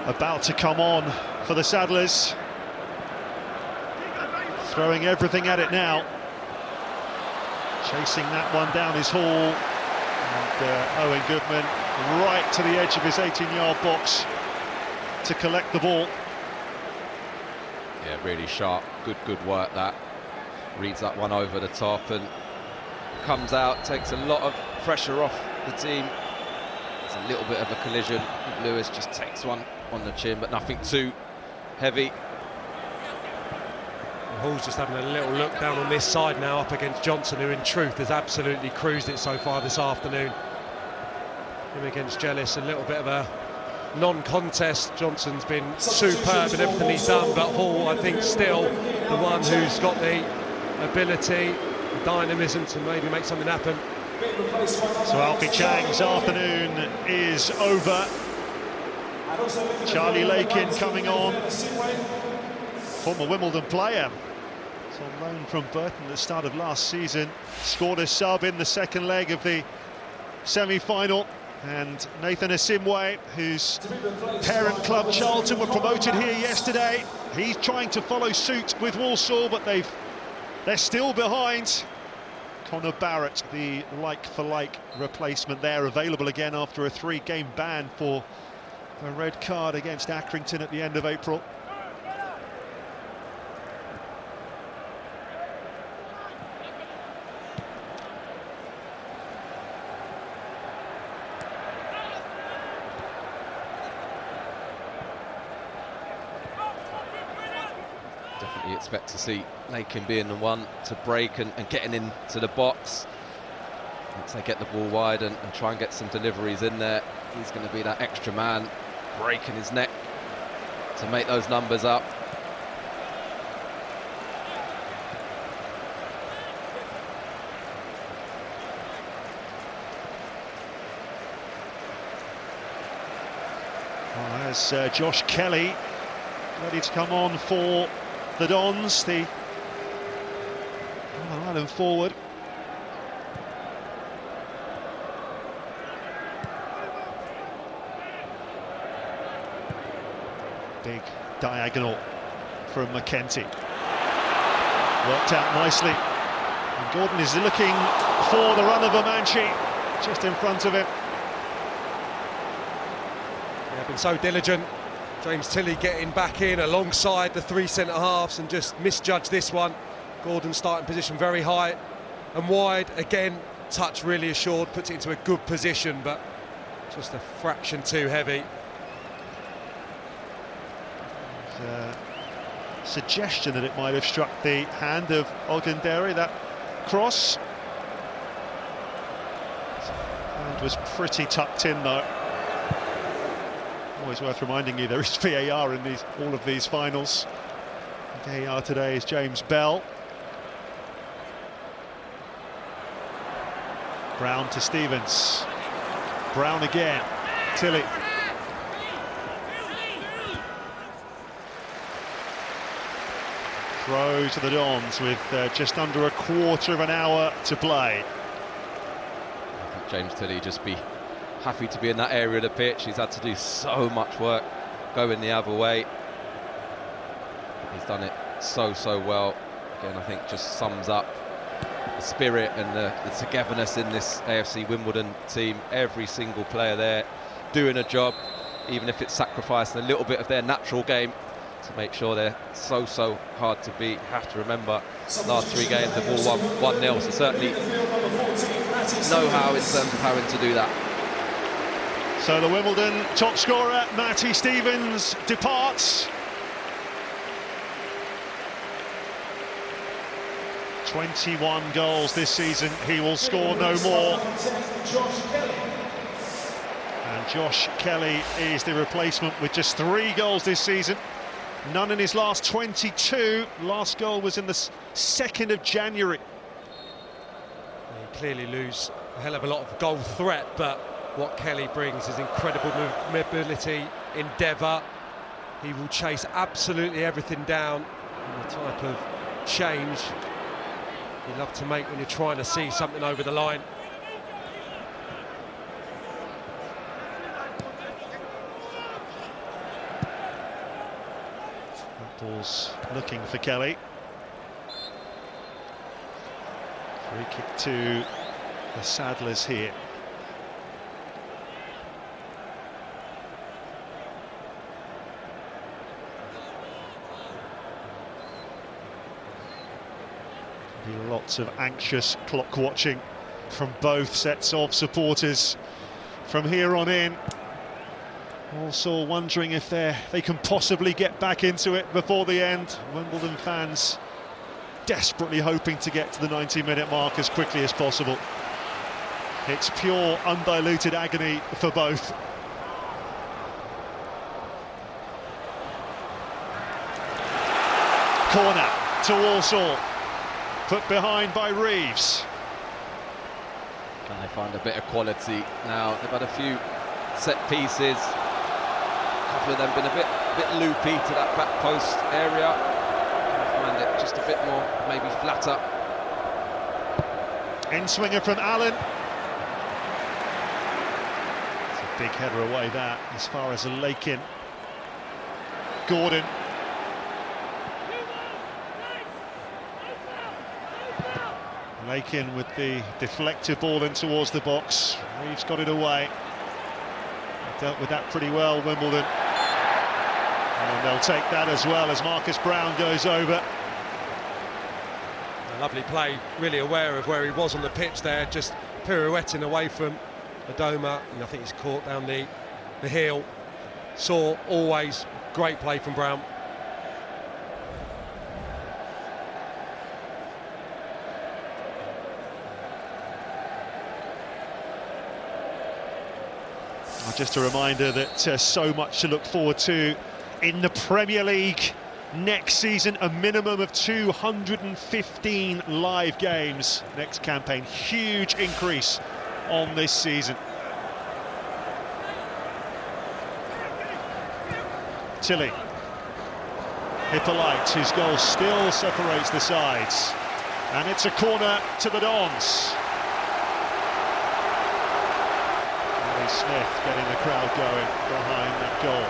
about to come on for the Saddlers. Throwing everything at it now. Chasing that one down is Hall. And Owen Goodman right to the edge of his 18-yard box to collect the ball. Yeah, really sharp, good work that. Reads that one over the top and comes out, takes a lot of pressure off the team. It's a little bit of a collision. Lewis just takes one on the chin, but nothing too heavy. Hall's just having a little look down on this side now up against Johnson, who in truth has absolutely cruised it so far this afternoon. Him against Jellis, a little bit of a non-contest. Johnson's been superb in everything he's done, but Hall, I think, still the one who's got the ability, the dynamism to maybe make something happen. So Alfie Chang's afternoon is over. Charlie Lakin coming on, former Wimbledon player, on loan from Burton at the start of last season. Scored a sub in the second leg of the semi-final. And Nathan Asimwe, whose parent club Charlton were promoted here yesterday, he's trying to follow suit with Walsall, but they're still behind. Connor Barrett, the like-for-like replacement there, available again after a 3-game ban for a red card against Accrington at the end of April. Definitely expect to see Lakin being the one to break and getting into the box. Once they get the ball wide and try and get some deliveries in there, he's going to be that extra man breaking his neck to make those numbers up. Well, there's Josh Kelly ready to come on for the Dons, the Ireland forward. Big diagonal from McKenty. Worked out nicely. And Gordon is looking for the run of Amanchi just in front of him. They've been so diligent. James Tilley getting back in alongside the 3 centre-halves and just misjudged this one. Gordon starting position very high and wide. Again, touch really assured, puts it into a good position, but just a fraction too heavy. Suggestion that it might have struck the hand of Ogundere, that cross. And was pretty tucked in though. Always worth reminding you there is VAR in all of these finals. VAR today is James Bell. Brown to Stevens. Brown again. Tilley. Throw to the Dons with just under a quarter of an hour to play. I think James Tilley just be happy to be in that area of the pitch. He's had to do so much work going the other way. He's done it so well. Again, I think just sums up the spirit and the togetherness in this AFC Wimbledon team. Every single player there doing a job, even if it's sacrificing a little bit of their natural game to make sure they're so hard to beat. Have to remember, last 3 games they've all won 1-0, so certainly know how in terms of having to do that. So the Wimbledon top scorer, Matty Stevens, departs. 21 goals this season, he will score no more. And Josh Kelly is the replacement with just 3 goals this season. None in his last 22. Last goal was in the 2nd of January. They clearly lose a hell of a lot of goal threat, but what Kelly brings is incredible mobility, endeavour. He will chase absolutely everything down. And the type of change you love to make when you're trying to see something over the line. Ball's looking for Kelly. Free kick to the Saddlers here. Be lots of anxious clock watching from both sets of supporters from here on in. Also wondering if they can possibly get back into it before the end. Wimbledon fans desperately hoping to get to the 90-minute mark as quickly as possible. It's pure, undiluted agony for both. Corner to Walsall, put behind by Reeves. Can they find a bit of quality now? They've had a few set pieces. A couple of them been a bit loopy to that back post area. I find it just just a bit more, maybe flatter. In swinger from Allen. It's a big header away that, as far as Lakin. Gordon. Lakin with the deflected ball in towards the box. Reeves got it away. Dealt with that pretty well, Wimbledon. And they'll take that as well as Marcus Brown goes over. A lovely play, really aware of where he was on the pitch there, just pirouetting away from Adoma, and I think he's caught down the heel. Saw, always great play from Brown. Just a reminder that so much to look forward to in the Premier League next season. A minimum of 215 live games next campaign. Huge increase on this season. Tilly. Hippolyte, whose goal still separates the sides. And it's a corner to the Dons. Smith getting the crowd going behind that goal.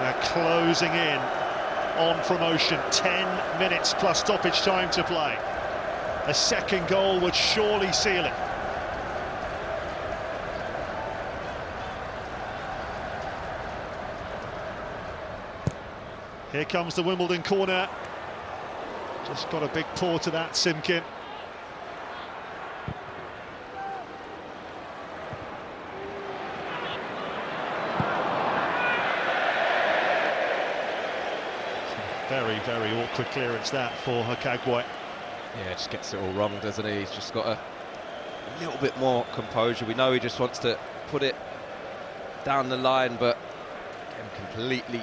They're closing in on promotion. 10 minutes plus stoppage time to play. A second goal would surely seal it. Here comes the Wimbledon corner. Just got a big paw to that, Simkin. Very, very awkward clearance that for Hakagwe. Yeah, just gets it all wrong, doesn't he? He's just got a little bit more composure. We know he just wants to put it down the line, but again, completely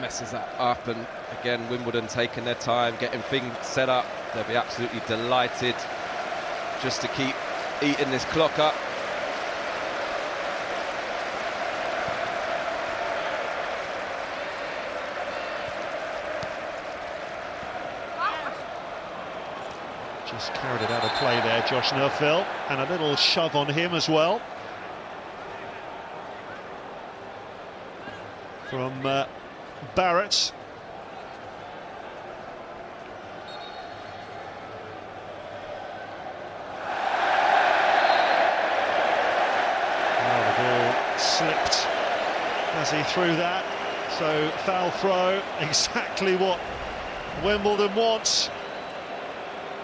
messes that up. And again, Wimbledon taking their time, getting things set up. They'll be absolutely delighted just to keep eating this clock up. Just carried it out of play there, Josh Neufville, and a little shove on him as well. From Barrett. The ball slipped as he threw that, so foul throw, exactly what Wimbledon wants.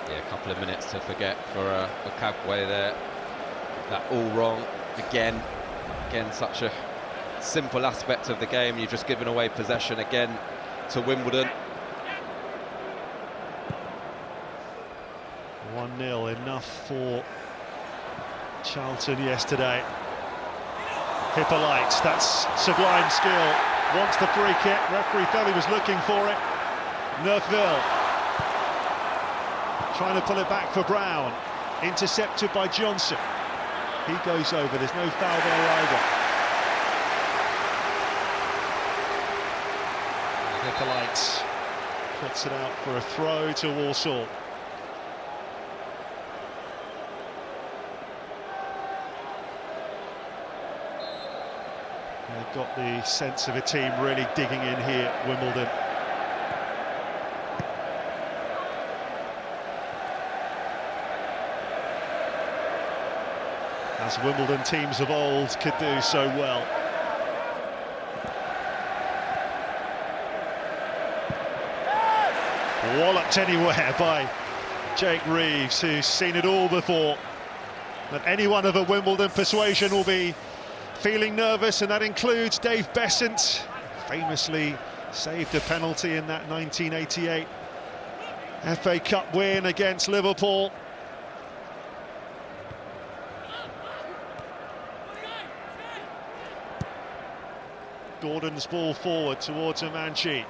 Yeah, a couple of minutes to forget for Kabwe there. That all wrong again. Again, such a simple aspect of the game. You've just given away possession again to Wimbledon. 1-0, enough for Charlton yesterday. Hippolyte, that's sublime skill. Wants the free kick. Referee felt he was looking for it. Neufville trying to pull it back for Brown. Intercepted by Johnson. He goes over. There's no foul there either. Hippolyte puts it out for a throw to Walsall. They've got the sense of a team really digging in here, Wimbledon. As Wimbledon teams of old could do so well. Walloped anywhere by Jake Reeves, who's seen it all before. But anyone of a Wimbledon persuasion will be feeling nervous, and that includes Dave Besant. Famously saved a penalty in that 1988 FA Cup win against Liverpool. Gordon's ball forward towards Amanchi.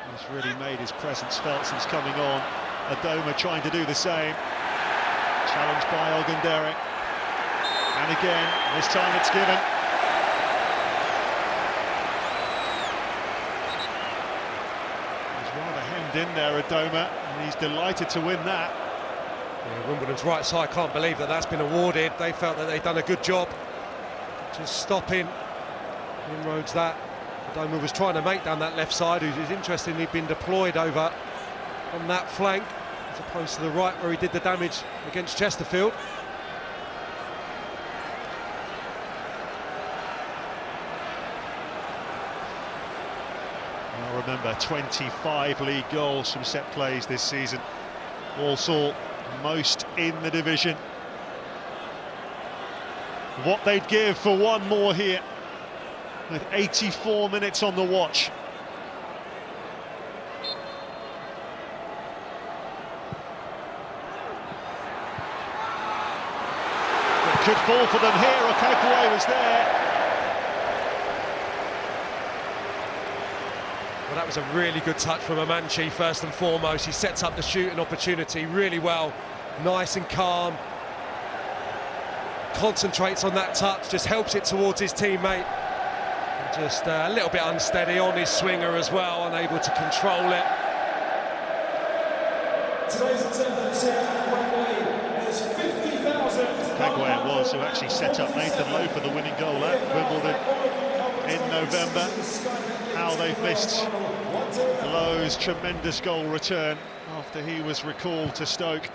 He's really made his presence felt since coming on. Adoma trying to do the same. Challenged by Ogundere. And again, this time it's given. He's rather hemmed in there, Adoma, and he's delighted to win that. Yeah, Wimbledon's right side can't believe that that's been awarded. They felt that they'd done a good job just stopping inroads that Adoma was trying to make down that left side, who's interestingly been deployed over on that flank as opposed to the right where he did the damage against Chesterfield. Now remember, 25 league goals from set plays this season. Walsall most in the division. What they'd give for one more here, with 84 minutes on the watch. It could fall for them here. Okagwe was there. Well, that was a really good touch from Amanchi first and foremost. He sets up the shooting opportunity really well, nice and calm. Concentrates on that touch, just helps it towards his teammate. And just a little bit unsteady on his swinger as well, unable to control it. Today's attendance here at Wembley is 50,000. Okagwe it was who actually set up Nathan Lowe for the winning goal at Wimbledon in November. How they've missed Lowe's tremendous goal return after he was recalled to Stoke.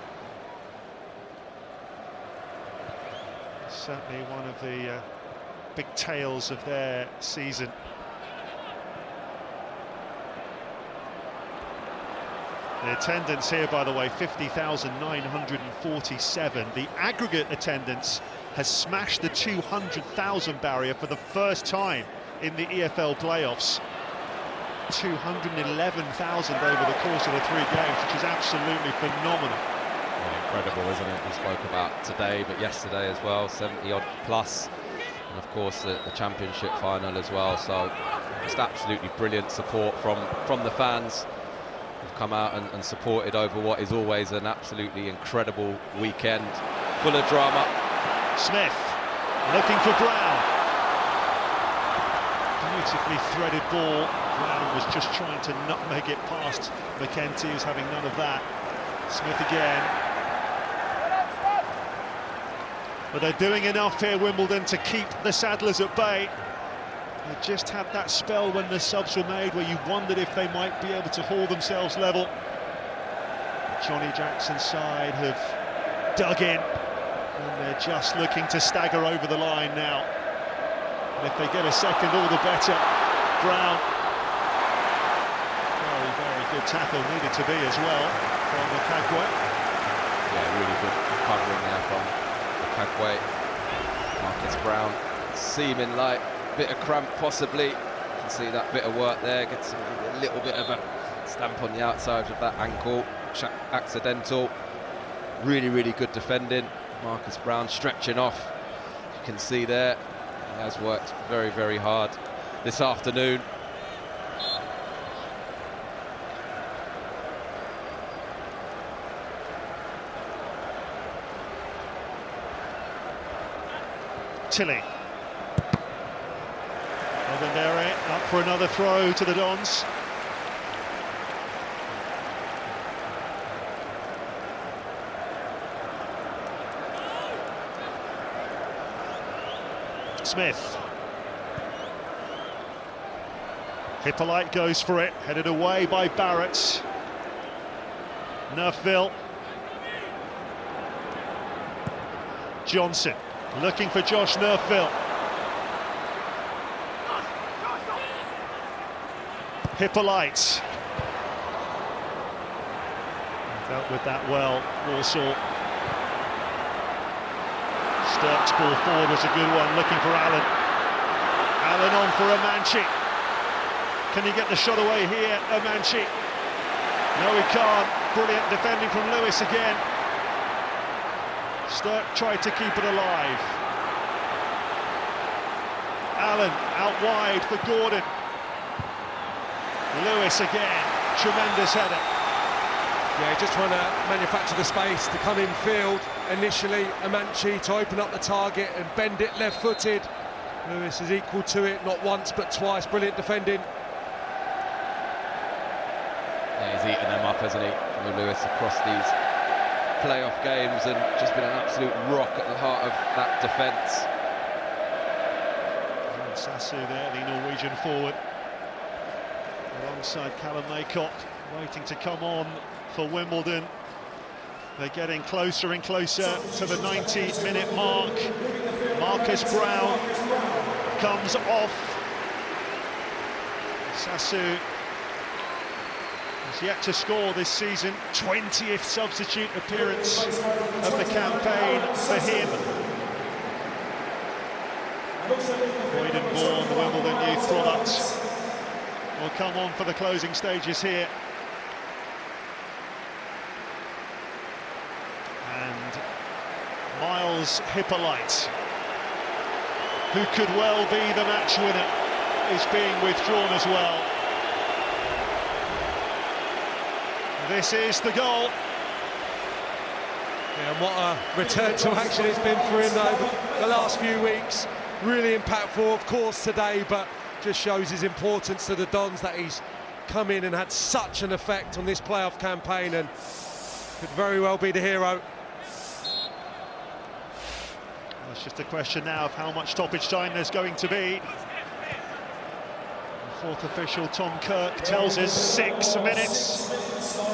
Certainly one of the big tales of their season. The attendance here, by the way, 50,947. The aggregate attendance has smashed the 200,000 barrier for the first time in the EFL playoffs. 211,000 over the course of the 3 games, which is absolutely phenomenal. Incredible, isn't it? We spoke about today, but yesterday as well, 70-odd plus, and of course the championship final as well. So just absolutely brilliant support from the fans who've come out and supported over what is always an absolutely incredible weekend, full of drama. Smith looking for Brown. Beautifully threaded ball. Brown was just trying to nutmeg it past McKenty, who's having none of that. Smith again. But they're doing enough here, Wimbledon, to keep the Saddlers at bay. They just had that spell when the subs were made where you wondered if they might be able to haul themselves level. Johnny Jackson's side have dug in, and they're just looking to stagger over the line now. And if they get a second, all the better. Brown. Very, very good tackle, needed to be as well, from Okagwe. Yeah, really good covering there from Okagwe. Marcus Brown seeming like a bit of cramp possibly. You can see that bit of work there, gets a little bit of a stamp on the outside of that ankle, accidental. Really, really good defending. Marcus Brown stretching off. You can see there, he has worked very, very hard this afternoon. Tilly. Ovendere up for another throw to the Dons. Smith. Hippolyte goes for it, headed away by Barrett. Nerfville. Johnson looking for Josh Nerfville. Hippolyte. Dealt with that well, Walsall. Sturck's ball forward was a good one, looking for Allen. Allen on for Amanchi. Can he get the shot away here, Amanchi? No, he can't. Brilliant defending from Lewis again. Sturck tried to keep it alive. Allen out wide for Gordon. Lewis again, tremendous header. Yeah, just trying to manufacture the space to come in field, initially, Amanci to open up the target and bend it left-footed. Lewis is equal to it, not once but twice. Brilliant defending. Yeah, he's eaten them up, hasn't he? Joe Lewis across these playoff games and just been an absolute rock at the heart of that defence. Sasu there, the Norwegian forward, alongside Callum Maycock, waiting to come on for Wimbledon. They're getting closer and closer to the 90-minute mark. Marcus Brown comes off. Sasu has yet to score this season. 20th substitute appearance of the campaign for him. Croydon-born, the Wimbledon youth product, will come on for the closing stages here. And Miles Hippolyte, who could well be the match winner, is being withdrawn as well. This is the goal. Yeah, and what a return to action it's been for him over the last few weeks. Really impactful, of course, today, but just shows his importance to the Dons, that he's come in and had such an effect on this playoff campaign and could very well be the hero. It's just a question now of how much stoppage time there's going to be. The fourth official, Tom Kirk, tells us 6 minutes.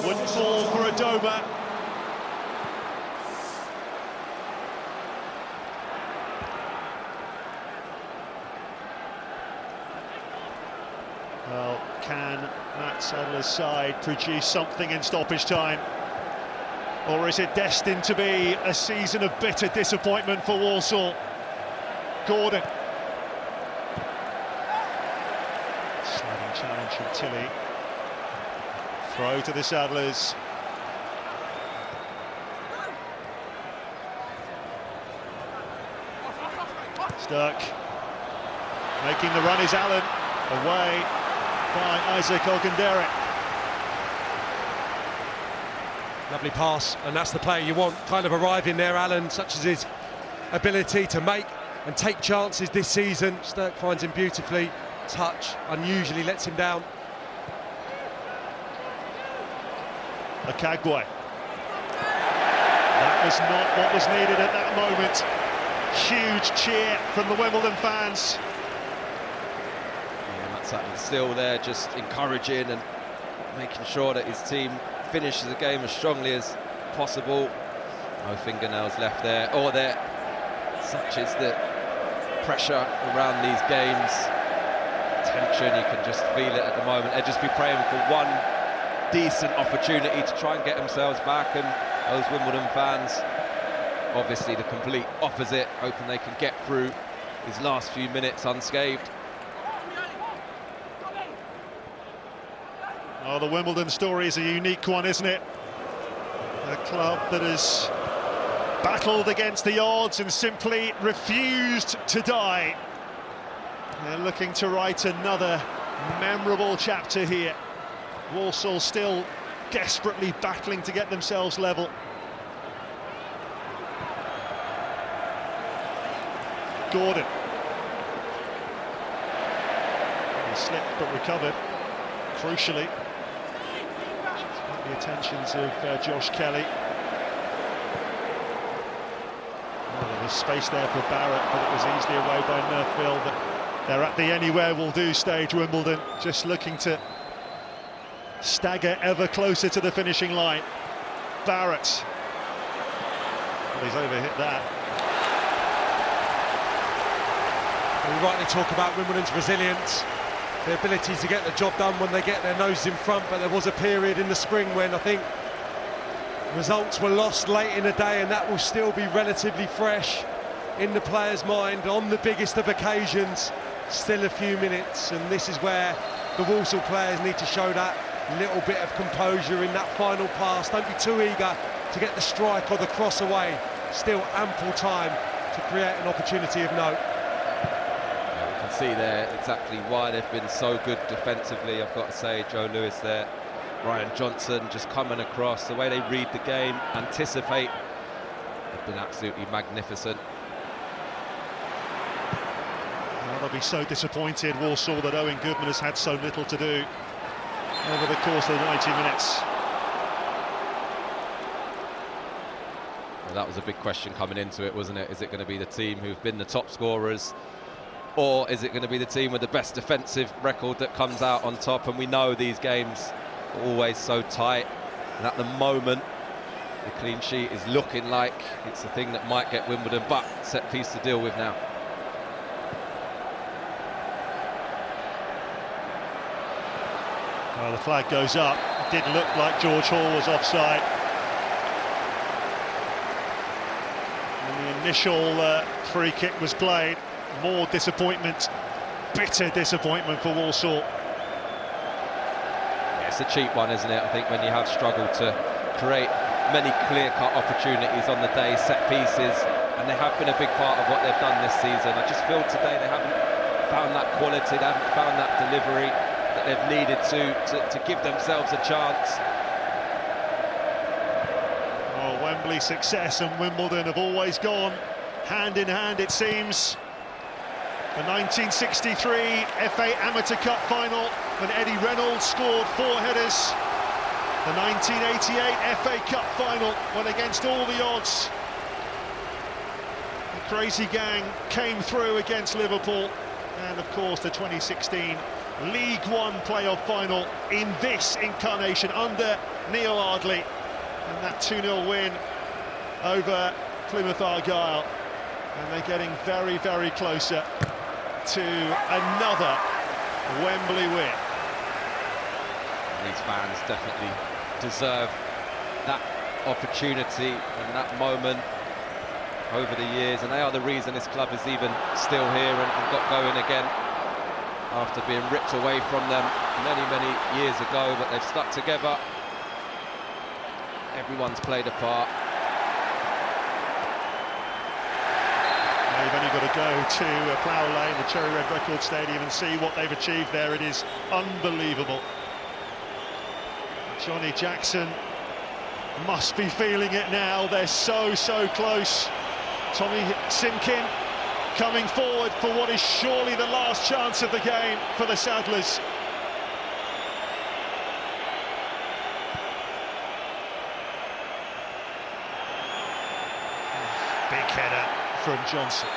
Wouldn't fall for Adoma. Well, can Matt Sadler's side produce something in stoppage time? Or is it destined to be a season of bitter disappointment for Walsall? Gordon. Sliding challenge from Tilly. Throw to the Sadlers. Sturck. Making the run is Allen. Away by Isaac Ogundere. Lovely pass, and that's the player you want, kind of arriving there, Allen, such as his ability to make and take chances this season. Sturck finds him beautifully. Touch unusually lets him down. Akagwe. That was not what was needed at that moment. Huge cheer from the Wimbledon fans. Yeah, Matt Sutton's still there, just encouraging and making sure that his team finishes the game as strongly as possible. No fingernails left there, or there. Such is the pressure around these games. Tension, you can just feel it at the moment. They'll just be praying for one decent opportunity to try and get themselves back, and those Wimbledon fans, obviously the complete opposite, hoping they can get through these last few minutes unscathed. Oh, the Wimbledon story is a unique one, isn't it? A club that has battled against the odds and simply refused to die. They're looking to write another memorable chapter here. Walsall still desperately battling to get themselves level. Gordon. He slipped but recovered, crucially. The attentions of Josh Kelly. Well, there was space there for Barrett, but it was easily away by Nerfville. But they're at the anywhere will do stage, Wimbledon, just looking to stagger ever closer to the finishing line. Barrett. Well, he's overhit that. We rightly talk about Wimbledon's resilience, the ability to get the job done when they get their noses in front, but there was a period in the spring when I think results were lost late in the day, and that will still be relatively fresh in the players' mind on the biggest of occasions. Still a few minutes, and this is where the Walsall players need to show that little bit of composure in that final pass. Don't be too eager to get the strike or the cross away. Still ample time to create an opportunity of note. You can see there exactly why they've been so good defensively. I've got to say, Joe Lewis there, Ryan Johnson just coming across, the way they read the game, anticipate have been absolutely magnificent. Well, they'll be so disappointed, Walsall, that Owen Goodman has had so little to do over the course of the 90 minutes. Well, that was a big question coming into it, wasn't it? Is it going to be the team who've been the top scorers, or is it going to be the team with the best defensive record that comes out on top? And we know these games are always so tight, and at the moment the clean sheet is looking like it's the thing that might get Wimbledon, but set piece to deal with now. Well, the flag goes up. It did look like George Hall was offside. And the initial free kick was played. More disappointment, bitter disappointment for Walsall. Yeah, it's a cheap one, isn't it? I think when you have struggled to create many clear-cut opportunities on the day, set pieces, and they have been a big part of what they've done this season. I just feel today they haven't found that quality, they haven't found that delivery that they've needed to give themselves a chance. Well, Wembley success and Wimbledon have always gone hand in hand, it seems. The 1963 FA Amateur Cup final, when Eddie Reynolds scored 4 headers. The 1988 FA Cup final, when against all the odds, the crazy gang came through against Liverpool. And of course the 2016 League One playoff final in this incarnation under Neil Ardley, and that 2-0 win over Plymouth Argyle, and they're getting very, very closer to another Wembley win. These fans definitely deserve that opportunity and that moment over the years, and they are the reason this club is even still here and got going again after being ripped away from them many, many years ago. But they've stuck together. Everyone's played a part. Now you've only got to go to Plough Lane, the Cherry Red Record Stadium, and see what they've achieved there. It is unbelievable. Johnny Jackson must be feeling it now. They're so close. Tommy Simkin coming forward for what is surely the last chance of the game for the Saddlers. Big header from Johnson.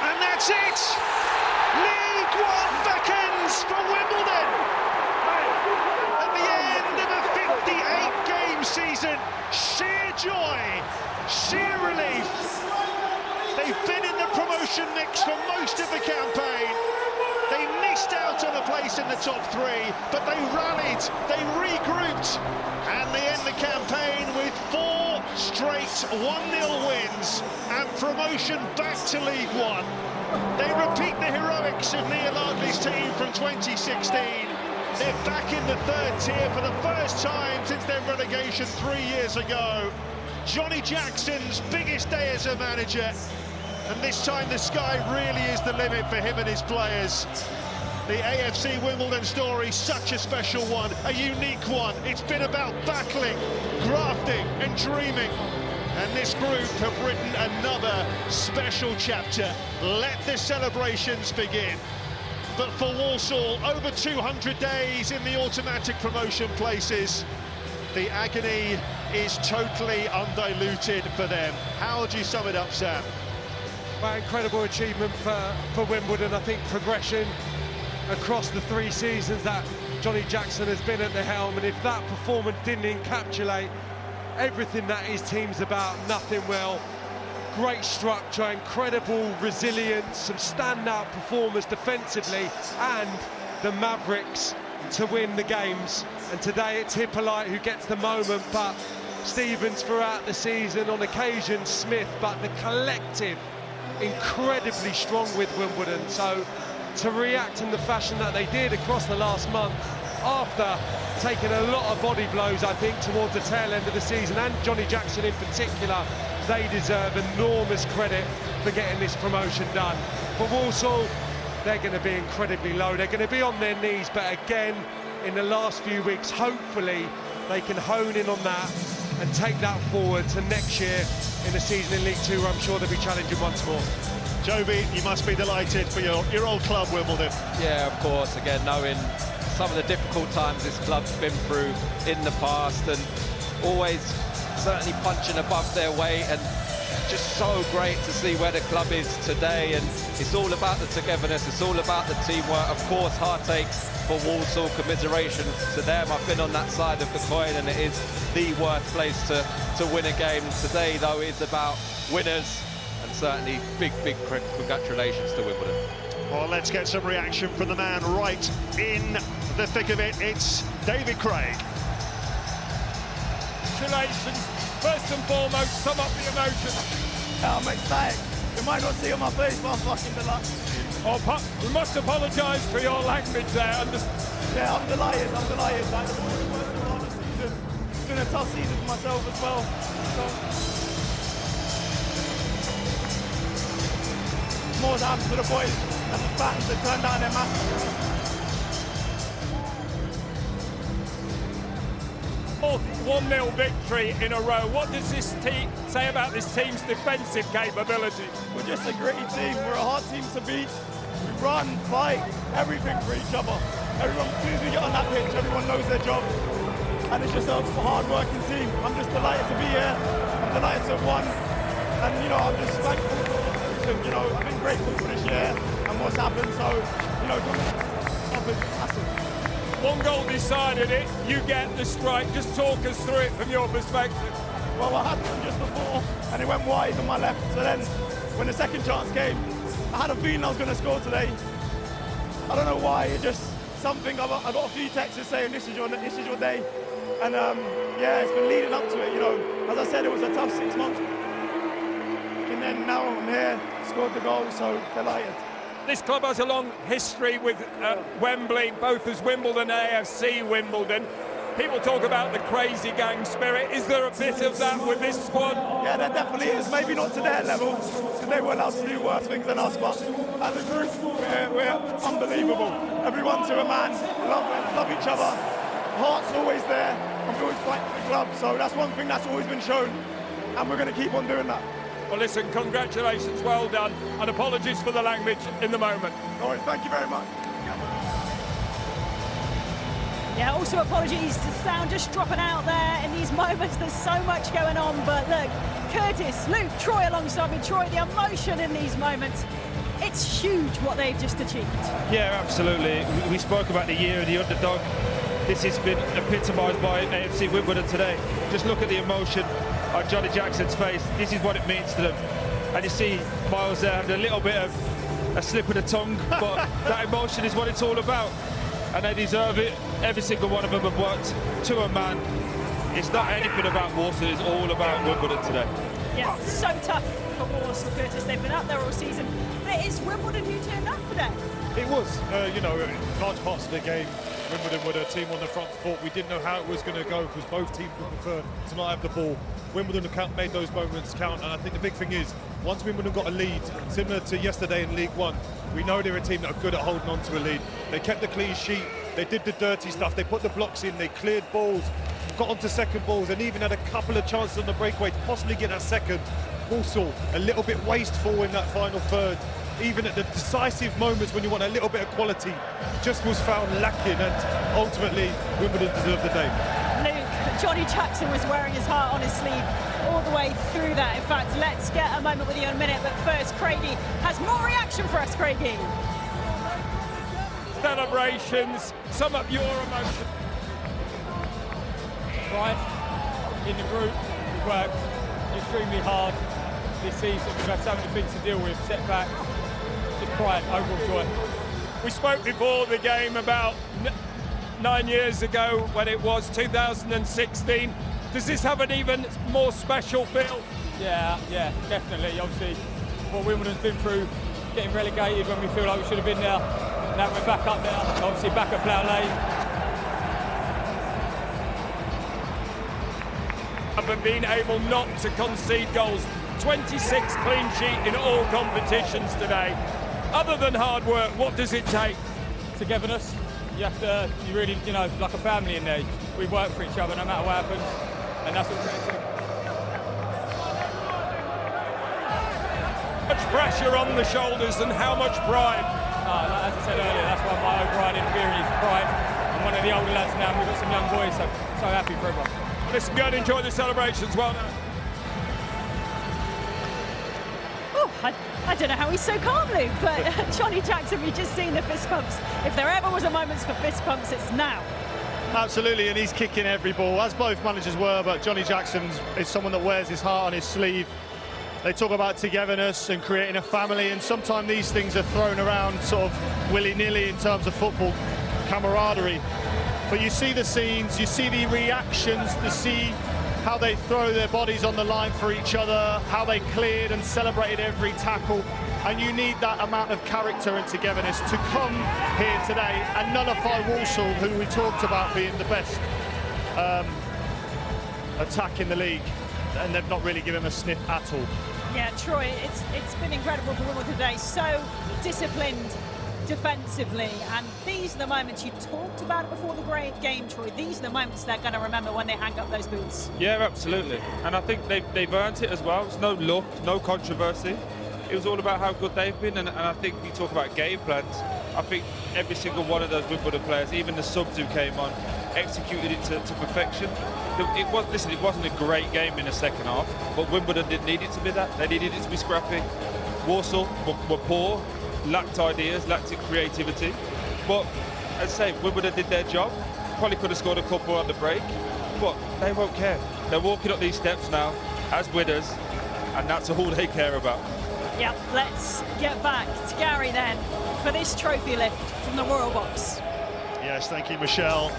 And that's it! League One beckons for Wimbledon! At the end of a 58-game season, sheer joy, sheer relief. They've been in the promotion mix for most of the campaign. They missed out on a place in the top 3, but they rallied, they regrouped, and they end the campaign with 4 straight 1-0 wins and promotion back to League One. They repeat the heroics of Neil Ardley's team from 2016. They're back in the 3rd tier for the first time since their relegation 3 years ago. Johnny Jackson's biggest day as a manager, and this time the sky really is the limit for him and his players. The AFC Wimbledon story, such a special one, a unique one. It's been about battling, grafting and dreaming, and this group have written another special chapter. Let the celebrations begin. But for Walsall, over 200 days in the automatic promotion places, the agony is totally undiluted for them. How would you sum it up, Sam? Well, incredible achievement for Wimbledon. I think progression across the 3 seasons that Johnny Jackson has been at the helm, and if that performance didn't encapsulate everything that his team's about, nothing will. Great structure, incredible resilience, some standout performers defensively, and the Mavericks to win the games. And today it's Hippolyte who gets the moment, but Stevens throughout the season, on occasion Smith, but the collective incredibly strong with Wimbledon. So to react in the fashion that they did across the last month, after taking a lot of body blows, I think, towards the tail end of the season, and Johnny Jackson in particular, they deserve enormous credit for getting this promotion done. For Walsall, they're going to be incredibly low. They're going to be on their knees, but again, in the last few weeks, hopefully they can hone in on that and take that forward to next year in the season in League Two, where I'm sure they'll be challenging once more. Joby, you must be delighted for your old club, Wimbledon. Yeah, of course. Again, knowing some of the difficult times this club's been through in the past, and always certainly punching above their weight, and just so great to see where the club is today. And it's all about the togetherness, it's all about the teamwork. Of course, heartache for Walsall, commiseration to them. I've been on that side of the coin, and it is the worst place to win a game. Today, though, is about winners, and certainly big congratulations to Wimbledon. Well, let's get some reaction from the man right in the thick of it. It's David Craig. Congratulations. First and foremost, sum up the emotion. I'm excited. You might not see it on my face, but I'm fucking delighted. We must apologise for your language there. Yeah, I'm delighted. Like, the boys have worked a lot this season. It's been a tough season for myself as well. So, more to happen to the boys and the fans that turned down their match. 1-0 victory in a row. What does this team say about this team's defensive capability? We're just a gritty team. We're a hard team to beat. We run, fight, everything for each other. Everyone, as soon as we get on that pitch, everyone knows their job. And it's just a hard-working team. I'm just delighted to be here. I'm delighted to have won. And, you know, I'm just thankful for everything. You know, I've been grateful for this year and what's happened. So, you know, I've been massive. One goal decided it, you get the strike. Just talk us through it from your perspective. Well, I had one just before, and it went wide on my left. So then, when the second chance came, I had a feeling I was going to score today. I don't know why, it just something. I got a few texts saying this is your day. And yeah, it's been leading up to it, you know. As I said, it was a tough 6 months. And then now I'm here, scored the goal, so delighted. This club has a long history with Wembley, both as Wimbledon and AFC Wimbledon. People talk about the crazy gang spirit. Is there a bit of that with this squad? Yeah, there definitely is. Maybe not to their level, because they were allowed to do worse things than us, but as a group, we're unbelievable. Everyone to a man, love each other. Heart's always there, and we always fight for the club. So that's one thing that's always been shown, and we're going to keep on doing that. Well, listen, congratulations, well done, and apologies for the language in the moment. All right, thank you very much. Yeah, also apologies to sound just dropping out there in these moments. There's so much going on, but look, Curtis, Luke, Troy alongside me. Troy, the emotion in these moments, it's huge what they've just achieved. Yeah, absolutely. We spoke about the year of the underdog. This has been epitomised by AFC Wimbledon today. Just look at the emotion on Johnny Jackson's face. This is what it means to them. And you see Miles there having a little bit of a slip of the tongue, but that emotion is what it's all about. And they deserve it. Every single one of them have worked to a man. It's not anything about Walsall, it's all about Wimbledon today. Yeah, so tough for Walsall, Curtis. They've been up there all season. But it is Wimbledon who turned up today. It was, you know, large parts of the game, Wimbledon were the team on the front foot. We didn't know how it was going to go because both teams would prefer to not have the ball. Wimbledon made those moments count, and I think the big thing is, once Wimbledon got a lead, similar to yesterday in League One, we know they're a team that are good at holding on to a lead. They kept the clean sheet, they did the dirty stuff, they put the blocks in, they cleared balls, got onto second balls, and even had a couple of chances on the breakaway to possibly get that second. Walsall a little bit wasteful in that final third. Even at the decisive moments when you want a little bit of quality, just was found lacking, and ultimately Wimbledon deserved the day. Luke, Johnny Jackson was wearing his heart on his sleeve all the way through that. In fact, let's get a moment with you in a minute, but first Craigie has more reaction for us. Craigie. Celebrations, sum up your emotion. Right, in the group, we've worked extremely hard this season. We've had so many things to deal with, setbacks, just pride, overall joy. We spoke before the game about 9 years ago when it was 2016. Does this have an even more special feel? Yeah, definitely. Obviously, what Wimbledon's been through, getting relegated when we feel like we should have been there. Now we're back up there, obviously back at Plough Lane. But being able not to concede goals, 26 clean sheet in all competitions today. Other than hard work, what does it take? Togetherness. You really, like a family in there. We work for each other no matter what happens. and that's what we're going to do. Much pressure on the shoulders and how much pride. As I said earlier, that's why my overriding feeling is pride. I'm one of the older lads now, and we've got some young boys, so happy for everyone. Listen, go and enjoy the celebrations. Well done. Oh, I don't know how he's so calm, Luke, but Johnny Jackson, we've just seen the fist pumps. If there ever was a moment for fist pumps, it's now. Absolutely, and he's kicking every ball, as both managers were, but Johnny Jackson is someone that wears his heart on his sleeve. They talk about togetherness and creating a family, and sometimes these things are thrown around sort of willy-nilly in terms of football camaraderie. But you see the scenes, you see the reactions, to see how they throw their bodies on the line for each other, how they cleared and celebrated every tackle. And you need that amount of character and togetherness to come here today and nullify Walsall, who we talked about being the best attack in the league. And they've not really given him a sniff at all. Yeah, Troy, it's been incredible for Wimbledon today. So disciplined defensively, and these are the moments, you talked about it before the great game, Troy, these are the moments they're going to remember when they hang up those boots. Yeah, absolutely. And I think they've earned it as well. It's no luck, no controversy. It was all about how good they've been, and I think we talk about game plans. I think every single one of those Wimbledon players, even the subs who came on, executed it to perfection. It wasn't a great game in the second half, but Wimbledon didn't need it to be that. They needed it to be scrappy. Walsall were poor, lacked ideas, lacked creativity. But, as I say, Wimbledon did their job. Probably could have scored a couple on the break, but they won't care. They're walking up these steps now as winners, and that's all they care about. Yep, let's get back to Gary then for this trophy lift from the Royal Box. Yes, thank you, Michelle.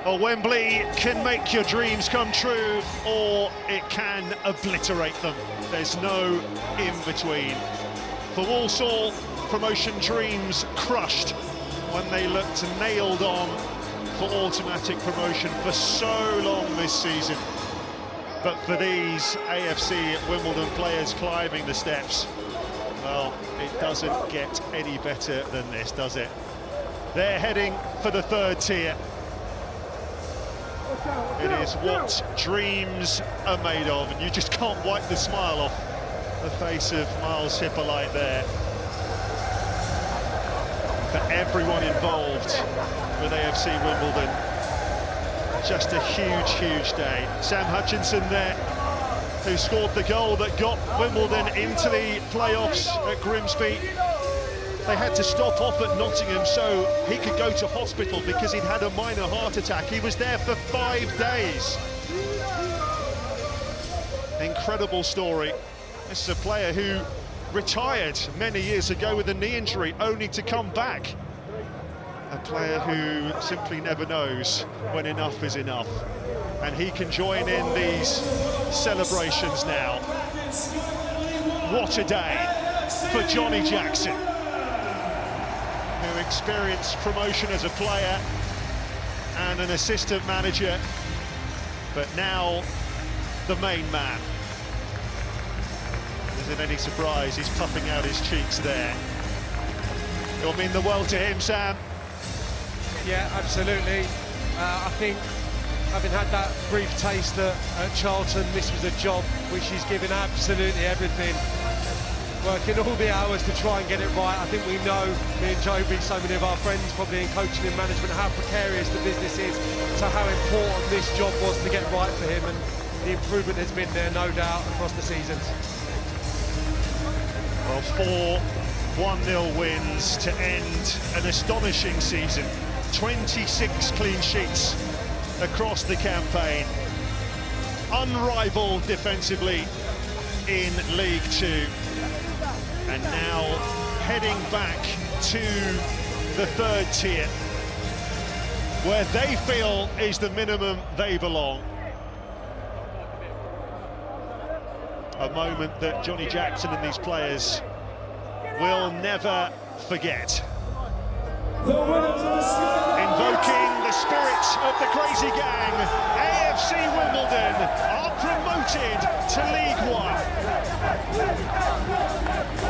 Well, Wembley can make your dreams come true, or it can obliterate them. There's no in-between. For Walsall, promotion dreams crushed when they looked nailed on for automatic promotion for so long this season. But for these AFC Wimbledon players climbing the steps, well, it doesn't get any better than this, does it? They're heading for the third tier. It is what dreams are made of, and you just can't wipe the smile off the face of Miles Hippolyte there. For everyone involved with AFC Wimbledon, just a huge, huge day. Sam Hutchinson there, who scored the goal that got Wimbledon into the playoffs at Grimsby. They had to stop off at Nottingham so he could go to hospital because he'd had a minor heart attack. He was there for 5 days. Incredible story. This is a player who retired many years ago with a knee injury, only to come back. A player who simply never knows when enough is enough. And he can join in these celebrations now. What a day for Johnny Jackson, who experienced promotion as a player and an assistant manager, but now the main man. Is it any surprise he's puffing out his cheeks there? It'll mean the world to him, Sam. Yeah, absolutely. I think, having had that brief taste at Charlton, this was a job which he's given absolutely everything. Working all the hours to try and get it right. I think we know, me and Joby, so many of our friends probably in coaching and management, how precarious the business is, so how important this job was to get right for him, and the improvement has been there, no doubt, across the seasons. Well, 4 1-0 wins to end an astonishing season. 26 clean sheets across the campaign. Unrivaled defensively in League Two. And now heading back to the third tier, where they feel is the minimum they belong. A moment that Johnny Jackson and these players will never forget. Invoking the spirit of the crazy gang, AFC Wimbledon are promoted to League One.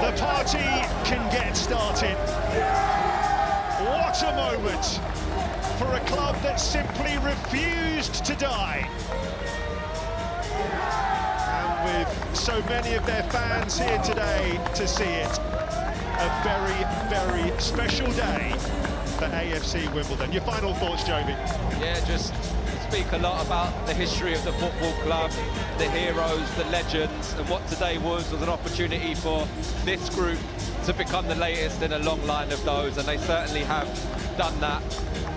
The party can get started. What a moment for a club that simply refused to die. And with so many of their fans here today to see it, a very, very special day for AFC Wimbledon. Your final thoughts, Joby? Yeah, just speak a lot about the history of the football club, the heroes, the legends, and what today was an opportunity for this group to become the latest in a long line of those, and they certainly have done that.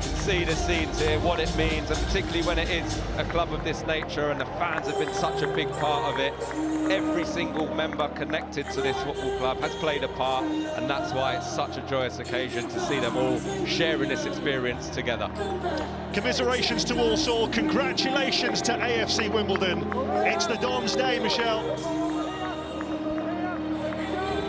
See the scenes here, what it means, and particularly when it is a club of this nature and the fans have been such a big part of it. Every single member connected to this football club has played a part, and that's why it's such a joyous occasion to see them all sharing this experience together. Commiserations to Walsall, congratulations to AFC Wimbledon. It's the Don's Day, Michelle.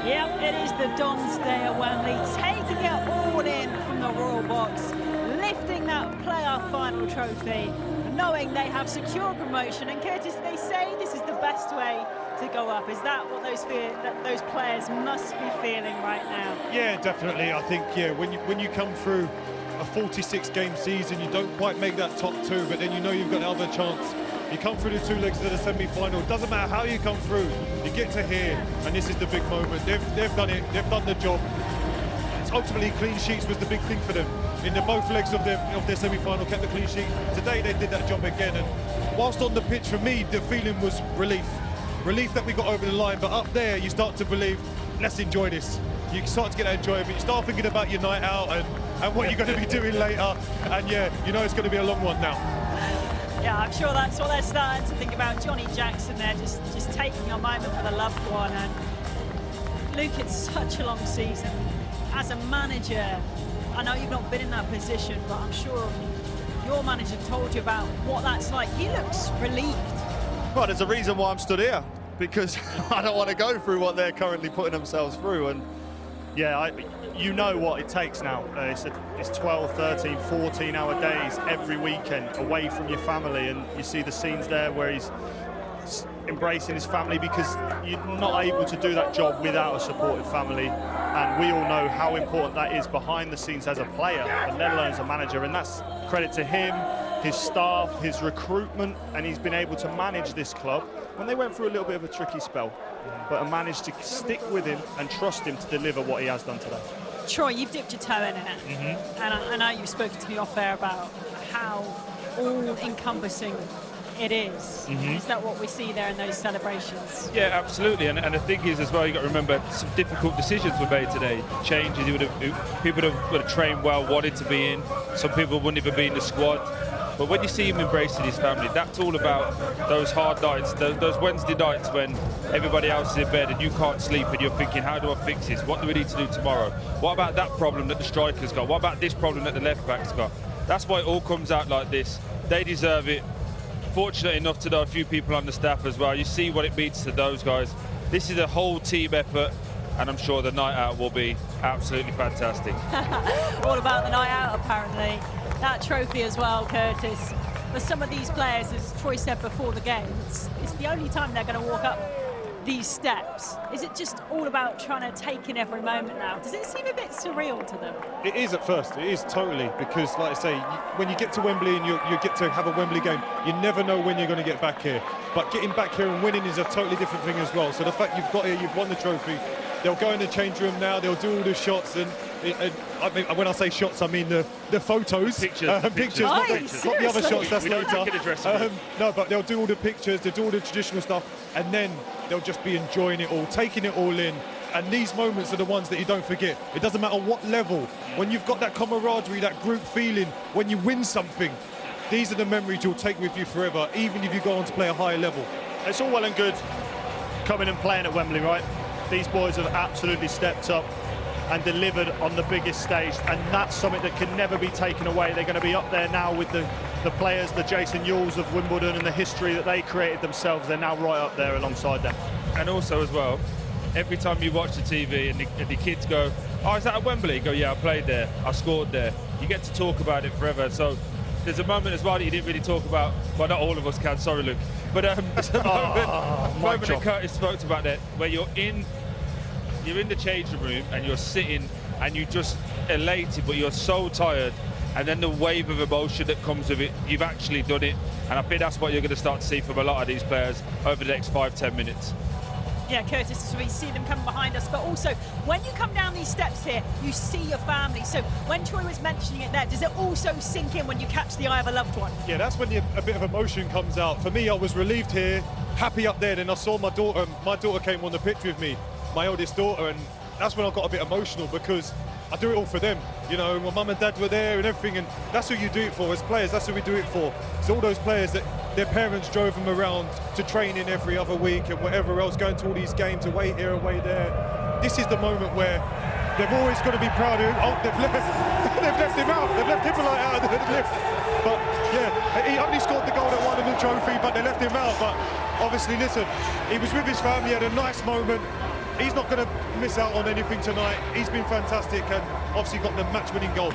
Yep, it is the Don's Day at Wembley, taking it all in from the Royal Box, lifting that playoff final trophy, knowing they have secure promotion. And Curtis, they say this is the best way to go up. Is that what those players must be feeling right now? Yeah, definitely. I think, yeah, when you come through a 46-game season, you don't quite make that top two, but then you know you've got another chance. You come through the two legs of the semi-final. Doesn't matter how you come through, you get to here, and this is the big moment. They've done it. They've done the job. It's ultimately, clean sheets was the big thing for them. In the both legs of their semi-final, kept the clean sheet. Today they did that job again, and whilst on the pitch, for me, the feeling was relief. Relief that we got over the line, but up there, you start to believe, let's enjoy this. You start to get that enjoyment. You start thinking about your night out and what you're going to be doing later, and yeah, you know it's going to be a long one now. Yeah, I'm sure that's what they're starting to think about. Johnny Jackson there, just taking a moment for the loved one. And Luke, it's such a long season. As a manager, I know you've not been in that position, but I'm sure your manager told you about what that's like. He looks relieved. Well, there's a reason why I'm stood here, because I don't want to go through what they're currently putting themselves through. And yeah, you know what it takes now. It's 12, 13, 14-hour days every weekend away from your family, and you see the scenes there where he's embracing his family, because you're not able to do that job without a supportive family, and we all know how important that is behind the scenes as a player, and let alone as a manager. And that's credit to him, his staff, his recruitment, and he's been able to manage this club when they went through a little bit of a tricky spell, but managed to stick with him and trust him to deliver what he has done today. Troy, you've dipped your toe in it, and I know you've spoken to me off air about how all-encompassing it is. Is that what we see there in those celebrations? Yeah, absolutely. And the thing is as well, you got to remember some difficult decisions were made today. Changes, people would have trained well, wanted to be in. Some people wouldn't even be in the squad. But when you see him embracing his family, that's all about those hard nights, those Wednesday nights when everybody else is in bed and you can't sleep and you're thinking, how do I fix this? What do we need to do tomorrow? What about that problem that the striker's got? What about this problem that the left back's got? That's why it all comes out like this. They deserve it. Fortunate enough to know a few people on the staff as well. You see what it means to those guys. This is a whole team effort, and I'm sure the night out will be absolutely fantastic. All about the night out, apparently. That trophy as well, Curtis. For some of these players, as Troy said before the game, it's the only time they're going to walk up these steps. Is it just all about trying to take in every moment now? Does it seem a bit surreal to them? It is at first, it is totally, because like I say, when you get to Wembley and you get to have a Wembley game, you never know when you're going to get back here. But getting back here and winning is a totally different thing as well. So the fact you've got here, you've won the trophy, they'll go in the change room now, they'll do all the shots, and I mean, when I say shots, I mean the photos. Pictures, not the other shots, that's later. No, but they'll do all the pictures, they'll do all the traditional stuff, and then they'll just be enjoying it all, taking it all in. And these moments are the ones that you don't forget. It doesn't matter what level. When you've got that camaraderie, that group feeling, when you win something, these are the memories you'll take with you forever, even if you go on to play a higher level. It's all well and good coming and playing at Wembley, right? These boys have absolutely stepped up and delivered on the biggest stage, and that's something that can never be taken away. They're going to be up there now with the players, the Jason Yules of Wimbledon, and the history that they created themselves. They're now right up there alongside them. And also as well, every time you watch the TV and the kids go, oh, is that at Wembley? You go, yeah, I played there, I scored there. You get to talk about it forever. So there's a moment as well that you didn't really talk about. Well, not all of us can, sorry, Luke. But there's a moment that Curtis spoke about that, where you're in the changing room and you're sitting and you're just elated, but you're so tired and then the wave of emotion that comes with it, you've actually done it. And I think that's what you're going to start to see from a lot of these players over the next 5-10 minutes. Yeah, Curtis, as we see them come behind us, but also when you come down these steps here, you see your family. So when Troy was mentioning it there, does it also sink in when you catch the eye of a loved one? Yeah, that's when a bit of emotion comes out. For me, I was relieved here, happy up there, then I saw my daughter. My daughter came on the pitch with me, my eldest daughter, and that's when I got a bit emotional because I do it all for them. You know, my mum and dad were there and everything, and that's who you do it for as players. That's who we do it for. So all those players that their parents drove them around to training every other week and whatever else, going to all these games, away here, away there. This is the moment where they've always got to be proud of. Oh, they've left him out. They've left Hippolyte out of the lift. But yeah, he only scored the goal that won him the trophy, but they left him out. But obviously, listen, he was with his family, had a nice moment. He's not going to miss out on anything tonight. He's been fantastic and obviously got the match-winning goal.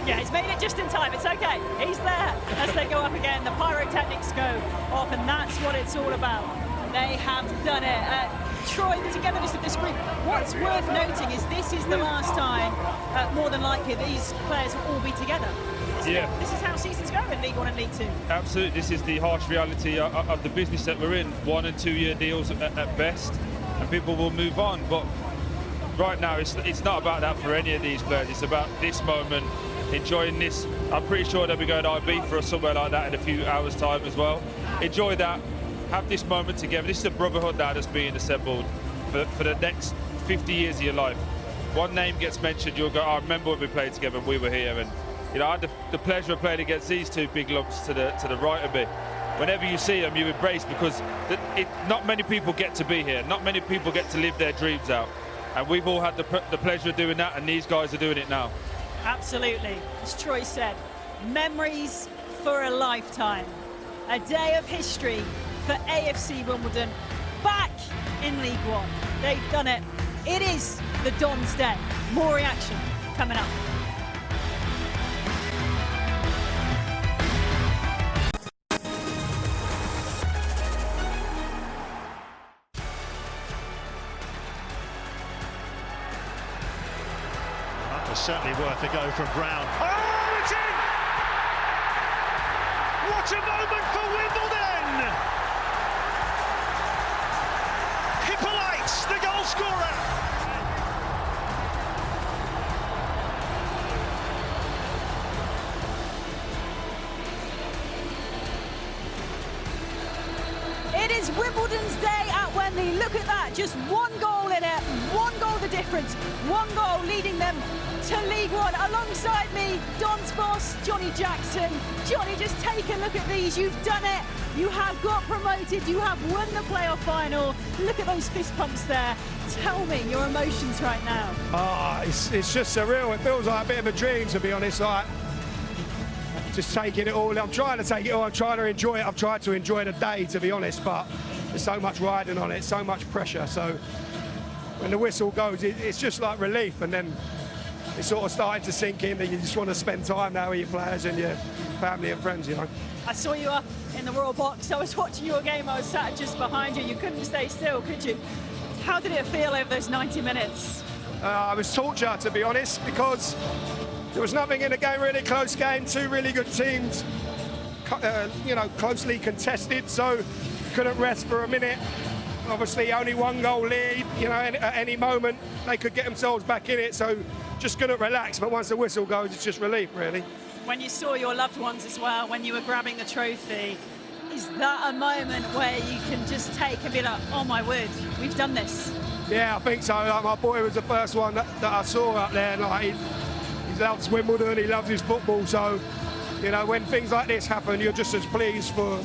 Yeah, he's made it just in time. It's okay. He's there as they go up again. The pyrotechnics go off, and that's what it's all about. They have done it. Troy, the togetherness of this group. What's worth noting is this is the last time, more than likely, these players will all be together. This is how seasons go in League One and League Two. Absolutely. This is the harsh reality of the business that we're in. 1- and 2-year deals at best, and people will move on. But right now, it's not about that for any of these players. It's about this moment, enjoying this. I'm pretty sure they'll be going to Ibiza or somewhere like that in a few hours' time as well. Enjoy that. Have this moment together. This is a brotherhood now that's being assembled for the next 50 years of your life. One name gets mentioned, you'll go, I remember when we played together and we were here. And you know, I had the pleasure of playing against these two big lumps to the right of me. Whenever you see them, you embrace, because not many people get to be here. Not many people get to live their dreams out. And we've all had the pleasure of doing that, and these guys are doing it now. Absolutely. As Troy said, memories for a lifetime. A day of history for AFC Wimbledon back in League One. They've done it. It is the Don's Day. More reaction coming up. That was certainly worth a go from Brown. Oh, it's in! What a moment for Wimbledon! Hippolyte, the goal scorer! It is Wimbledon's day at Wembley. Look at that, just one goal in it, one goal the difference, one goal leading them to League One. Alongside me, Don's boss, Johnny Jackson. Johnny, just take a look at these. You've done it. You have got promoted. You have won the playoff final. Look at those fist pumps there. Tell me your emotions right now. It's just surreal. It feels like a bit of a dream, to be honest. Like, just taking it all. I'm trying to take it all. I'm trying to enjoy it. I've tried to enjoy the day, to be honest, but there's so much riding on it, so much pressure. So when the whistle goes, it's just like relief, and then it's sort of starting to sink in that you just want to spend time now with your players and your family and friends, you know. I saw you up in the Royal Box. I was watching your game. I was sat just behind you. You couldn't stay still, could you? How did it feel over those 90 minutes? I was torture, to be honest, because there was nothing in the game, really close game, two really good teams, you know, closely contested, so couldn't rest for a minute. Obviously only one goal lead, you know, at any moment they could get themselves back in it, so just couldn't relax. But once the whistle goes, it's just relief, really. When you saw your loved ones as well, when you were grabbing the trophy, is that a moment where you can just take and be like, oh my word, we've done this? Yeah, I think so. Like, my boy was the first one that I saw up there, and like, he loves Wimbledon, he loves his football, so, you know, when things like this happen, you're just as pleased for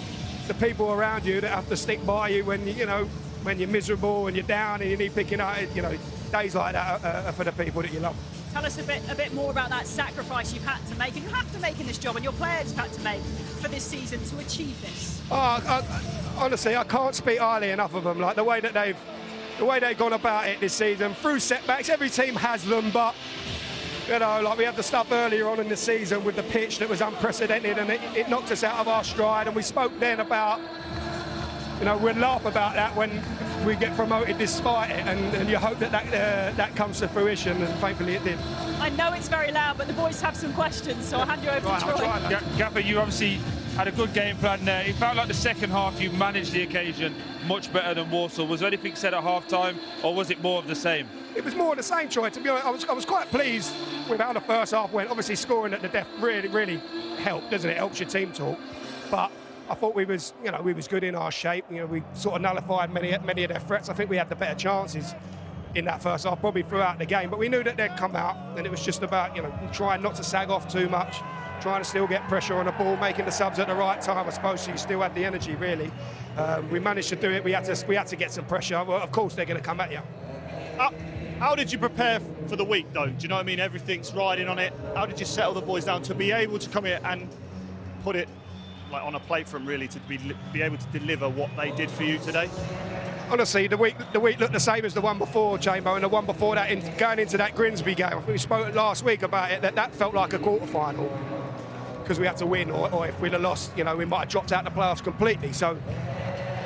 the people around you that have to stick by you when, you know, when you're miserable and you're down and you need picking up, you know, days like that are for the people that you love. Tell us a bit more about that sacrifice you've had to make, and you have to make in this job, and your players have had to make for this season to achieve this. Honestly, I can't speak highly enough of them. Like the way they've gone about it this season, through setbacks. Every team has them, but you know, like we had the stuff earlier on in the season with the pitch that was unprecedented, and it knocked us out of our stride. And we spoke then about, you know, we'd laugh about that when we get promoted despite it, and you hope that that comes to fruition, and thankfully it did. I know it's very loud, but the boys have some questions, so I'll hand you over to Troy. Gaffer, you obviously had a good game plan there. It felt like the second half you managed the occasion much better than Walsall. Was there anything said at half-time, or was it more of the same? It was more of the same, Troy. To be honest, I was quite pleased with how the first half went. Obviously, scoring at the death really helped, doesn't it? Helps your team talk. But I thought we was good in our shape. We sort of nullified many of their threats. I think we had the better chances in that first half, probably throughout the game. But we knew that they'd come out, and it was just about trying not to sag off too much, trying to still get pressure on the ball, making the subs at the right time, I suppose, so you still had the energy, really. We managed to do it. We had to get some pressure. Well, of course, they're going to come at you. How did you prepare for the week, though? Do you know what I mean? Everything's riding on it. How did you settle the boys down to be able to come here and put it on a plate for them, really, to be able to deliver what they did for you today? Honestly, the week looked the same as the one before, Chambo, and the one before that, going into that Grimsby game. I think we spoke last week about it, that felt like a quarter-final because we had to win, or if we'd have lost, we might have dropped out the playoffs completely. So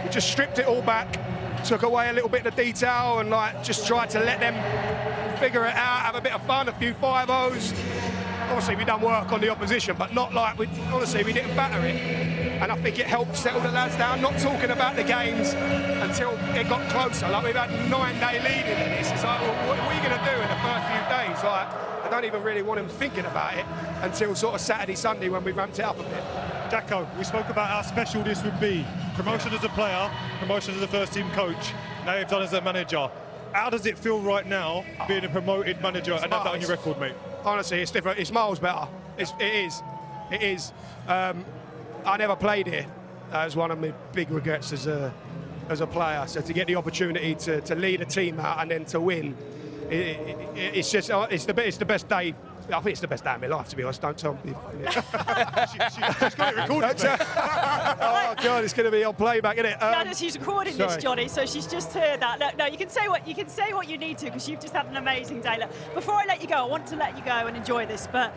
we just stripped it all back, took away a little bit of the detail, and just tried to let them figure it out, have a bit of fun, a few 5-0s. Obviously, we done work on the opposition, but not like we didn't batter it. And I think it helped settle the lads down, not talking about the games until it got closer. Like, we've had a 9-day lead into this. It's like, well, what are we going to do in the first few days? Like, I don't even really want them thinking about it until sort of Saturday, Sunday when we ramped it up a bit. Jacko, we spoke about how special this would be. Promotion as a player, promotion as a first-team coach. Now you've done as a manager. How does it feel right now, being a promoted manager and have that on your record, mate? Honestly, it's different. It's miles better. It is. I never played here. That was one of my big regrets as a player. So to get the opportunity to lead a team out and then to win, it's the best day. I think it's the best day of my life, to be honest. Don't tell me. She's got it recorded. Oh God, it's going to be on playback, isn't it? No, she's recording this, Johnny. So she's just heard that. Look, no, you can say what you need to, because you've just had an amazing day. Look, before I let you go, I want to let you go and enjoy this. But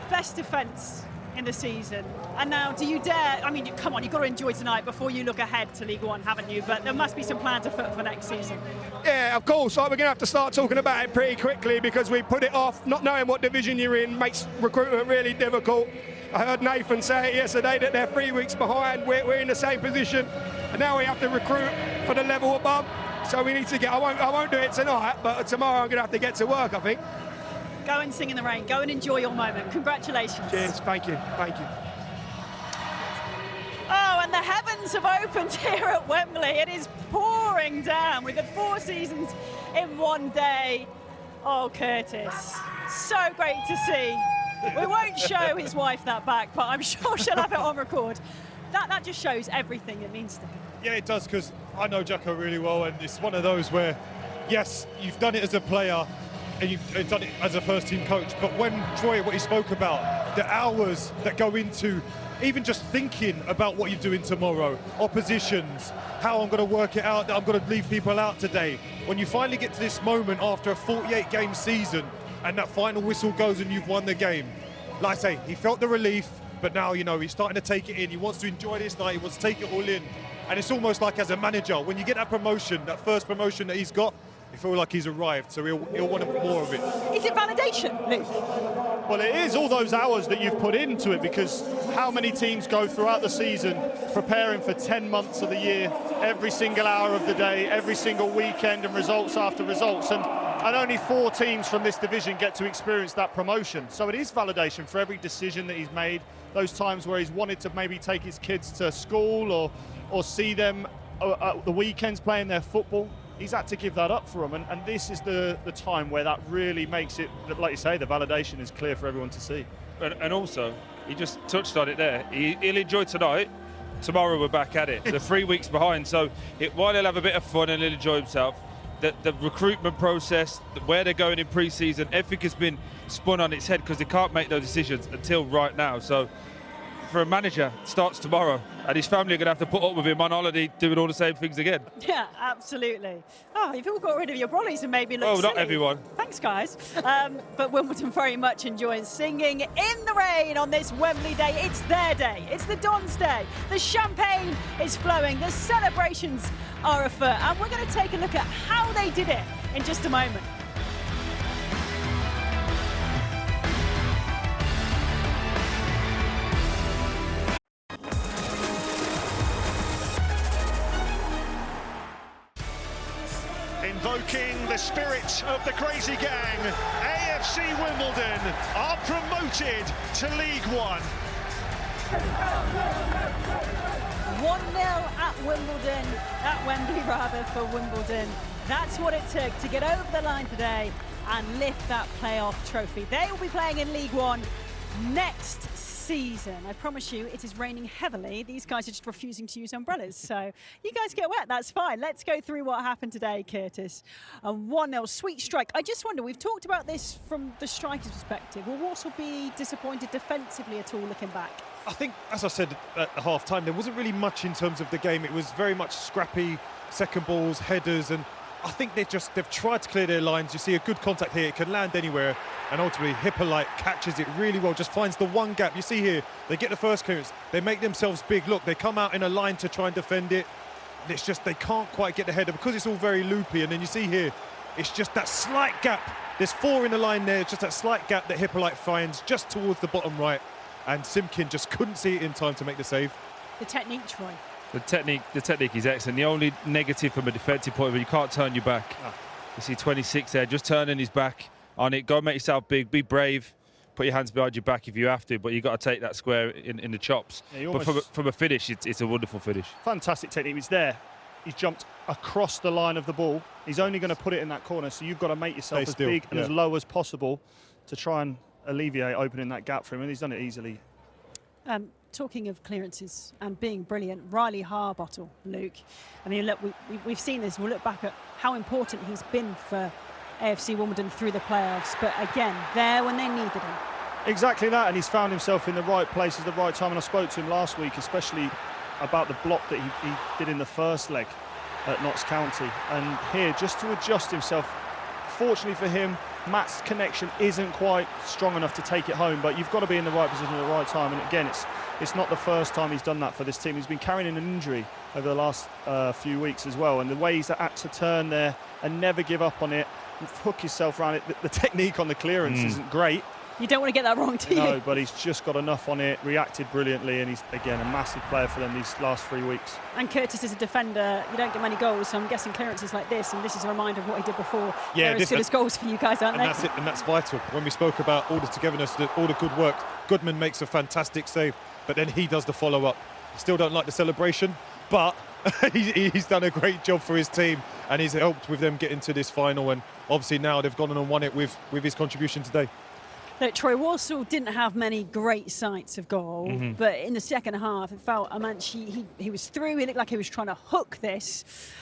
best defence in the season, and now do you dare? I mean, come on, you've got to enjoy tonight before you look ahead to League One, haven't you? But there must be some plans afoot for next season. Yeah, of course. We're going to have to start talking about it pretty quickly, because we put it off. Not knowing what division you're in makes recruitment really difficult. I heard Nathan say it yesterday that they're 3 weeks behind. We're in the same position, and now we have to recruit for the level above. So we need to get. I won't do it tonight, but tomorrow I'm going to have to get to work, I think. Go and sing in the rain. Go and enjoy your moment. Congratulations. Cheers. Thank you. Oh, and the heavens have opened here at Wembley. It is pouring down. We've had 4 seasons in one day. Oh, Curtis, so great to see. We won't show his wife that back, but I'm sure she'll have it on record. That just shows everything it means to him. Yeah, it does, because I know Jacko really well, and it's one of those where, yes, you've done it as a player, and you've done it as a first-team coach. But when Troy, what he spoke about, the hours that go into even just thinking about what you're doing tomorrow, oppositions, how I'm going to work it out, that I'm going to leave people out today. When you finally get to this moment after a 48-game season and that final whistle goes and you've won the game, like I say, he felt the relief, but now, he's starting to take it in. He wants to enjoy this night. He wants to take it all in. And it's almost like as a manager, when you get that promotion, that first promotion that he's got, you feel like he's arrived, so he'll want more of it. Is it validation, Luke? Well, it is all those hours that you've put into it, because how many teams go throughout the season preparing for 10 months of the year, every single hour of the day, every single weekend, and results after results, and only 4 teams from this division get to experience that promotion. So it is validation for every decision that he's made, those times where he's wanted to maybe take his kids to school or see them at the weekends playing their football. He's had to give that up for him, and this is the time where that really makes it, like you say, the validation is clear for everyone to see. And also, he just touched on it there. He'll enjoy tonight. Tomorrow we're back at it. They're 3 weeks behind, so while he'll have a bit of fun and he'll enjoy himself, the recruitment process, where they're going in pre-season, everything has been spun on its head, because they can't make those decisions until right now. So for a manager starts tomorrow, and his family are going to have to put up with him on holiday doing all the same things again. Yeah, absolutely. Oh, you've all got rid of your brollies and maybe look Oh, silly. not everyone. Thanks, guys. But Wimbledon very much enjoying singing in the rain on this Wembley day. It's their day. It's the Dons' day. The champagne is flowing. The celebrations are afoot. And we're going to take a look at how they did it in just a moment. Invoking the spirit of the crazy gang, AFC Wimbledon are promoted to League One. 1-0 at Wimbledon, at Wembley rather, for Wimbledon. That's what it took to get over the line today and lift that playoff trophy. They will be playing in League One next season. I promise you, it is raining heavily. These guys are just refusing to use umbrellas, so you guys get wet, that's fine. Let's go through what happened today, Curtis. A 1-0 sweet strike. I just wonder, we've talked about this from the striker's perspective. Will Walsall be disappointed defensively at all looking back? I think, as I said at half-time, there wasn't really much in terms of the game. It was very much scrappy, second balls, headers, and I think they've tried to clear their lines. You see a good contact here, it can land anywhere, and ultimately Hippolyte catches it really well, just finds the one gap. You see here, they get the first clearance, they make themselves big. Look, they come out in a line to try and defend it. It's just they can't quite get the header because it's all very loopy, and then you see here, it's just that slight gap. There's 4 in the line there, it's just that slight gap that Hippolyte finds just towards the bottom right, and Simkin just couldn't see it in time to make the save. The technique, Troy. The technique is excellent. The only negative from a defensive point of view, you can't turn your back. You see 26 there, just turning his back on it. Go and make yourself big, be brave, put your hands behind your back if you have to, but you've got to take that square in the chops. Yeah, but from a finish, it's a wonderful finish. Fantastic technique. It's there. He's jumped across the line of the ball. He's only going to put it in that corner, so you've got to make yourself as big and as low as possible to try and alleviate opening that gap for him, and he's done it easily. Talking of clearances and being brilliant, Riley Harbottle, Luke. I mean, look, we've seen this. We'll look back at how important he's been for AFC Wimbledon through the playoffs. But again, there when they needed him. Exactly that, and he's found himself in the right place at the right time. And I spoke to him last week, especially about the block that he did in the first leg at Notts County. And here, just to adjust himself, fortunately for him, Matt's connection isn't quite strong enough to take it home, but you've got to be in the right position at the right time. And again, it's not the first time he's done that for this team. He's been carrying an injury over the last few weeks as well, and the way he's had to turn there and never give up on it, hook himself around it. The technique on the clearance isn't great. You don't want to get that wrong, do you? No, but he's just got enough on it, reacted brilliantly, and he's, again, a massive player for them these last 3 weeks. And Curtis is a defender. You don't get many goals, so I'm guessing clearances like this, and this is a reminder of what he did before. Yeah, they're as good as goals for you guys, aren't they? That's it, and that's vital. When we spoke about all the togetherness, all the good work, Goodman makes a fantastic save, but then he does the follow-up. Still don't like the celebration, but he's done a great job for his team, and he's helped with them get into this final, and obviously now they've gone on and won it with his contribution today. Look, Troy, Walsall didn't have many great sights of goal, but in the second half, it felt Amanci, he was through. He looked like he was trying to hook this.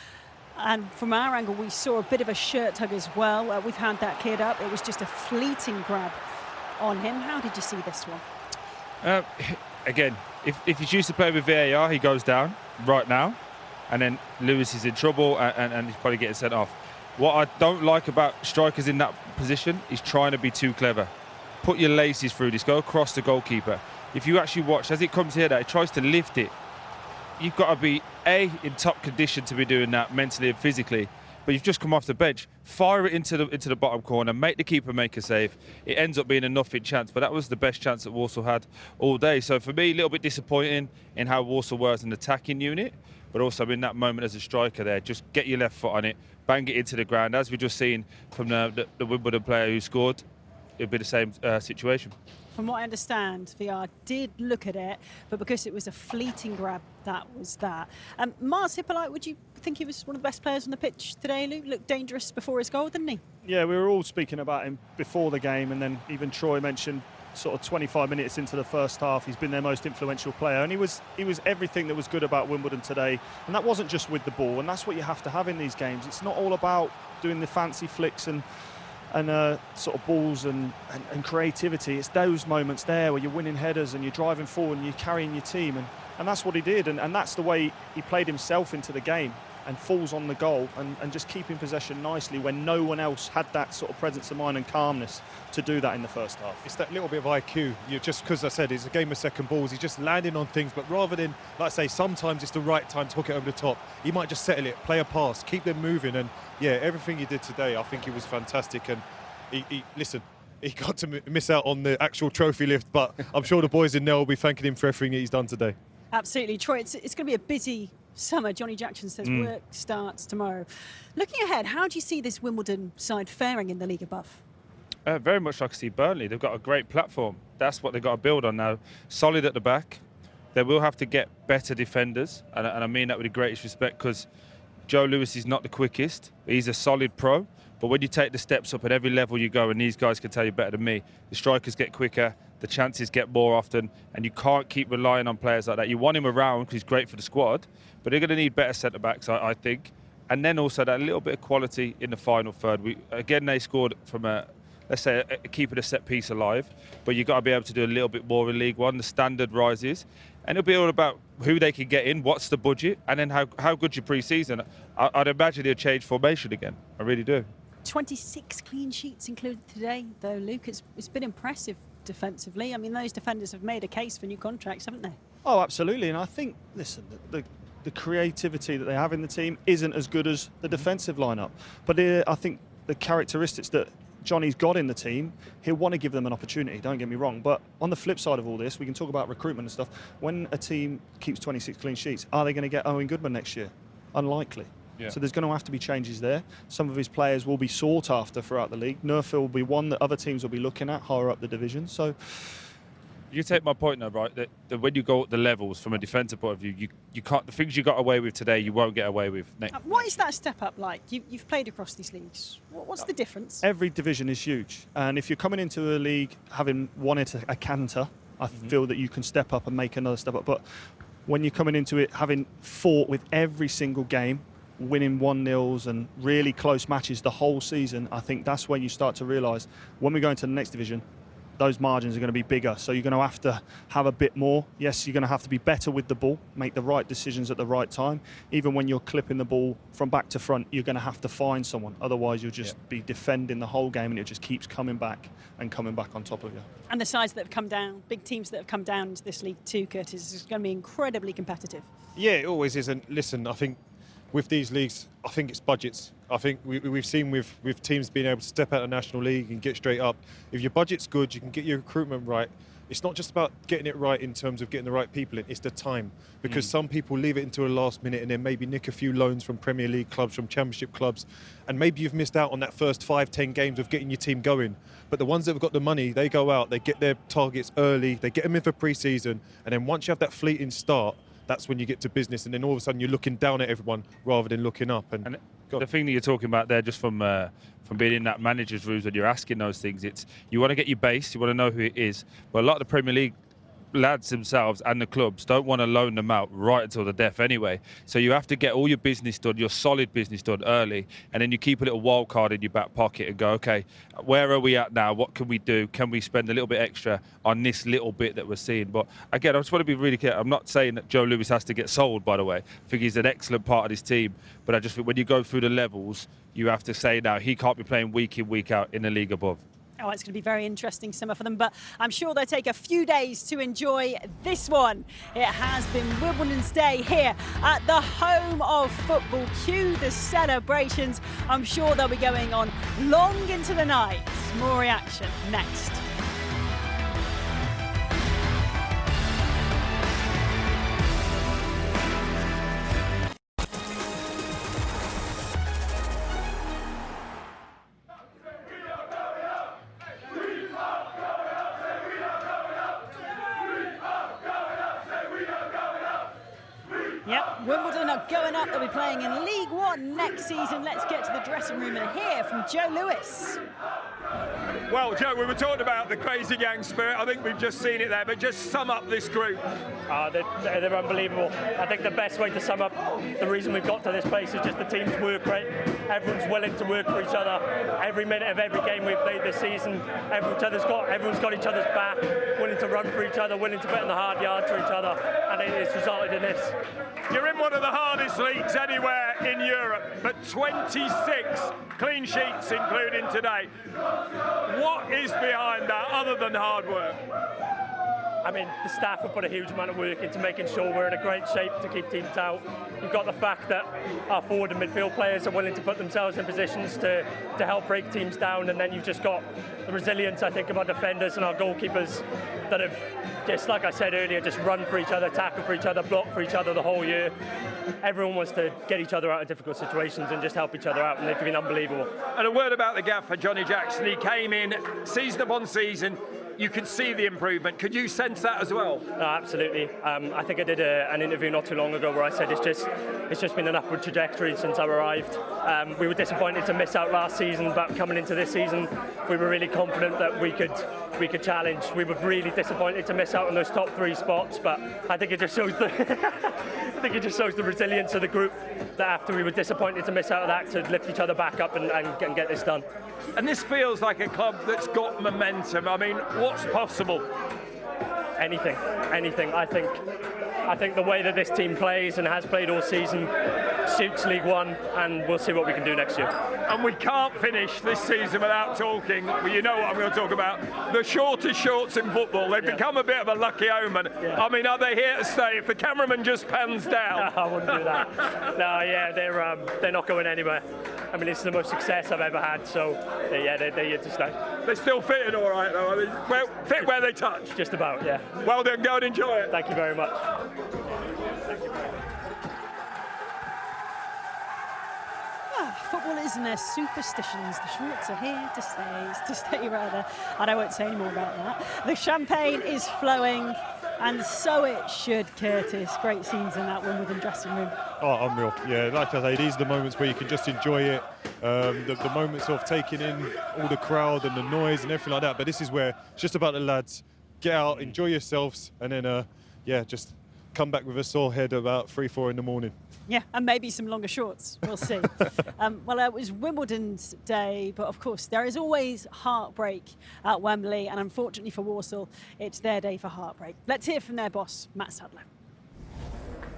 And from our angle, we saw a bit of a shirt tug as well. We've had that cleared up. It was just a fleeting grab on him. How did you see this one? Again, if he's used to play with VAR, he goes down right now. And then Lewis is in trouble and he's probably getting sent off. What I don't like about strikers in that position is trying to be too clever. Put your laces through this, go across the goalkeeper. If you actually watch, as it comes here, that it tries to lift it, you've got to be, A, in top condition to be doing that mentally and physically, but you've just come off the bench. Fire it into the bottom corner, make the keeper make a save. It ends up being a nothing chance, but that was the best chance that Walsall had all day. So for me, a little bit disappointing in how Walsall were as an attacking unit, but also in that moment as a striker there, just get your left foot on it, bang it into the ground. As we've just seen from the Wimbledon player who scored, it'd be the same situation. From what I understand, VR did look at it, but because it was a fleeting grab, that was that. Mars Hippolyte, would you think he was one of the best players on the pitch today, Luke? Looked dangerous before his goal, didn't he? Yeah, we were all speaking about him before the game, and then even Troy mentioned sort of 25 minutes into the first half, he's been their most influential player, and he was everything that was good about Wimbledon today. And that wasn't just with the ball, and that's what you have to have in these games. It's not all about doing the fancy flicks and sort of balls and creativity. It's those moments there where you're winning headers and you're driving forward and you're carrying your team, and that's what he did, and that's the way he played himself into the game and falls on the goal and just keeping possession nicely when no one else had that sort of presence of mind and calmness to do that in the first half. It's that little bit of IQ. Just because I said it's a game of second balls, he's just landing on things, but rather than, like I say, sometimes it's the right time to hook it over the top. He might just settle it, play a pass, keep them moving, and yeah, everything he did today, I think he was fantastic. And listen, he got to miss out on the actual trophy lift, but I'm sure the boys in there will be thanking him for everything that he's done today. Absolutely, Troy. It's going to be a busy summer. Johnny Jackson says work starts tomorrow. Looking ahead, how do you see this Wimbledon side faring in the league above? Very much like I see Burnley. They've got a great platform. That's what they've got to build on now. Solid at the back. They will have to get better defenders, and I mean that with the greatest respect, because Joe Lewis is not the quickest. He's a solid pro. But when you take the steps up at every level you go, and these guys can tell you better than me, the strikers get quicker, the chances get more often, and you can't keep relying on players like that. You want him around because he's great for the squad, but they're going to need better centre-backs, I think. And then also that little bit of quality in the final third. They scored from let's say, keeping a set piece alive, but you've got to be able to do a little bit more in League One. The standard rises, and it'll be all about who they can get in, what's the budget, and then how good's your pre-season. I'd imagine he'll change formation again. I really do. 26 clean sheets included today, though, Luke. It's been impressive defensively. I mean, those defenders have made a case for new contracts, haven't they? Oh, absolutely. And I think, listen, the creativity that they have in the team isn't as good as the defensive lineup. But I think the characteristics that Johnny's got in the team, he'll want to give them an opportunity, don't get me wrong. But on the flip side of all this, we can talk about recruitment and stuff. When a team keeps 26 clean sheets, are they going to get Owen Goodman next year? Unlikely. Yeah. So there's going to have to be changes there. Some of his players will be sought after throughout the league. Nerfil will be one that other teams will be looking at higher up the division. So you take my point now, right? That when you go up the levels from a defensive point of view, you can't. The things you got away with today, you won't get away with next. What is that step up like? You've played across these leagues. What's the difference? Every division is huge, and if you're coming into a league having won it a canter, I feel that you can step up and make another step up. But when you're coming into it having fought with every single game, winning 1-0s and really close matches the whole season, I think that's when you start to realise when we go into the next division, those margins are going to be bigger. So you're going to have a bit more. Yes, you're going to have to be better with the ball, make the right decisions at the right time. Even when you're clipping the ball from back to front, you're going to have to find someone. Otherwise, you'll just be defending the whole game, and it just keeps coming back and coming back on top of you. And the sides that have come down, big teams that have come down into this league too, Curtis, is going to be incredibly competitive. Yeah, it always is. And listen, I think with these leagues, I think it's budgets. I think we've seen with teams being able to step out of the National League and get straight up. If your budget's good, you can get your recruitment right. It's not just about getting it right in terms of getting the right people in, it's the time. Because some people leave it until the last minute and then maybe nick a few loans from Premier League clubs, from Championship clubs, and maybe you've missed out on that first 5-10 games of getting your team going. But the ones that have got the money, they go out, they get their targets early, they get them in for pre-season, and then once you have that fleeting start, that's when you get to business, and then all of a sudden you're looking down at everyone rather than looking up. And the thing that you're talking about there, just from being in that manager's rooms when you're asking those things, it's you want to get your base, you want to know who it is. But a lot of the Premier League lads themselves and the clubs don't want to loan them out right until the death anyway. So you have to get all your business done, your solid business done early, and then you keep a little wild card in your back pocket and go, okay, where are we at now? What can we do? Can we spend a little bit extra on this little bit that we're seeing? But again, I just want to be really clear. I'm not saying that Joe Lewis has to get sold, by the way. I think he's an excellent part of this team. But I just think when you go through the levels, you have to say now he can't be playing week in, week out in the league above. Oh, it's going to be very interesting summer for them, but I'm sure they'll take a few days to enjoy this one. It has been Wimbledon's day here at the home of football. Cue the celebrations. I'm sure they'll be going on long into the night. More reaction next. Yep, Wimbledon are going up. They'll be playing in League One next season. Let's get to the dressing room and hear from Joe Lewis. Well, Joe, we were talking about the crazy gang spirit. I think we've just seen it there, but just sum up this group. They're unbelievable. I think the best way to sum up the reason we've got to this place is just the team's work rate. Everyone's willing to work for each other. Every minute of every game we've played this season, everyone's got each other's back, willing to run for each other, willing to put in the hard yards for each other, and it's resulted in this. You're in one of the hardest leagues anywhere in Europe, but 26 clean sheets including today. What is behind that other than hard work? I mean, the staff have put a huge amount of work into making sure we're in a great shape to keep teams out. You've got the fact that our forward and midfield players are willing to put themselves in positions to help break teams down, and then you've just got the resilience, I think, of our defenders and our goalkeepers that have, just like I said earlier, just run for each other, tackle for each other, block for each other the whole year. Everyone wants to get each other out of difficult situations and just help each other out, and they've been unbelievable. And a word about the gaffer, Johnny Jackson. He came in season upon season. You could see the improvement. Could you sense that as well? No, absolutely. I think I did an interview not too long ago where I said it's just been an upward trajectory since I arrived. We were disappointed to miss out last season, but coming into this season, we were really confident that we could challenge. We were really disappointed to miss out on those top 3 spots, but I think it just shows the resilience of the group that after we were disappointed to miss out on that, to lift each other back up and get this done. And this feels like a club that's got momentum. I mean, what's possible? Anything. I think the way that this team plays and has played all season suits League One, and we'll see what we can do next year. And we can't finish this season without talking, well, you know what I'm going to talk about, the shortest shorts in football. They've become a bit of a lucky omen. Yeah. I mean, are they here to stay? If the cameraman just pans down. No, I wouldn't do that. No, yeah, they're not going anywhere. I mean, it's the most success I've ever had, so yeah, they're here to stay. They're still fitting all right, though. I mean, well, fit where they touch. Just about, yeah. Well done, go and enjoy it. Thank you very much. Football isn't their superstitions. The shorts are here to stay rather. And I won't say any more about that. The champagne is flowing, and so it should, Curtis. Great scenes in that Wimbledon dressing room. Oh, unreal. Yeah, like I say, these are the moments where you can just enjoy it. The moments of taking in all the crowd and the noise and everything like that. But this is where it's just about the lads. Get out, enjoy yourselves, and then, just come back with a sore head about 3-4 in the morning. Yeah, and maybe some longer shorts. We'll see. Well, it was Wimbledon's day, but of course there is always heartbreak at Wembley, and unfortunately for Walsall, it's their day for heartbreak. Let's hear from their boss, Matt Sadler.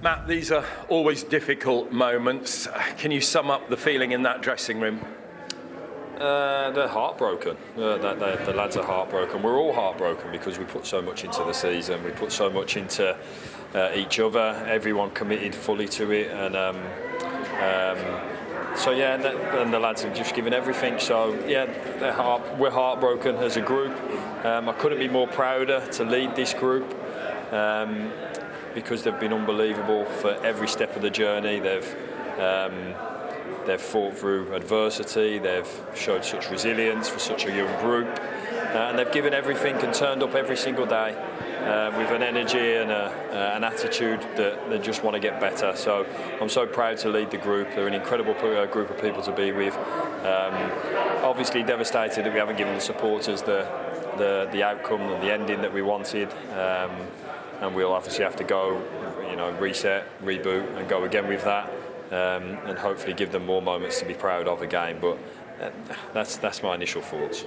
Matt, these are always difficult moments. Can you sum up the feeling in that dressing room? They're heartbroken. The lads are heartbroken. We're all heartbroken because we put so much into the season. We put so much into each other. Everyone committed fully to it, and and the lads have just given everything. So yeah, we're heartbroken as a group. I couldn't be more prouder to lead this group because they've been unbelievable for every step of the journey. They've fought through adversity, they've showed such resilience for such a young group, and they've given everything and turned up every single day with an energy and an attitude that they just want to get better. So I'm so proud to lead the group. They're an incredible group of people to be with. Obviously devastated that we haven't given the supporters the outcome and the ending that we wanted, and we'll obviously have to go, reset, reboot and go again with that. And hopefully give them more moments to be proud of again. But that's my initial thoughts.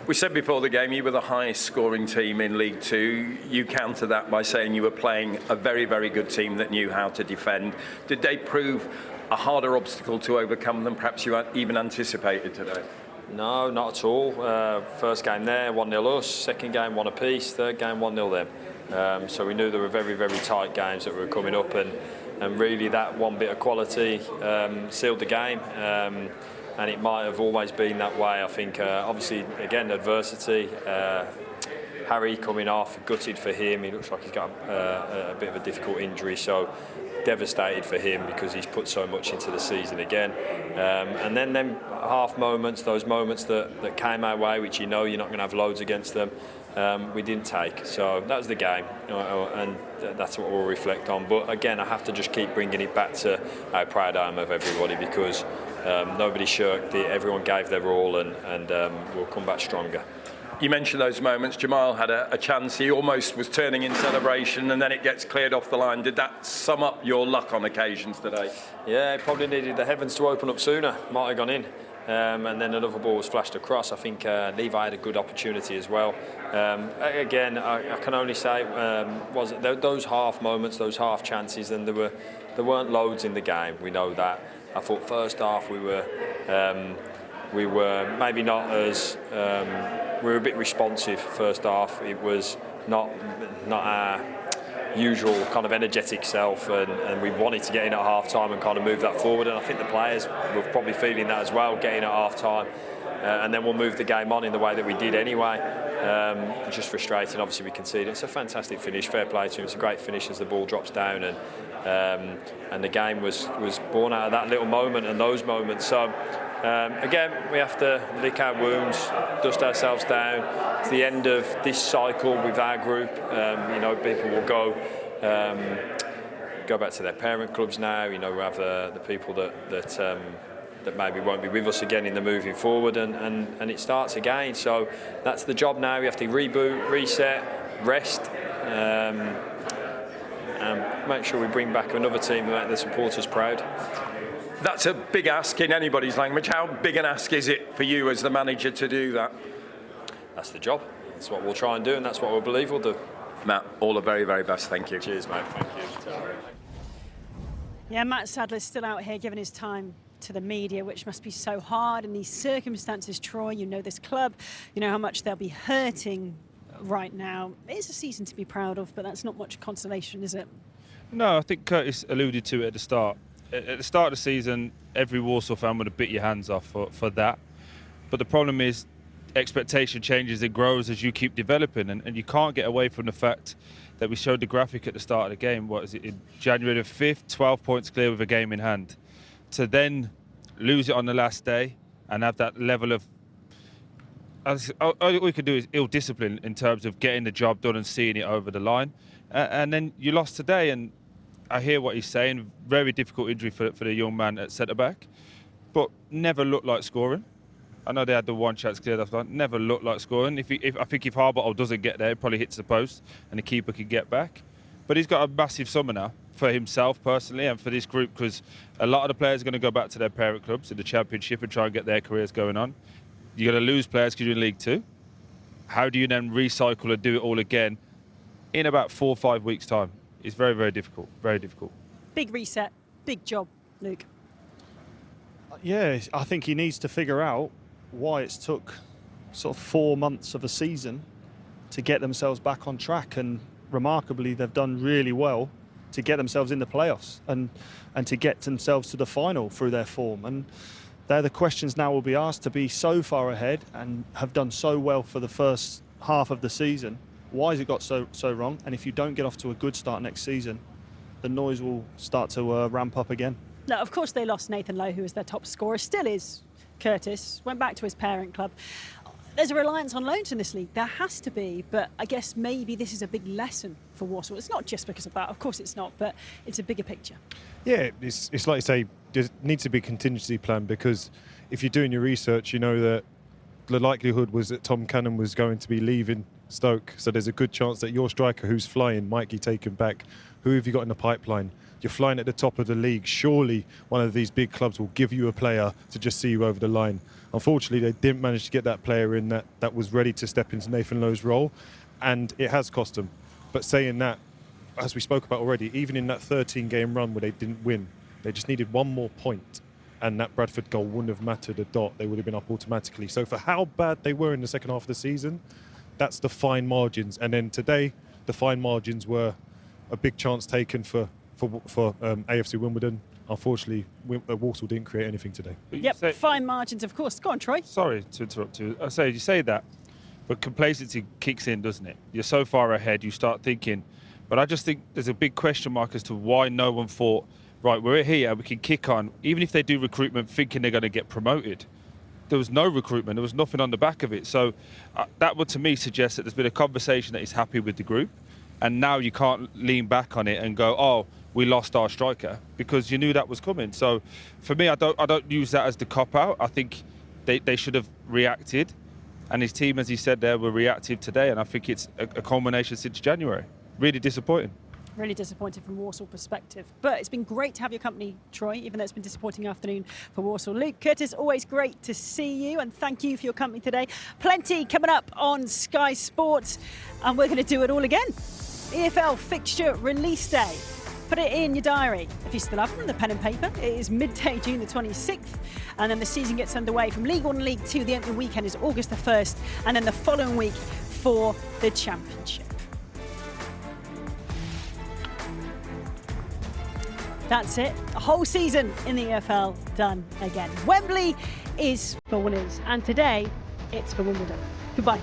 We said before the game you were the highest scoring team in League Two. You countered that by saying you were playing a very, very good team that knew how to defend. Did they prove a harder obstacle to overcome than perhaps you even anticipated today? No, not at all. First game there, 1-0 us. Second game, 1 apiece. Third game, 1-0 them. So we knew there were very, very tight games that were coming up, and really that one bit of quality sealed the game, and it might have always been that way. I think obviously again adversity, Harry coming off, gutted for him. He looks like he's got a bit of a difficult injury, so devastated for him because he's put so much into the season again. And then them half moments, those moments that came our way, which you're not going to have loads against them, we didn't take. So that was the game, and that's what we'll reflect on. But again, I have to just keep bringing it back to how proud I am of everybody, because Nobody shirked it, everyone gave their all, and we'll come back stronger. You mentioned those moments. Jamal had a chance. He almost was turning in celebration, and then it gets cleared off the line. Did that sum up your luck on occasions today? Yeah, it probably needed the heavens to open up sooner. Might have gone in. And then another ball was flashed across. I think Levi had a good opportunity as well. Again, I can only say those half moments, those half chances, and there weren't loads in the game. We know that. I thought first half we were maybe not as we were a bit responsive first half. It was not our usual kind of energetic self, and we wanted to get in at half time and kind of move that forward, and I think the players were probably feeling that as well, getting at half time, and then we'll move the game on in the way that we did anyway. Just frustrating, obviously we conceded. It's a fantastic finish, fair play to him. It's a great finish as the ball drops down, and the game was born out of that little moment and those moments. So again, we have to lick our wounds, dust ourselves down. It's the end of this cycle with our group. People will go back to their parent clubs now. We have the people that maybe won't be with us again in the moving forward, and it starts again. So that's the job now. We have to reboot, reset, rest, and make sure we bring back another team that make the supporters proud. That's a big ask in anybody's language. How big an ask is it for you as the manager to do that? That's the job. That's what we'll try and do, and that's what we believe we'll do. Matt, all the very, very best. Thank you. Cheers, mate. Thank you. Yeah, Matt Sadler's still out here giving his time to the media, which must be so hard in these circumstances. Troy, you know this club, you know how much they'll be hurting right now. It's a season to be proud of, but that's not much consolation, is it? No, I think Curtis alluded to it at the start. At the start of the season, every Walsall fan would have bit your hands off for that. But the problem is expectation changes, it grows as you keep developing, and you can't get away from the fact that we showed the graphic at the start of the game. What is it, in January the 5th, 12 points clear with a game in hand. To then lose it on the last day and have that level of... All we could do is ill discipline in terms of getting the job done and seeing it over the line. And then you lost today, and I hear what he's saying. Very difficult injury for the young man at centre-back, but never looked like scoring. I know they had the one chance cleared off the line. Never looked like scoring. I think if Harbottle doesn't get there, it probably hits the post and the keeper can get back. But he's got a massive summer now for himself personally and for this group, because a lot of the players are going to go back to their parent clubs in the Championship and try and get their careers going on. You're going to lose players because you're in League Two. How do you then recycle and do it all again in about 4 or 5 weeks' time? It's very, very difficult. Very difficult. Big reset, big job, Luke. Yeah, I think he needs to figure out why it's took sort of 4 months of a season to get themselves back on track, and remarkably they've done really well to get themselves in the playoffs and to get themselves to the final through their form. And they're the questions now will be asked, to be so far ahead and have done so well for the first half of the season. Why has it got so wrong? And if you don't get off to a good start next season, the noise will start to ramp up again. No, of course they lost Nathan Lowe, who was their top scorer, still is. Curtis went back to his parent club. There's a reliance on loans in this league. There has to be, but I guess maybe this is a big lesson for Walsall. It's not just because of that, of course it's not, but it's a bigger picture. Yeah, it's like you say, there needs to be a contingency plan, because if you're doing your research, you know that the likelihood was that Tom Cannon was going to be leaving Stoke, so there's a good chance that your striker who's flying might get taken back. Who have you got in the pipeline? You're flying at the top of the league. Surely one of these big clubs will give you a player to just see you over the line. Unfortunately, they didn't manage to get that player in that was ready to step into Nathan Lowe's role, and it has cost them. But saying that, as we spoke about already, even in that 13-game run where they didn't win, they just needed one more point, and that Bradford goal wouldn't have mattered a dot. They would have been up automatically. So for how bad they were in the second half of the season, that's the fine margins. And then today, the fine margins were a big chance taken for AFC Wimbledon. Unfortunately, Walsall didn't create anything today. Yep, fine margins, of course. Go on, Troy. Sorry to interrupt you. I say you say that, but complacency kicks in, doesn't it? You're so far ahead, you start thinking. But I just think there's a big question mark as to why no one thought, right, we're here, we can kick on, even if they do recruitment thinking they're going to get promoted. There was no recruitment, there was nothing on the back of it. So that would, to me, suggest that there's been a conversation that he's happy with the group, and now you can't lean back on it and go, oh, we lost our striker, because you knew that was coming. So for me, I don't use that as the cop-out. I think they should have reacted, and his team, as he said there, were reactive today, and I think it's a culmination since January. Really disappointing. Really disappointed from Walsall perspective. But it's been great to have your company, Troy, even though it's been a disappointing afternoon for Walsall. Luke, Curtis, always great to see you, and thank you for your company today. Plenty coming up on Sky Sports, and we're going to do it all again. EFL fixture release day. Put it in your diary if you still have them, the pen and paper. It is midday, June the 26th, and then the season gets underway from League 1 and League 2. The opening weekend is August the 1st, and then the following week for the Championship. That's it. A whole season in the EFL done again. Wembley is for winners, and today it's for Wimbledon. Goodbye.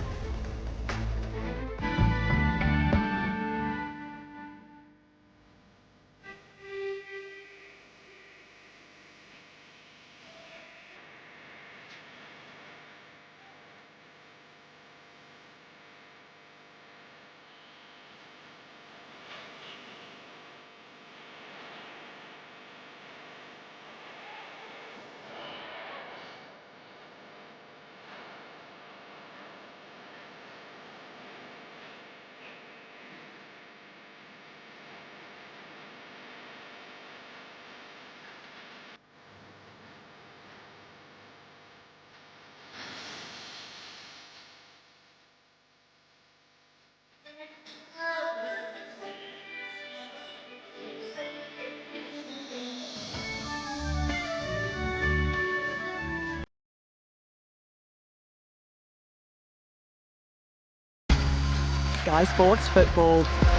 Sky Sports Football.